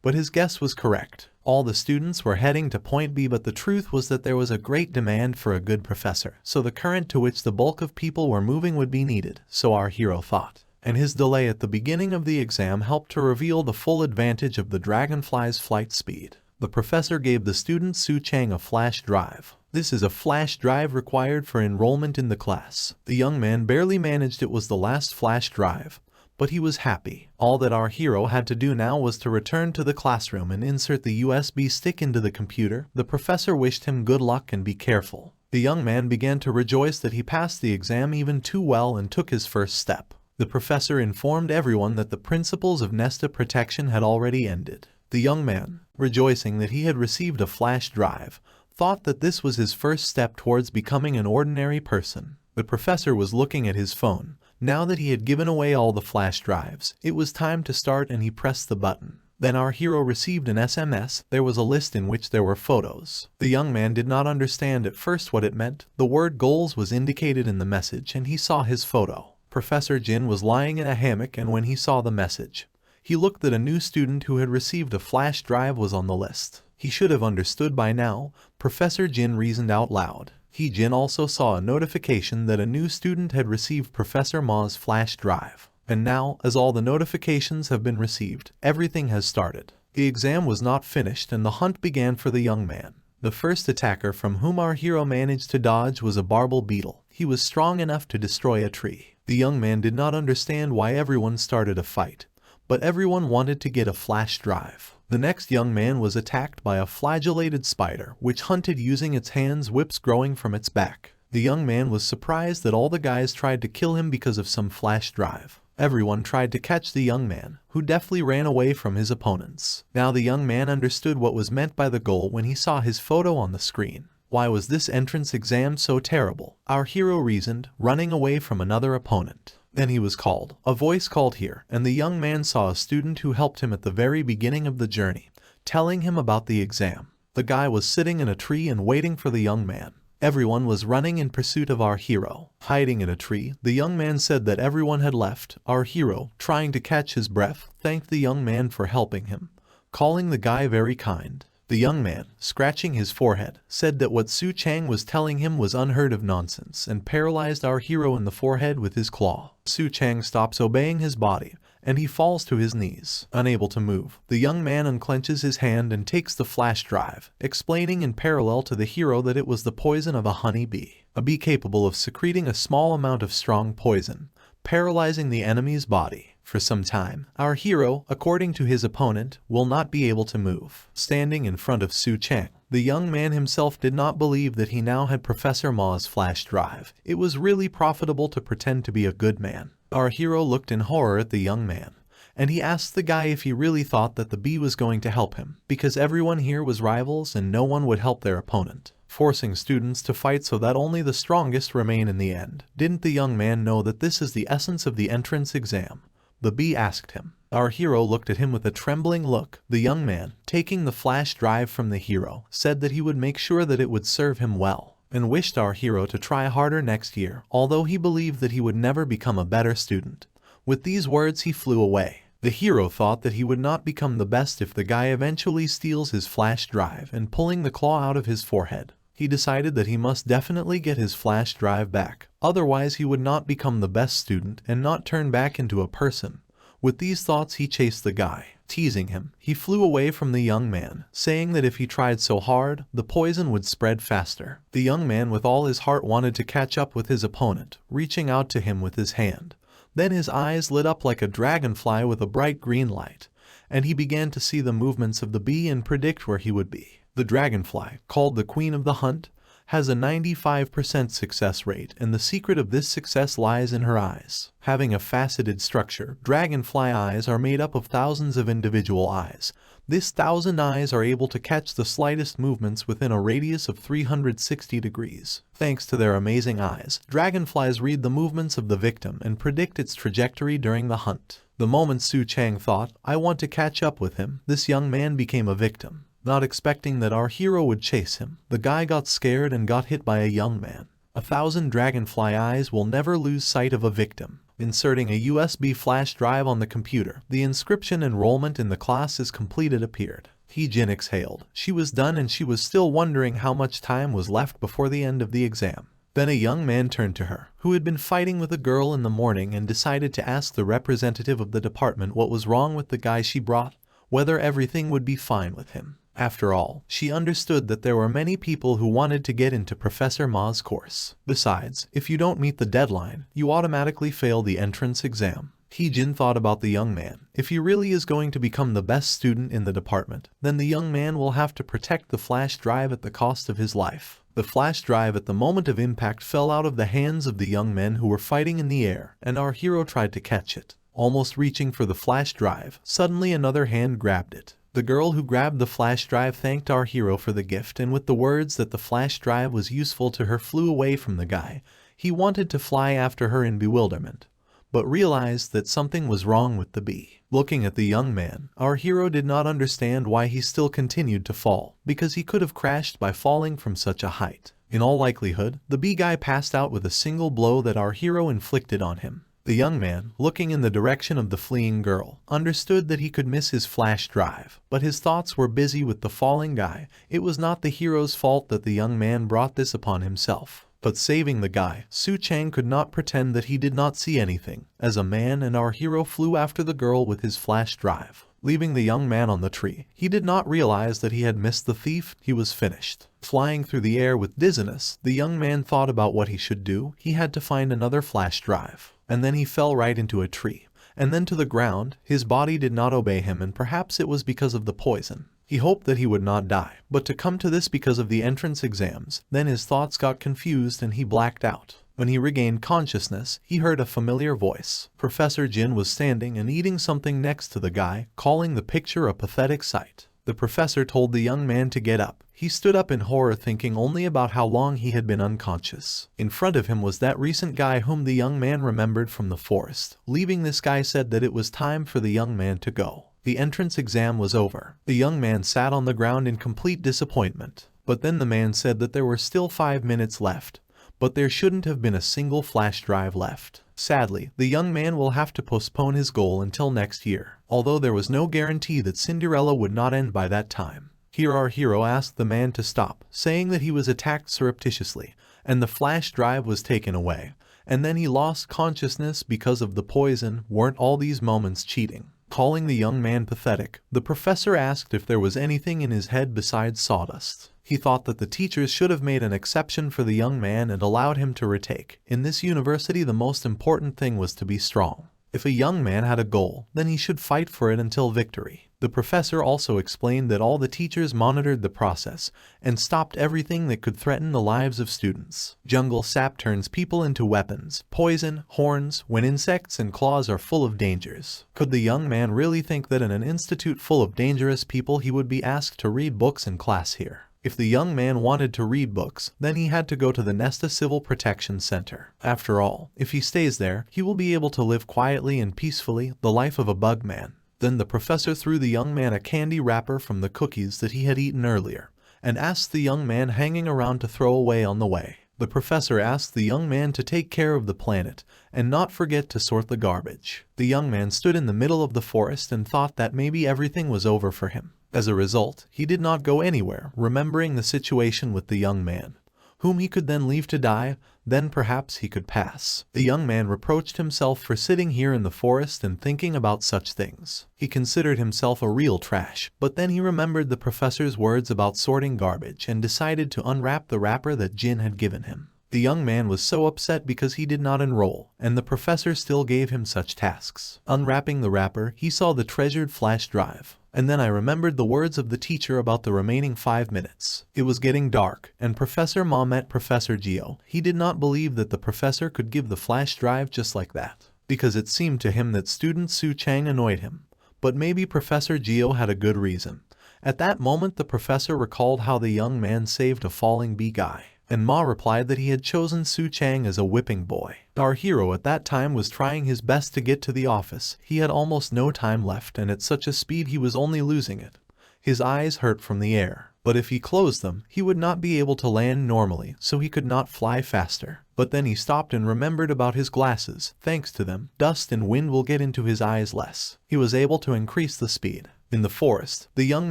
But his guess was correct. All the students were heading to point B, but the truth was that there was a great demand for a good professor, so the current to which the bulk of people were moving would be needed, so our hero thought. And his delay at the beginning of the exam helped to reveal the full advantage of the dragonfly's flight speed. The professor gave the student Su Chang a flash drive. This is a flash drive required for enrollment in the class. The young man barely managed it was the last flash drive, but he was happy. All that our hero had to do now was to return to the classroom and insert the USB stick into the computer. The professor wished him good luck and be careful. The young man began to rejoice that he passed the exam even too well and took his first step. The professor informed everyone that the principles of Nesta protection had already ended. The young man, rejoicing that he had received a flash drive, thought that this was his first step towards becoming an ordinary person. The professor was looking at his phone. Now that he had given away all the flash drives, it was time to start and he pressed the button. Then our hero received an SMS. There was a list in which there were photos. The young man did not understand at first what it meant. The word goals was indicated in the message and he saw his photo. Professor Jin was lying in a hammock, and when he saw the message, he looked that a new student who had received a flash drive was on the list. He should have understood by now, Professor Jin reasoned out loud. Jin also saw a notification that a new student had received Professor Ma's flash drive. And now, as all the notifications have been received, everything has started. The exam was not finished and the hunt began for the young man. The first attacker from whom our hero managed to dodge was a barbel beetle. He was strong enough to destroy a tree. The young man did not understand why everyone started a fight, but everyone wanted to get a flash drive. The next young man was attacked by a flagellated spider, which hunted using its hands, whips growing from its back. The young man was surprised that all the guys tried to kill him because of some flash drive. Everyone tried to catch the young man, who deftly ran away from his opponents. Now the young man understood what was meant by the goal when he saw his photo on the screen. Why was this entrance exam so terrible? Our hero reasoned, running away from another opponent. Then he was called. A voice called here, and the young man saw a student who helped him at the very beginning of the journey, telling him about the exam. The guy was sitting in a tree and waiting for the young man. Everyone was running in pursuit of our hero. Hiding in a tree, the young man said that everyone had left. Our hero, trying to catch his breath, thanked the young man for helping him, calling the guy very kind. The young man, scratching his forehead, said that what Su Chang was telling him was unheard of nonsense and paralyzed our hero in the forehead with his claw. Su Chang stops obeying his body, and he falls to his knees. Unable to move, the young man unclenches his hand and takes the flash drive, explaining in parallel to the hero that it was the poison of a honey bee, a bee capable of secreting a small amount of strong poison, paralyzing the enemy's body. For some time, our hero, according to his opponent, will not be able to move. Standing in front of Su Chang, the young man himself did not believe that he now had Professor Ma's flash drive. It was really profitable to pretend to be a good man. Our hero looked in horror at the young man, and he asked the guy if he really thought that the bee was going to help him, because everyone here was rivals and no one would help their opponent, forcing students to fight so that only the strongest remain in the end. Didn't the young man know that this is the essence of the entrance exam? The bee asked him. Our hero looked at him with a trembling look. The young man, taking the flash drive from the hero, said that he would make sure that it would serve him well, and wished our hero to try harder next year, although he believed that he would never become a better student. With these words he flew away. The hero thought that he would not become the best if the guy eventually steals his flash drive, and pulling the claw out of his forehead, he decided that he must definitely get his flash drive back. Otherwise he would not become the best student and not turn back into a person. With these thoughts he chased the guy. Teasing him, he flew away from the young man, saying that if he tried so hard, the poison would spread faster. The young man with all his heart wanted to catch up with his opponent, reaching out to him with his hand. Then his eyes lit up like a dragonfly with a bright green light, and he began to see the movements of the bee and predict where he would be. The dragonfly, called the queen of the hunt, has a 95% success rate, and the secret of this success lies in her eyes. Having a faceted structure, dragonfly eyes are made up of thousands of individual eyes. This 1,000 eyes are able to catch the slightest movements within a radius of 360 degrees. Thanks to their amazing eyes, dragonflies read the movements of the victim and predict its trajectory during the hunt. The moment Su Chang thought, "I want to catch up with him," this young man became a victim. Not expecting that our hero would chase him, the guy got scared and got hit by a young man. 1,000 dragonfly eyes will never lose sight of a victim. Inserting a USB flash drive on the computer, the inscription "enrollment in the class is completed" appeared. Jin exhaled. She was done, and she was still wondering how much time was left before the end of the exam. Then a young man turned to her, who had been fighting with a girl in the morning, and decided to ask the representative of the department what was wrong with the guy she brought, whether everything would be fine with him. After all, she understood that there were many people who wanted to get into Professor Ma's course. Besides, if you don't meet the deadline, you automatically fail the entrance exam. Jin thought about the young man. If he really is going to become the best student in the department, then the young man will have to protect the flash drive at the cost of his life. The flash drive at the moment of impact fell out of the hands of the young men who were fighting in the air, and our hero tried to catch it. Almost reaching for the flash drive, suddenly another hand grabbed it. The girl who grabbed the flash drive thanked our hero for the gift, and with the words that the flash drive was useful to her, flew away from the guy. He wanted to fly after her in bewilderment, but realized that something was wrong with the bee. Looking at the young man, our hero did not understand why he still continued to fall, because he could have crashed by falling from such a height. In all likelihood, the bee guy passed out with a single blow that our hero inflicted on him. The young man, looking in the direction of the fleeing girl, understood that he could miss his flash drive, but his thoughts were busy with the falling guy. It was not the hero's fault that the young man brought this upon himself. But saving the guy, Su Chang could not pretend that he did not see anything. As a man, and our hero flew after the girl with his flash drive, leaving the young man on the tree. He did not realize that he had missed the thief. He was finished. Flying through the air with dizziness, the young man thought about what he should do. He had to find another flash drive. And then he fell right into a tree, and then to the ground. His body did not obey him, and perhaps it was because of the poison. He hoped that he would not die, but to come to this because of the entrance exams. Then his thoughts got confused and he blacked out. When he regained consciousness, he heard a familiar voice. Professor Jin was standing and eating something next to the guy, calling the picture a pathetic sight. The professor told the young man to get up. He stood up in horror, thinking only about how long he had been unconscious. In front of him was that recent guy whom the young man remembered from the forest. Leaving this guy said that it was time for the young man to go. The entrance exam was over. The young man sat on the ground in complete disappointment. But then the man said that there were still 5 minutes left, but there shouldn't have been a single flash drive left. Sadly, the young man will have to postpone his goal until next year, although there was no guarantee that Cinderella would not end by that time. Here our hero asked the man to stop, saying that he was attacked surreptitiously, and the flash drive was taken away, and then he lost consciousness because of the poison. Weren't all these moments cheating? Calling the young man pathetic, the professor asked if there was anything in his head besides sawdust. He thought that the teachers should have made an exception for the young man and allowed him to retake. In this university, the most important thing was to be strong. If a young man had a goal, then he should fight for it until victory. The professor also explained that all the teachers monitored the process and stopped everything that could threaten the lives of students. Jungle sap turns people into weapons, poison, horns, when insects and claws are full of dangers. Could the young man really think that in an institute full of dangerous people he would be asked to read books in class here? If the young man wanted to read books, then he had to go to the Nesta Civil Protection Center. After all, if he stays there, he will be able to live quietly and peacefully the life of a bug man. Then the professor threw the young man a candy wrapper from the cookies that he had eaten earlier, and asked the young man hanging around to throw away on the way. The professor asked the young man to take care of the planet and not forget to sort the garbage. The young man stood in the middle of the forest and thought that maybe everything was over for him. As a result, he did not go anywhere, remembering the situation with the young man, whom he could then leave to die. Then perhaps he could pass. The young man reproached himself for sitting here in the forest and thinking about such things. He considered himself a real trash, but then he remembered the professor's words about sorting garbage and decided to unwrap the wrapper that Jin had given him. The young man was so upset because he did not enroll, and the professor still gave him such tasks. Unwrapping the wrapper, he saw the treasured flash drive. And then I remembered the words of the teacher about the remaining 5 minutes. It was getting dark, and Professor Ma met Professor Geo. He did not believe that the professor could give the flash drive just like that, because it seemed to him that student Su Chang annoyed him. But maybe Professor Geo had a good reason. At that moment the professor recalled how the young man saved a falling bee guy, and Ma replied that he had chosen Su Chang as a whipping boy. Our hero at that time was trying his best to get to the office. He had almost no time left, and at such a speed he was only losing it. His eyes hurt from the air, but if he closed them, he would not be able to land normally, so he could not fly faster. But then he stopped and remembered about his glasses. Thanks to them, dust and wind will get into his eyes less. He was able to increase the speed. In the forest, the young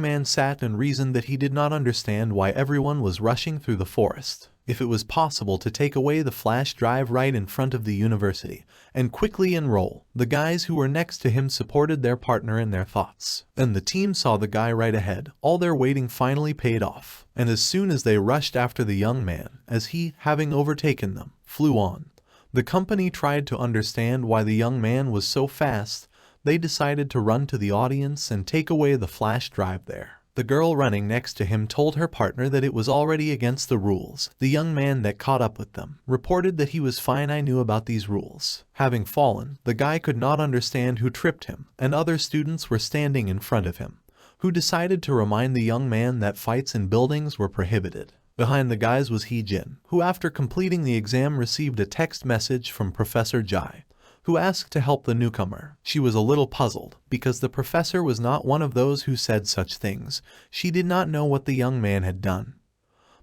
man sat and reasoned that he did not understand why everyone was rushing through the forest. If it was possible to take away the flash drive right in front of the university and quickly enroll, the guys who were next to him supported their partner in their thoughts. And the team saw the guy right ahead. All their waiting finally paid off. And as soon as they rushed after the young man, as he, having overtaken them, flew on, the company tried to understand why the young man was so fast. They decided to run to the audience and take away the flash drive there. The girl running next to him told her partner that it was already against the rules. The young man that caught up with them reported that he was fine. I knew about these rules. Having fallen, the guy could not understand who tripped him, and other students were standing in front of him, who decided to remind the young man that fights in buildings were prohibited. Behind the guys was Jin, who after completing the exam received a text message from Professor Jai, who asked to help the newcomer. She was a little puzzled, because the professor was not one of those who said such things. She did not know what the young man had done.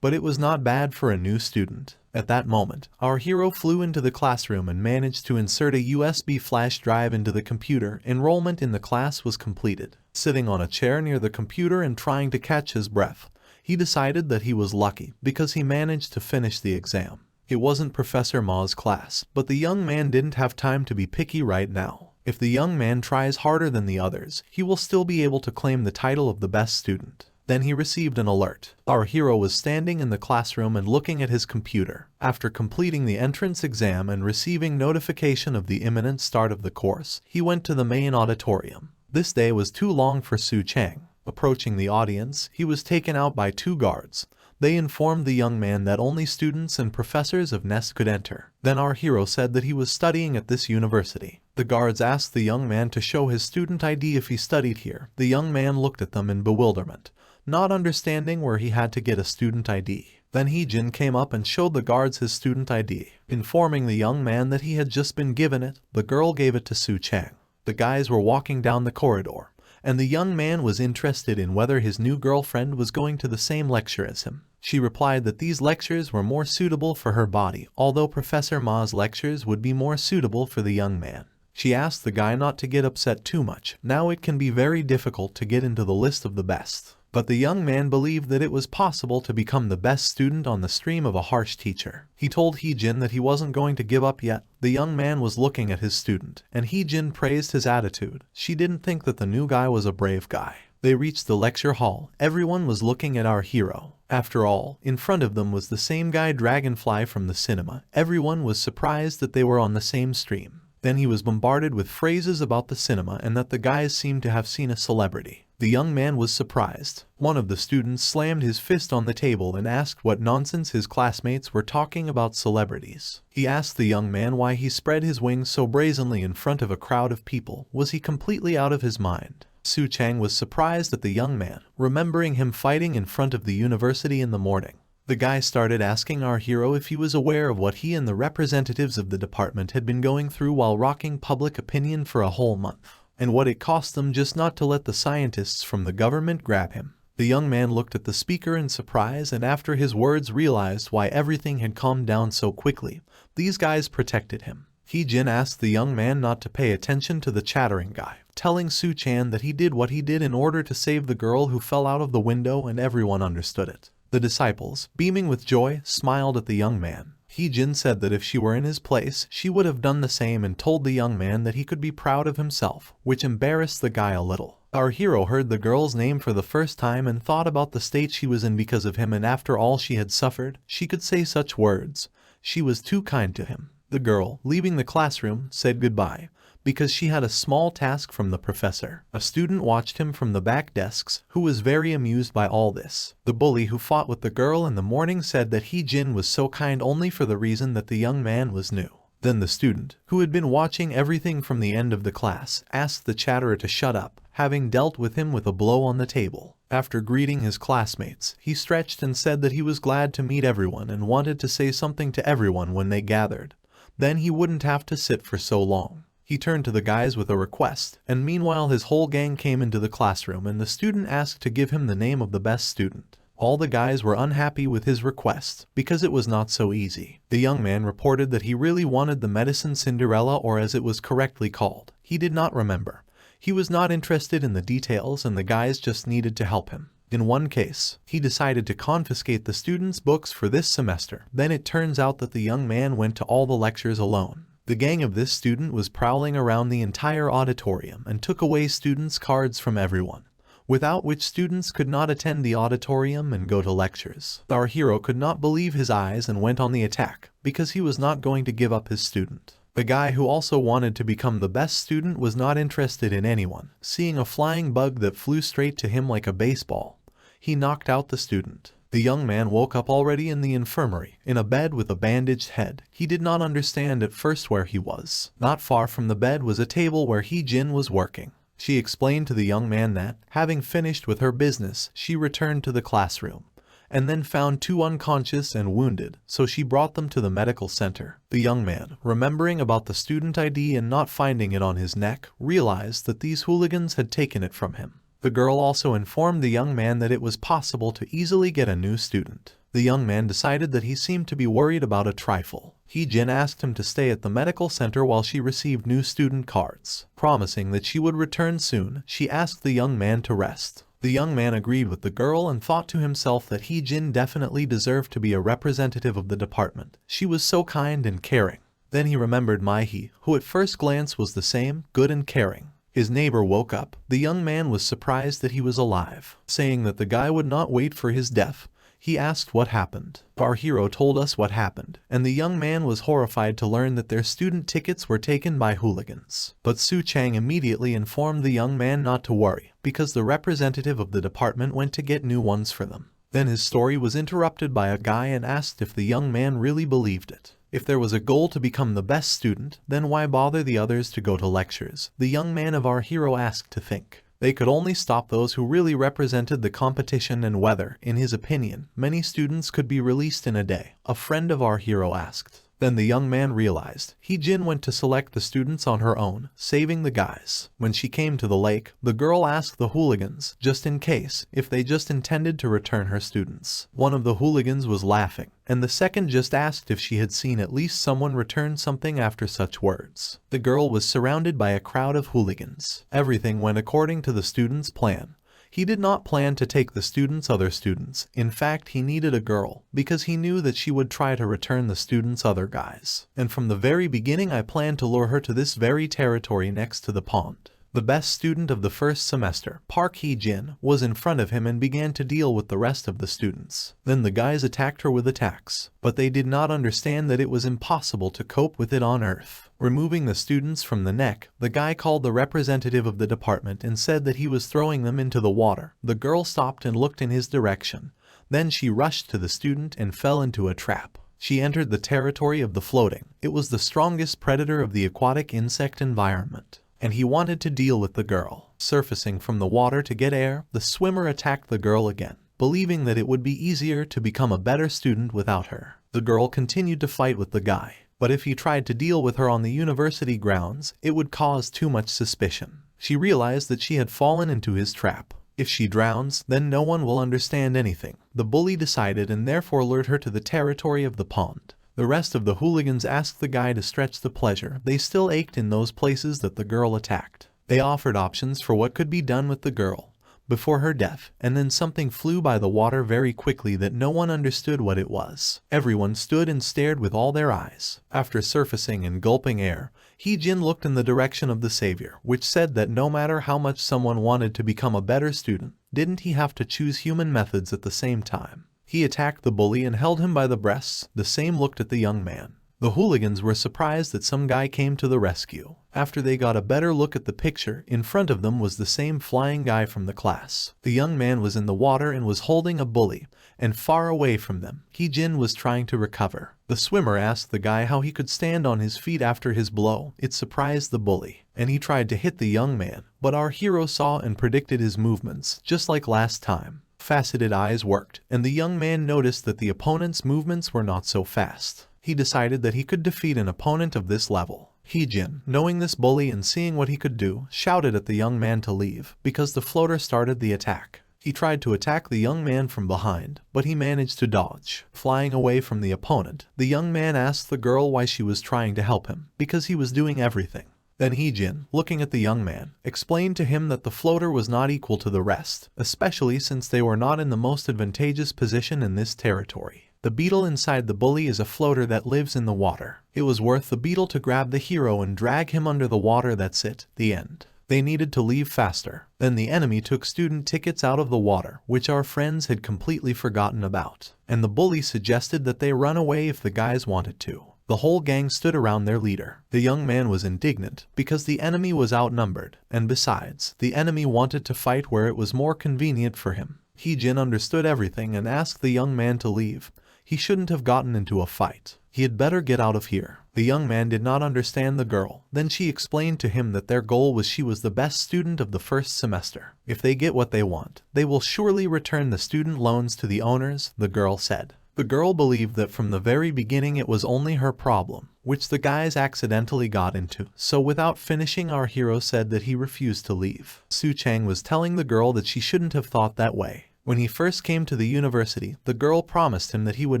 But it was not bad for a new student. At that moment, our hero flew into the classroom and managed to insert a USB flash drive into the computer. Enrollment in the class was completed. Sitting on a chair near the computer and trying to catch his breath, he decided that he was lucky because he managed to finish the exam. It wasn't Professor Ma's class, but the young man didn't have time to be picky right now. If the young man tries harder than the others, he will still be able to claim the title of the best student. Then he received an alert. Our hero was standing in the classroom and looking at his computer. After completing the entrance exam and receiving notification of the imminent start of the course, he went to the main auditorium. This day was too long for Su Chang. Approaching the audience, he was taken out by 2 guards. They informed the young man that only students and professors of Nest could enter. Then our hero said that he was studying at this university. The guards asked the young man to show his student ID if he studied here. The young man looked at them in bewilderment, not understanding where he had to get a student ID. Then Jin came up and showed the guards his student ID, informing the young man that he had just been given it. The girl gave it to Su Chang. The guys were walking down the corridor, and the young man was interested in whether his new girlfriend was going to the same lecture as him. She replied that these lectures were more suitable for her body, although Professor Ma's lectures would be more suitable for the young man. She asked the guy not to get upset too much. Now it can be very difficult to get into the list of the best. But the young man believed that it was possible to become the best student on the stream of a harsh teacher. He told Hee-jin that he wasn't going to give up yet. The young man was looking at his student, and Hee-jin praised his attitude. She didn't think that the new guy was a brave guy. They reached the lecture hall. Everyone was looking at our hero. After all, in front of them was the same guy Dragonfly from the cinema. Everyone was surprised that they were on the same stream. Then he was bombarded with phrases about the cinema and that the guys seemed to have seen a celebrity. The young man was surprised. One of the students slammed his fist on the table and asked what nonsense his classmates were talking about celebrities. He asked the young man why he spread his wings so brazenly in front of a crowd of people. Was he completely out of his mind? Su Chang was surprised at the young man, remembering him fighting in front of the university in the morning. The guy started asking our hero if he was aware of what he and the representatives of the department had been going through while rocking public opinion for a whole month, and what it cost them just not to let the scientists from the government grab him. The young man looked at the speaker in surprise and after his words realized why everything had calmed down so quickly. These guys protected him. Hee-jin asked the young man not to pay attention to the chattering guy, telling Su Chan that he did what he did in order to save the girl who fell out of the window, and everyone understood it. The disciples, beaming with joy, smiled at the young man. Hee-jin said that if she were in his place, she would have done the same and told the young man that he could be proud of himself, which embarrassed the guy a little. Our hero heard the girl's name for the first time and thought about the state she was in because of him, and after all she had suffered, she could say such words. She was too kind to him. The girl, leaving the classroom, said goodbye, because she had a small task from the professor. A student watched him from the back desks, who was very amused by all this. The bully who fought with the girl in the morning said that Hee-jin was so kind only for the reason that the young man was new. Then the student, who had been watching everything from the end of the class, asked the chatterer to shut up, having dealt with him with a blow on the table. After greeting his classmates, he stretched and said that he was glad to meet everyone and wanted to say something to everyone when they gathered. Then he wouldn't have to sit for so long. He turned to the guys with a request, and meanwhile his whole gang came into the classroom and the student asked to give him the name of the best student. All the guys were unhappy with his request, because it was not so easy. The young man reported that he really wanted the medicine Cinderella, or as it was correctly called. He did not remember. He was not interested in the details and the guys just needed to help him. In one case, he decided to confiscate the students' books for this semester. Then it turns out that the young man went to all the lectures alone. The gang of this student was prowling around the entire auditorium and took away students' cards from everyone, without which students could not attend the auditorium and go to lectures. Our hero could not believe his eyes and went on the attack, because he was not going to give up his student. The guy who also wanted to become the best student was not interested in anyone. Seeing a flying bug that flew straight to him like a baseball, he knocked out the student. The young man woke up already in the infirmary, in a bed with a bandaged head. He did not understand at first where he was. Not far from the bed was a table where Hee-jin was working. She explained to the young man that, having finished with her business, she returned to the classroom, and then found two unconscious and wounded, so she brought them to the medical center. The young man, remembering about the student ID and not finding it on his neck, realized that these hooligans had taken it from him. The girl also informed the young man that it was possible to easily get a new student. The young man decided that he seemed to be worried about a trifle. Hee-jin asked him to stay at the medical center while she received new student cards. Promising that she would return soon, she asked the young man to rest. The young man agreed with the girl and thought to himself that Hee-jin definitely deserved to be a representative of the department. She was so kind and caring. Then he remembered Mai-hee, who at first glance was the same, good and caring. His neighbor woke up. The young man was surprised that he was alive. Saying that the guy would not wait for his death, he asked what happened. Our hero told us what happened, and the young man was horrified to learn that their student tickets were taken by hooligans. But Su Chang immediately informed the young man not to worry, because the representative of the department went to get new ones for them. Then his story was interrupted by a guy and asked if the young man really believed it. If there was a goal to become the best student, then why bother the others to go to lectures? The young man of our hero asked to think. They could only stop those who really represented the competition and whether, in his opinion, many students could be released in a day. A friend of our hero asked. Then the young man realized. Jin went to select the students on her own, saving the guys. When she came to the lake, the girl asked the hooligans, just in case, if they just intended to return her students. One of the hooligans was laughing, and the second just asked if she had seen at least someone return something after such words. The girl was surrounded by a crowd of hooligans. Everything went according to the student's plan. He did not plan to take the students' other students. In fact, he needed a girl, because he knew that she would try to return the students' other guys. And from the very beginning I planned to lure her to this very territory next to the pond. The best student of the first semester, Park Hee-jin, was in front of him and began to deal with the rest of the students. Then the guys attacked her with attacks, but they did not understand that it was impossible to cope with it on Earth. Removing the students from the neck, the guy called the representative of the department and said that he was throwing them into the water. The girl stopped and looked in his direction. Then she rushed to the student and fell into a trap. She entered the territory of the floating. It was the strongest predator of the aquatic insect environment, and he wanted to deal with the girl. Surfacing from the water to get air, the swimmer attacked the girl again, believing that it would be easier to become a better student without her. The girl continued to fight with the guy, but if he tried to deal with her on the university grounds, it would cause too much suspicion. She realized that she had fallen into his trap. If she drowns, then no one will understand anything. The bully decided and therefore lured her to the territory of the pond. The rest of the hooligans asked the guy to stretch the pleasure. They still ached in those places that the girl attacked. They offered options for what could be done with the girl before her death, and then something flew by the water very quickly that no one understood what it was. Everyone stood and stared with all their eyes. After surfacing and gulping air, Hee-jin looked in the direction of the savior, which said that no matter how much someone wanted to become a better student, didn't he have to choose human methods at the same time? He attacked the bully and held him by the breasts. The same looked at the young man. The hooligans were surprised that some guy came to the rescue. After they got a better look at the picture, in front of them was the same flying guy from the class. The young man was in the water and was holding a bully, and far away from them, Hee-jin was trying to recover. The swimmer asked the guy how he could stand on his feet after his blow. It surprised the bully, and he tried to hit the young man, but our hero saw and predicted his movements, just like last time. Faceted eyes worked, and the young man noticed that the opponent's movements were not so fast. He decided that he could defeat an opponent of this level. Hee-jin, knowing this bully and seeing what he could do, shouted at the young man to leave, because the floater started the attack. He tried to attack the young man from behind, but he managed to dodge. Flying away from the opponent, the young man asked the girl why she was trying to help him, because he was doing everything. Then Hee-jin, looking at the young man, explained to him that the floater was not equal to the rest, especially since they were not in the most advantageous position in this territory. The beetle inside the bully is a floater that lives in the water. It was worth the beetle to grab the hero and drag him under the water. That's it. The end. They needed to leave faster. Then the enemy took student tickets out of the water, which our friends had completely forgotten about. And the bully suggested that they run away if the guys wanted to. The whole gang stood around their leader. The young man was indignant because the enemy was outnumbered, and besides, the enemy wanted to fight where it was more convenient for him. Hee-jin understood everything and asked the young man to leave. He shouldn't have gotten into a fight. He had better get out of here. The young man did not understand the girl. Then she explained to him that their goal was she was the best student of the first semester. If they get what they want, they will surely return the student loans to the owners, the girl said. The girl believed that from the very beginning it was only her problem, which the guys accidentally got into. So without finishing, our hero said that he refused to leave. Su Chang was telling the girl that she shouldn't have thought that way. When he first came to the university, the girl promised him that he would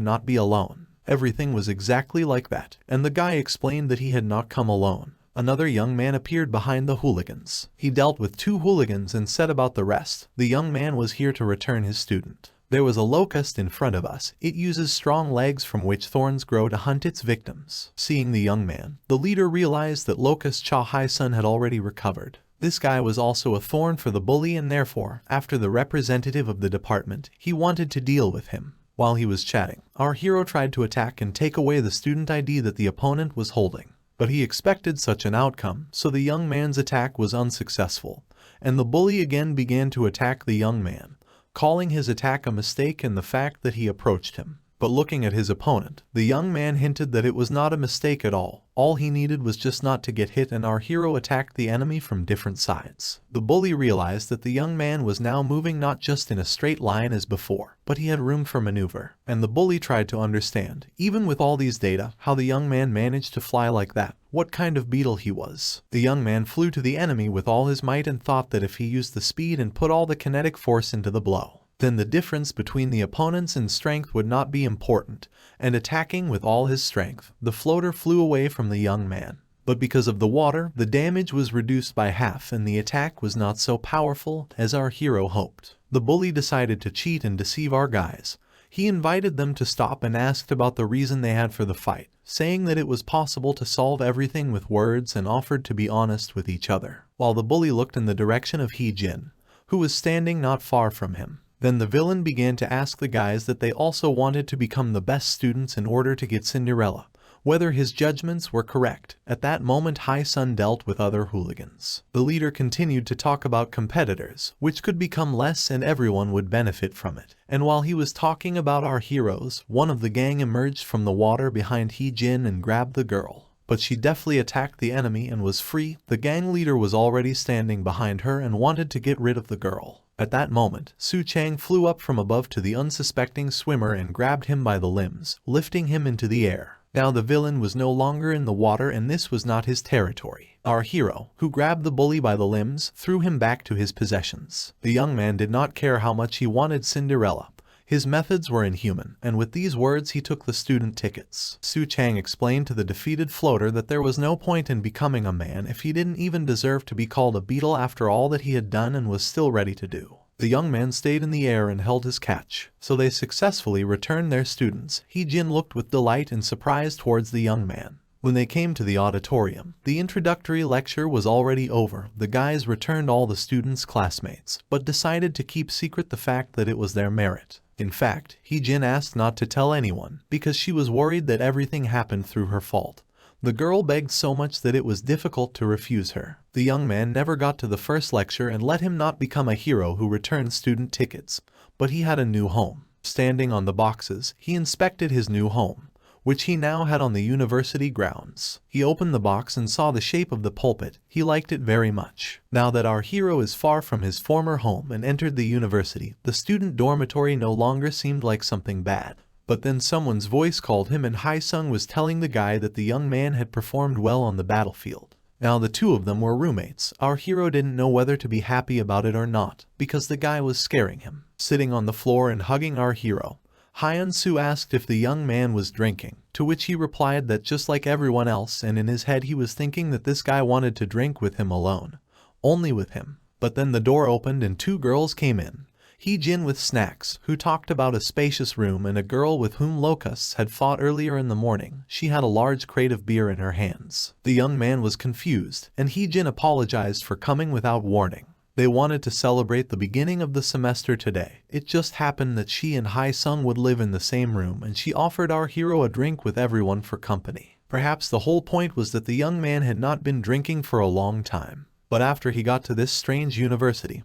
not be alone. Everything was exactly like that, and the guy explained that he had not come alone. Another young man appeared behind the hooligans. He dealt with 2 hooligans and said about the rest, the young man was here to return his student. There was a locust in front of us. It uses strong legs from which thorns grow to hunt its victims. Seeing the young man, the leader realized that Locust Cha Hai-sun had already recovered. This guy was also a thorn for the bully, and therefore, after the representative of the department, he wanted to deal with him. While he was chatting, our hero tried to attack and take away the student ID that the opponent was holding. But he expected such an outcome, so the young man's attack was unsuccessful, and the bully again began to attack the young man, calling his attack a mistake and the fact that he approached him. But looking at his opponent, the young man hinted that it was not a mistake at all. All he needed was just not to get hit, and our hero attacked the enemy from different sides. The bully realized that the young man was now moving not just in a straight line as before, but he had room for maneuver. And the bully tried to understand, even with all these data, how the young man managed to fly like that. What kind of beetle he was. The young man flew to the enemy with all his might and thought that if he used the speed and put all the kinetic force into the blow, then the difference between the opponents in strength would not be important, and attacking with all his strength, the floater flew away from the young man. But because of the water, the damage was reduced by half and the attack was not so powerful as our hero hoped. The bully decided to cheat and deceive our guys. He invited them to stop and asked about the reason they had for the fight, saying that it was possible to solve everything with words and offered to be honest with each other. While the bully looked in the direction of Hee-jin, who was standing not far from him, then the villain began to ask the guys that they also wanted to become the best students in order to get Cinderella, whether his judgments were correct. At that moment, Hae-sun dealt with other hooligans. The leader continued to talk about competitors, which could become less and everyone would benefit from it. And while he was talking about our heroes, one of the gang emerged from the water behind Hee-jin and grabbed the girl. But she deftly attacked the enemy and was free. The gang leader was already standing behind her and wanted to get rid of the girl. At that moment, Su Chang flew up from above to the unsuspecting swimmer and grabbed him by the limbs, lifting him into the air. Now the villain was no longer in the water and this was not his territory. Our hero, who grabbed the bully by the limbs, threw him back to his possessions. The young man did not care how much he wanted Cinderella. His methods were inhuman, and with these words he took the student tickets. Su Chang explained to the defeated floater that there was no point in becoming a man if he didn't even deserve to be called a beetle after all that he had done and was still ready to do. The young man stayed in the air and held his catch, so they successfully returned their students. Hee-jin looked with delight and surprise towards the young man. When they came to the auditorium, the introductory lecture was already over. The guys returned all the students' classmates, but decided to keep secret the fact that it was their merit. In fact, Hee-jin asked not to tell anyone, because she was worried that everything happened through her fault. The girl begged so much that it was difficult to refuse her. The young man never got to the first lecture and let him not become a hero who returned student tickets, but he had a new home. Standing on the boxes, he inspected his new home, which he now had on the university grounds. He opened the box and saw the shape of the pulpit. He liked it very much. Now that our hero is far from his former home and entered the university, the student dormitory no longer seemed like something bad. But then someone's voice called him and Hae-sung was telling the guy that the young man had performed well on the battlefield. Now the two of them were roommates. Our hero didn't know whether to be happy about it or not, because the guy was scaring him. Sitting on the floor and hugging our hero, Hyun-soo asked if the young man was drinking, to which he replied that just like everyone else, and in his head he was thinking that this guy wanted to drink with him alone. Only with him. But then the door opened and two girls came in. Hee-jin with snacks, who talked about a spacious room, and a girl with whom locusts had fought earlier in the morning. She had a large crate of beer in her hands. The young man was confused, and Hee-jin apologized for coming without warning. They wanted to celebrate the beginning of the semester today. It just happened that she and Hae-sung would live in the same room, and she offered our hero a drink with everyone for company. Perhaps the whole point was that the young man had not been drinking for a long time. But after he got to this strange university,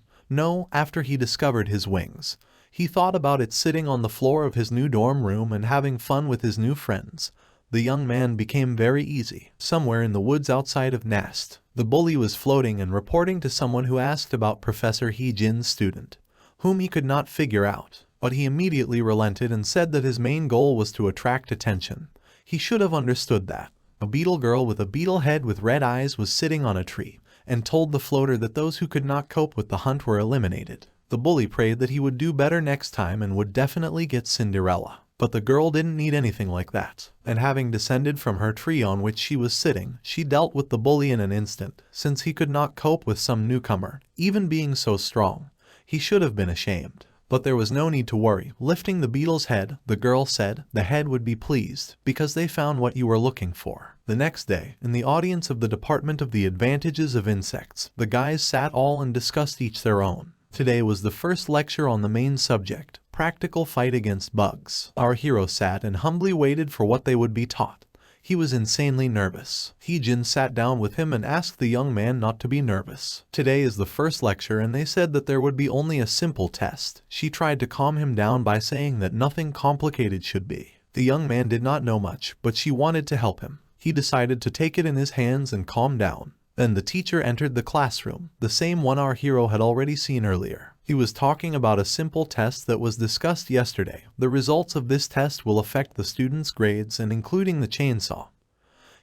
after he discovered his wings, he thought about it sitting on the floor of his new dorm room and having fun with his new friends. The young man became very easy. Somewhere in the woods outside of Nast, the bully was floating and reporting to someone who asked about Professor Hee-jin's student, whom he could not figure out. But he immediately relented and said that his main goal was to attract attention. He should have understood that. A beetle girl with a beetle head with red eyes was sitting on a tree, and told the floater that those who could not cope with the hunt were eliminated. The bully prayed that he would do better next time and would definitely get Cinderella. But the girl didn't need anything like that, and having descended from her tree on which she was sitting, she dealt with the bully in an instant. Since he could not cope with some newcomer, even being so strong, he should have been ashamed. But there was no need to worry. Lifting the beetle's head, the girl said the head would be pleased, because they found what you were looking for. The next day, in the audience of the Department of the Advantages of Insects, the guys sat all and discussed each their own. Today was the first lecture on the main subject, practical fight against bugs. Our hero sat and humbly waited for what they would be taught. He was insanely nervous. Hee-jin sat down with him and asked the young man not to be nervous. Today is the first lecture and they said that there would be only a simple test. She tried to calm him down by saying that nothing complicated should be. The young man did not know much, but she wanted to help him. He decided to take it in his hands and calm down. Then the teacher entered the classroom, the same one our hero had already seen earlier. He was talking about a simple test that was discussed yesterday. The results of this test will affect the students' grades and including the chainsaw.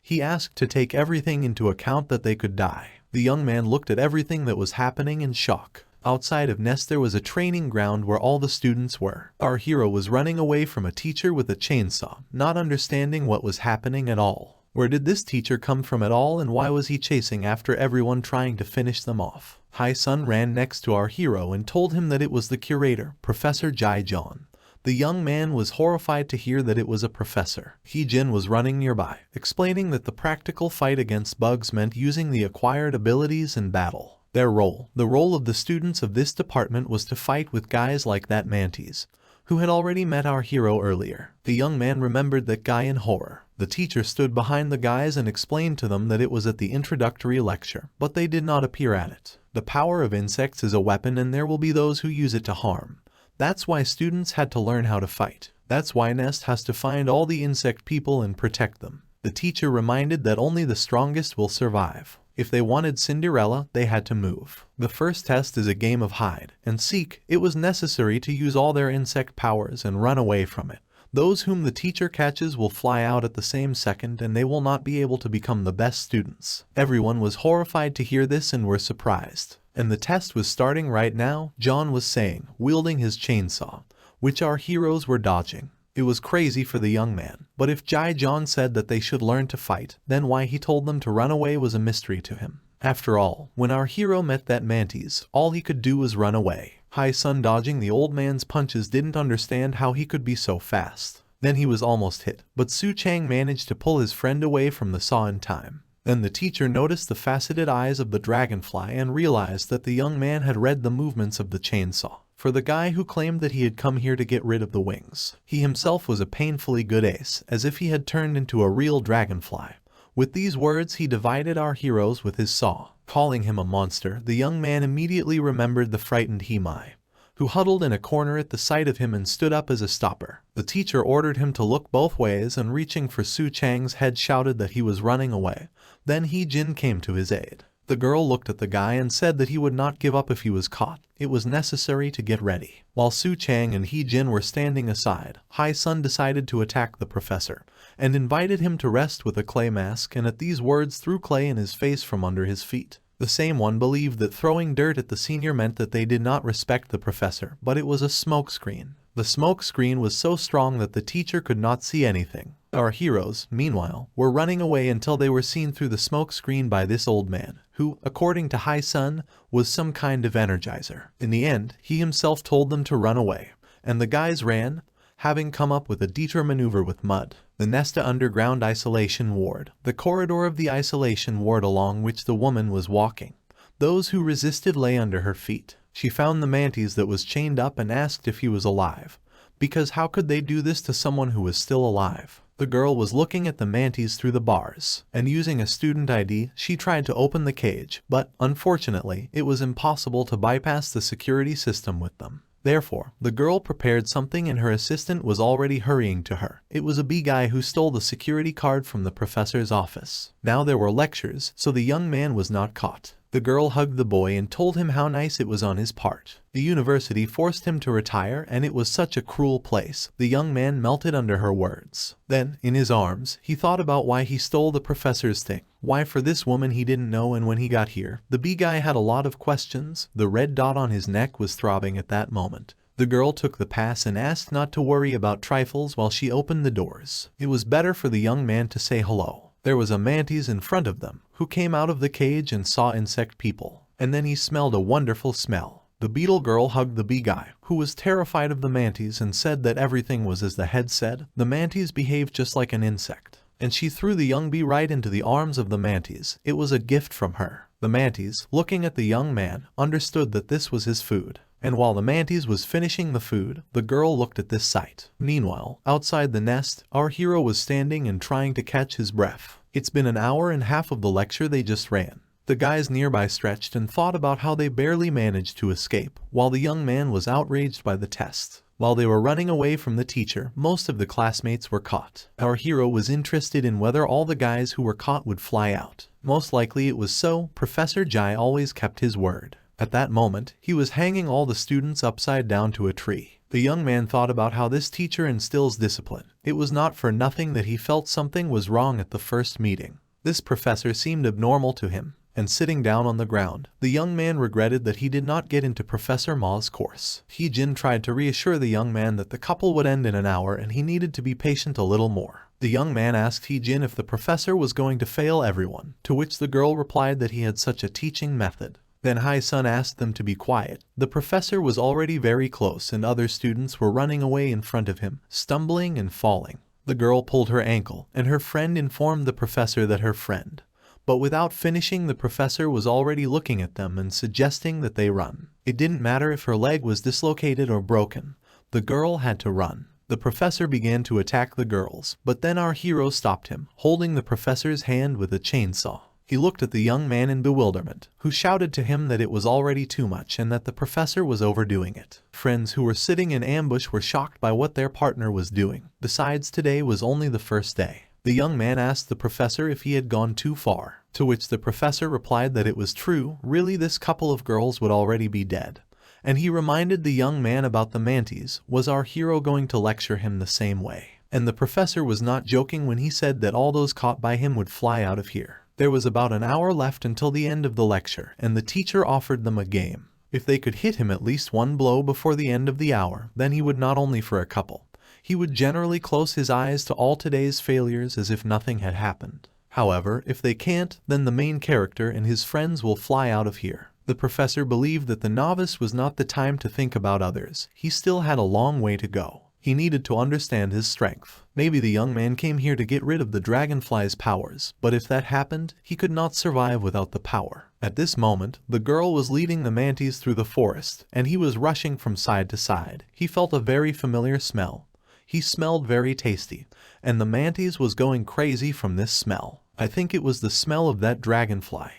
He asked to take everything into account that they could die. The young man looked at everything that was happening in shock. Outside of Nest there was a training ground where all the students were. Our hero was running away from a teacher with a chainsaw, not understanding what was happening at all. Where did this teacher come from at all and why was he chasing after everyone trying to finish them off? Hae-sun ran next to our hero and told him that it was the curator, Professor Jae-jeon. The young man was horrified to hear that it was a professor. Hee-jin was running nearby, explaining that the practical fight against bugs meant using the acquired abilities in battle. The role of the students of this department was to fight with guys like that Mantis, who had already met our hero earlier. The young man remembered that guy in horror. The teacher stood behind the guys and explained to them that it was at the introductory lecture, but they did not appear at it. The power of insects is a weapon and there will be those who use it to harm. That's why students had to learn how to fight. That's why Nest has to find all the insect people and protect them. The teacher reminded that only the strongest will survive. If they wanted Cinderella, they had to move. The first test is a game of hide and seek. It was necessary to use all their insect powers and run away from it. Those whom the teacher catches will fly out at the same second and they will not be able to become the best students. Everyone was horrified to hear this and were surprised. And the test was starting right now, John was saying, wielding his chainsaw, which our heroes were dodging. It was crazy for the young man, but if Jae-jeon said that they should learn to fight, then why he told them to run away was a mystery to him. After all, when our hero met that Mantis, all he could do was run away. Hae-sun dodging the old man's punches didn't understand how he could be so fast. Then he was almost hit, but Su Chang managed to pull his friend away from the saw in time. Then the teacher noticed the faceted eyes of the dragonfly and realized that the young man had read the movements of the chainsaw. For the guy who claimed that he had come here to get rid of the wings. He himself was a painfully good ace, as if he had turned into a real dragonfly. With these words he divided our heroes with his saw. Calling him a monster, the young man immediately remembered the frightened Himai, who huddled in a corner at the sight of him and stood up as a stopper. The teacher ordered him to look both ways and reaching for Su Chang's head shouted that he was running away. Then Hee-jin came to his aid. The girl looked at the guy and said that he would not give up if he was caught. It was necessary to get ready. While Su Chang and Hee-jin were standing aside, Hae-sun decided to attack the professor and invited him to rest with a clay mask and at these words threw clay in his face from under his feet. The same one believed that throwing dirt at the senior meant that they did not respect the professor, but it was a smoke screen. The smoke screen was so strong that the teacher could not see anything. Our heroes, meanwhile, were running away until they were seen through the smoke screen by this old man, who, according to Hae-sun, was some kind of energizer. In the end, he himself told them to run away, and the guys ran, having come up with a detour maneuver with mud. The Nesta underground isolation ward, the corridor of the isolation ward along which the woman was walking. Those who resisted lay under her feet. She found the Mantis that was chained up and asked if he was alive, because how could they do this to someone who was still alive? The girl was looking at the Mantis through the bars, and using a student ID, she tried to open the cage, but, unfortunately, it was impossible to bypass the security system with them. Therefore, the girl prepared something and her assistant was already hurrying to her. It was a bee guy who stole the security card from the professor's office. Now there were lectures, so the young man was not caught. The girl hugged the boy and told him how nice it was on his part. The university forced him to retire and it was such a cruel place. The young man melted under her words. Then, in his arms, he thought about why he stole the professor's thing. Why for this woman he didn't know, and when he got here, the bee guy had a lot of questions. The red dot on his neck was throbbing at that moment. The girl took the pass and asked not to worry about trifles while she opened the doors. It was better for the young man to say hello. There was a Mantis in front of them, who came out of the cage and saw insect people. And then he smelled a wonderful smell. The beetle girl hugged the bee guy, who was terrified of the Mantis and said that everything was as the head said. The Mantis behaved just like an insect. And she threw the young bee right into the arms of the Mantis. It was a gift from her. The Mantis, looking at the young man, understood that this was his food. And while the mantis was finishing the food, the girl looked at this sight. Meanwhile, outside the nest, our hero was standing and trying to catch his breath. It's been an hour and a half of the lecture they just ran. The guys nearby stretched and thought about how they barely managed to escape, while the young man was outraged by the test. While they were running away from the teacher, most of the classmates were caught. Our hero was interested in whether all the guys who were caught would fly out. Most likely it was so. Professor Jai always kept his word. At that moment, he was hanging all the students upside down to a tree. The young man thought about how this teacher instills discipline. It was not for nothing that he felt something was wrong at the first meeting. This professor seemed abnormal to him. And sitting down on the ground, the young man regretted that he did not get into Professor Ma's course. Jin tried to reassure the young man that the couple would end in an hour and he needed to be patient a little more. The young man asked Jin if the professor was going to fail everyone, to which the girl replied that he had such a teaching method. Then Hai-sun asked them to be quiet. The professor was already very close and other students were running away in front of him, stumbling and falling. The girl pulled her ankle, and her friend informed the professor that her friend. But without finishing, the professor was already looking at them and suggesting that they run. It didn't matter if her leg was dislocated or broken. The girl had to run. The professor began to attack the girls, but then our hero stopped him, holding the professor's hand with a chainsaw. He looked at the young man in bewilderment, who shouted to him that it was already too much and that the professor was overdoing it. Friends who were sitting in ambush were shocked by what their partner was doing. Besides, today was only the first day. The young man asked the professor if he had gone too far, to which the professor replied that it was true. Really, this couple of girls would already be dead. And he reminded the young man about the mantis. Was our hero going to lecture him the same way? And the professor was not joking when he said that all those caught by him would fly out of here. There was about an hour left until the end of the lecture, and the teacher offered them a game. If they could hit him at least one blow before the end of the hour, then he would not only for a couple. He would generally close his eyes to all today's failures as if nothing had happened. However, if they can't, then the main character and his friends will fly out of here. The professor believed that the novice was not the time to think about others. He still had a long way to go. He needed to understand his strength. Maybe the young man came here to get rid of the dragonfly's powers, but if that happened, he could not survive without the power. At this moment, the girl was leading the mantis through the forest, and he was rushing from side to side. He felt a very familiar smell. He smelled very tasty, and the mantis was going crazy from this smell. I think it was the smell of that dragonfly.